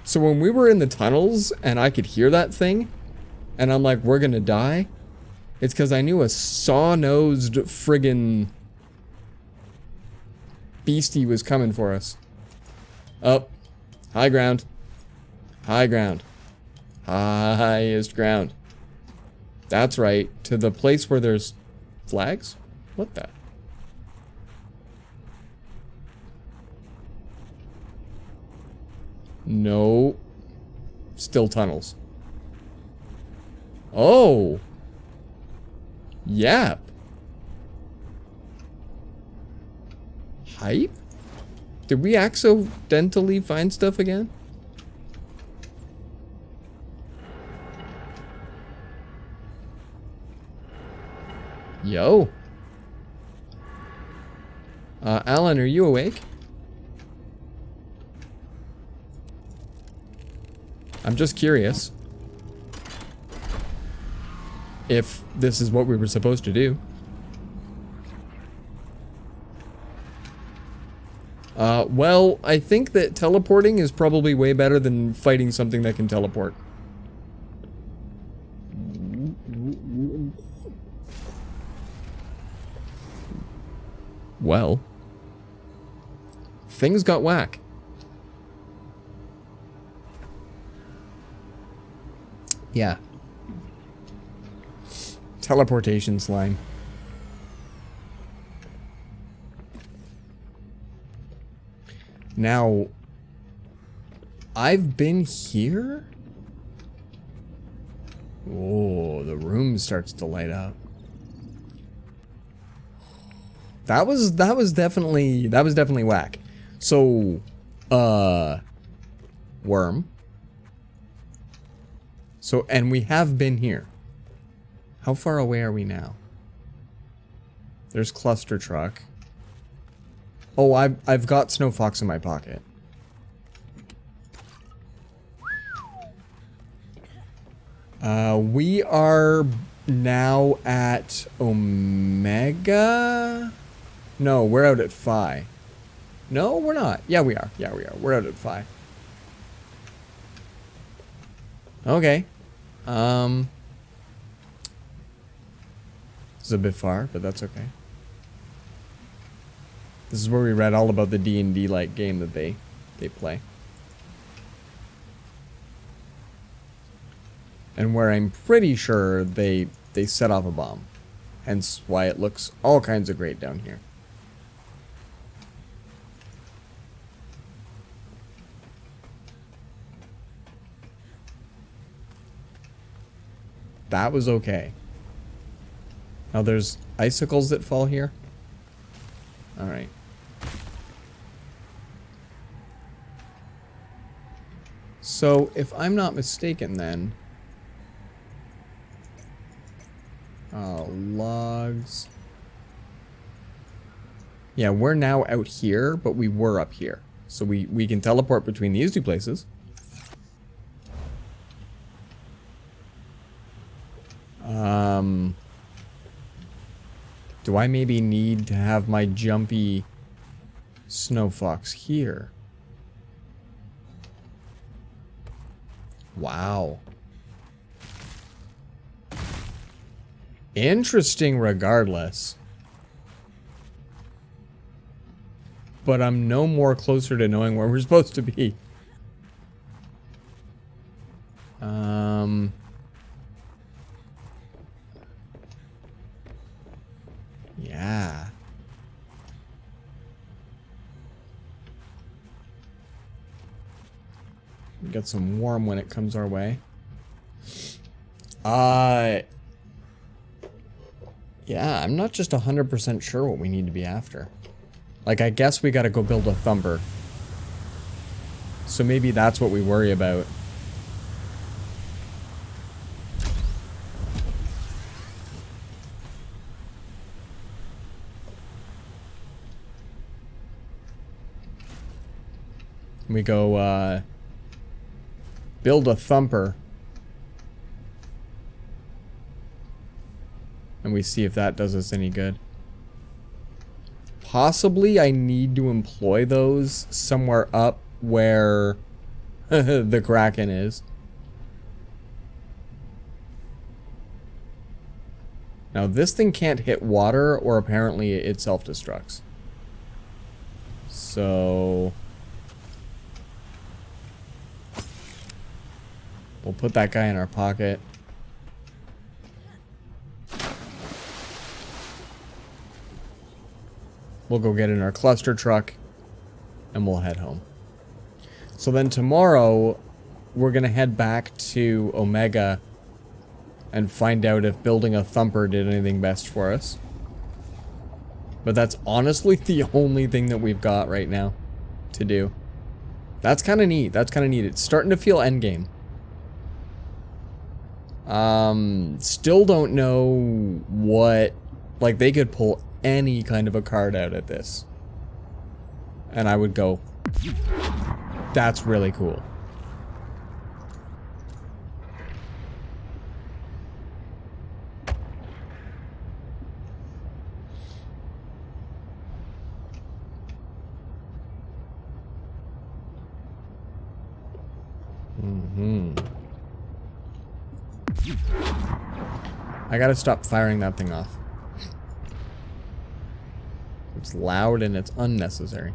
So when we were in the tunnels and I could hear that thing, and I'm like, we're gonna die, it's because I knew a saw-nosed friggin' beastie was coming for us. Up. High ground. High ground. Highest ground. That's right. To the place where there's flags? What the? No. Still tunnels. Oh. Yep. Hype? Did we accidentally find stuff again? Yo. Alan, are you awake? I'm just curious if this is what we were supposed to do. Well, I think that teleporting is probably way better than fighting something that can teleport. Well, things got whack. Yeah. Teleportation slime. Now, I've been here? Oh, the room starts to light up. That was definitely whack. So, worm. So, and we have been here. How far away are we now? There's cluster truck. Oh, I've got Snow Fox in my pocket. We are now at Omega? No, we're out at Phi. No, we're not. Yeah, we are. Yeah, we are. We're out at Phi. Okay. This is a bit far, but that's okay. This is where we read all about the D&D like game that they play. And where I'm pretty sure they set off a bomb. Hence why it looks all kinds of great down here. That was okay. Now there's icicles that fall here. Alright. So, if I'm not mistaken then... logs... Yeah, we're now out here, but we were up here. So we can teleport between these two places. Do I maybe need to have my jumpy Snow Fox here? Wow. Interesting regardless. But I'm no more closer to knowing where we're supposed to be. Yeah. We got some warm when it comes our way. Yeah, I'm not just 100% sure what we need to be after. Like, I guess we gotta go build a thumper. So maybe that's what we worry about. We go, build a thumper. And we see if that does us any good. Possibly I need to employ those somewhere up where the Kraken is. Now this thing can't hit water, or apparently it self-destructs. So... we'll put that guy in our pocket. We'll go get in our cluster truck and we'll head home. So then tomorrow we're gonna head back to Omega and find out if building a thumper did anything best for us. But that's honestly the only thing that we've got right now to do. That's kind of neat. That's kind of neat. It's starting to feel endgame. Still don't know what Like, they could pull any kind of a card out at this. And I would go, that's really cool. I gotta stop firing that thing off. It's loud and it's unnecessary.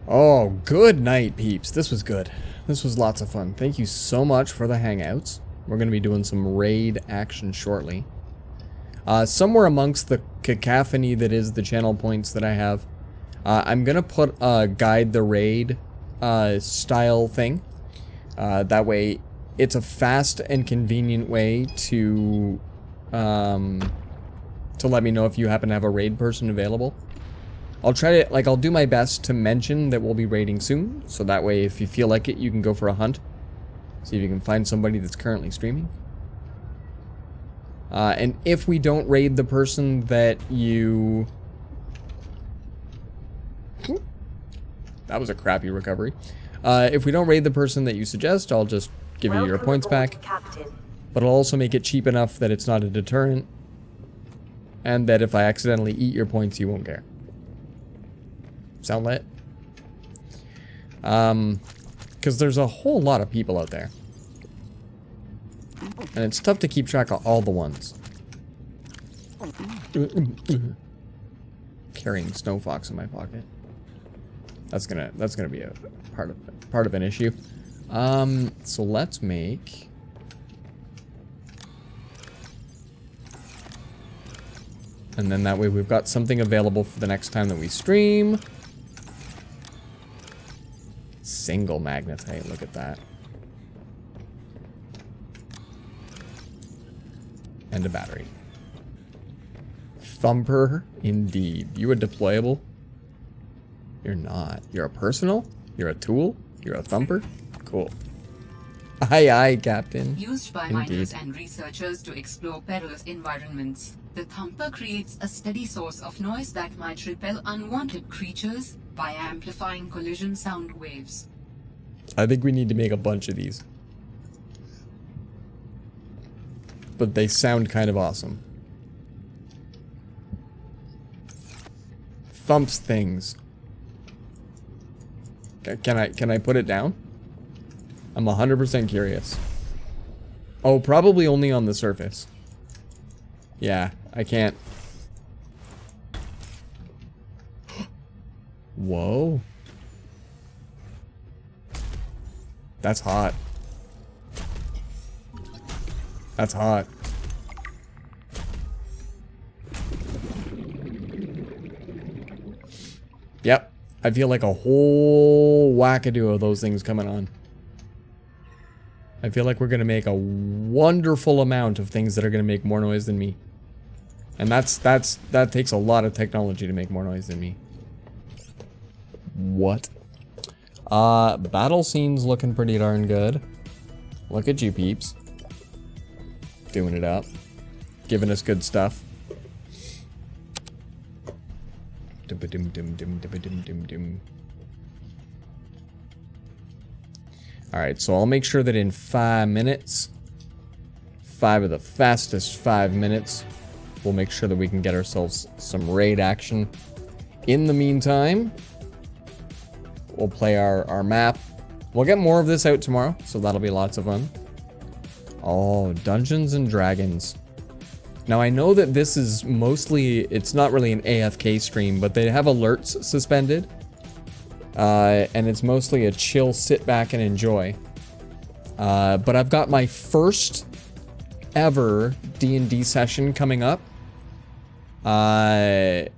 Oh, good night, peeps. This was good. This was lots of fun. Thank you so much for the hangouts. We're going to be doing some raid action shortly. Somewhere amongst the cacophony that is the channel points that I have, I'm going to put a guide the raid style thing. That way, it's a fast and convenient way to let me know if you happen to have a raid person available. I'll try to, I'll do my best to mention that we'll be raiding soon, so that way if you feel like it, you can go for a hunt. See if you can find somebody that's currently streaming. And if we don't raid the person that you... That was a crappy recovery. If we don't raid the person that you suggest, I'll just give you your points back.
Captain.
But I'll also make it cheap enough that it's not a deterrent. And that if I accidentally eat your points, you won't care. Sound lit? Because there's a whole lot of people out there. And it's tough to keep track of all the ones. Carrying Snow Fox in my pocket. That's gonna be a part of an issue. So let's make... And then that way we've got something available for the next time that we stream. Single magnetite, look at that. And a battery. Thumper, indeed. You a deployable? You're not. You're a personal? You're a tool? You're a thumper? Cool. Aye, aye, Captain.
Used by
Indeed.
miners and researchers to explore perilous environments, the thumper creates a steady source of noise that might repel unwanted creatures by amplifying collision sound waves.
I think we need to make a bunch of these. But they sound kind of awesome. Thumps things. Can I put it down? I'm 100% curious. Oh, probably only on the surface. Yeah, I can't. Whoa. That's hot. That's hot. Yep. I feel like a whole wackadoo of those things coming on. I feel like we're going to make a wonderful amount of things that are going to make more noise than me. And that takes a lot of technology to make more noise than me. What? Battle scene's looking pretty darn good. Look at you, peeps. Doing it up. Giving us good stuff. Alright, so I'll make sure that in 5 minutes, 5 of the fastest 5 minutes, we'll make sure that we can get ourselves some raid action. In the meantime, we'll play our map. We'll get more of this out tomorrow, so that'll be lots of fun. Oh, Dungeons and Dragons. Now I know that this is mostly, it's not really an AFK stream, but they have alerts suspended. And it's mostly a chill, sit back and enjoy. But I've got my first ever D&D session coming up. Kai,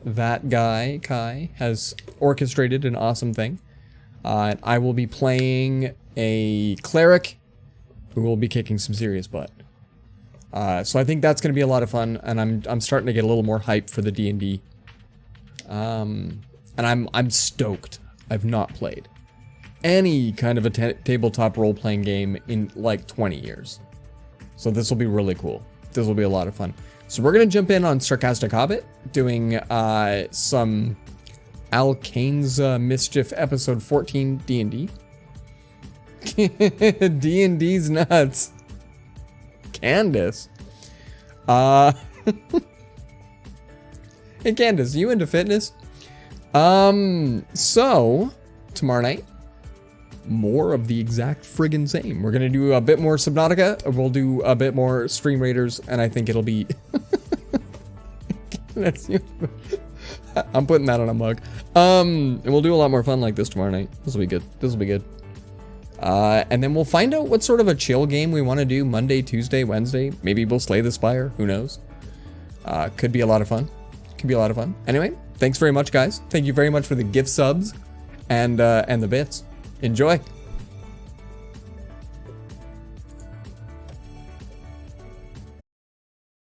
that guy, Kai, has orchestrated an awesome thing. I will be playing a cleric who will be kicking some serious butt. So I think that's going to be a lot of fun, and I'm starting to get a little more hype for the D&D. And I'm stoked. I've not played any kind of a tabletop role-playing game in like 20 years. So this will be really cool. This will be a lot of fun. So we're gonna jump in on Sarcastic Hobbit, doing some Alkane's Mischief episode 14 D&D. D&D's nuts. Candace. Hey Candace, you into fitness? So tomorrow night, more of the exact friggin' same. We're gonna do a bit more Subnautica, we'll do a bit more Stream Raiders, and I think it'll be I'm putting that on a mug. And we'll do a lot more fun like this tomorrow night. This will be good. This will be good. And then we'll find out what sort of a chill game we want to do Monday, Tuesday, Wednesday. Maybe we'll slay the Spire. Who knows? Could be a lot of fun. Could be a lot of fun. Anyway, thanks very much, guys. Thank you very much for the gift subs and the bits. Enjoy.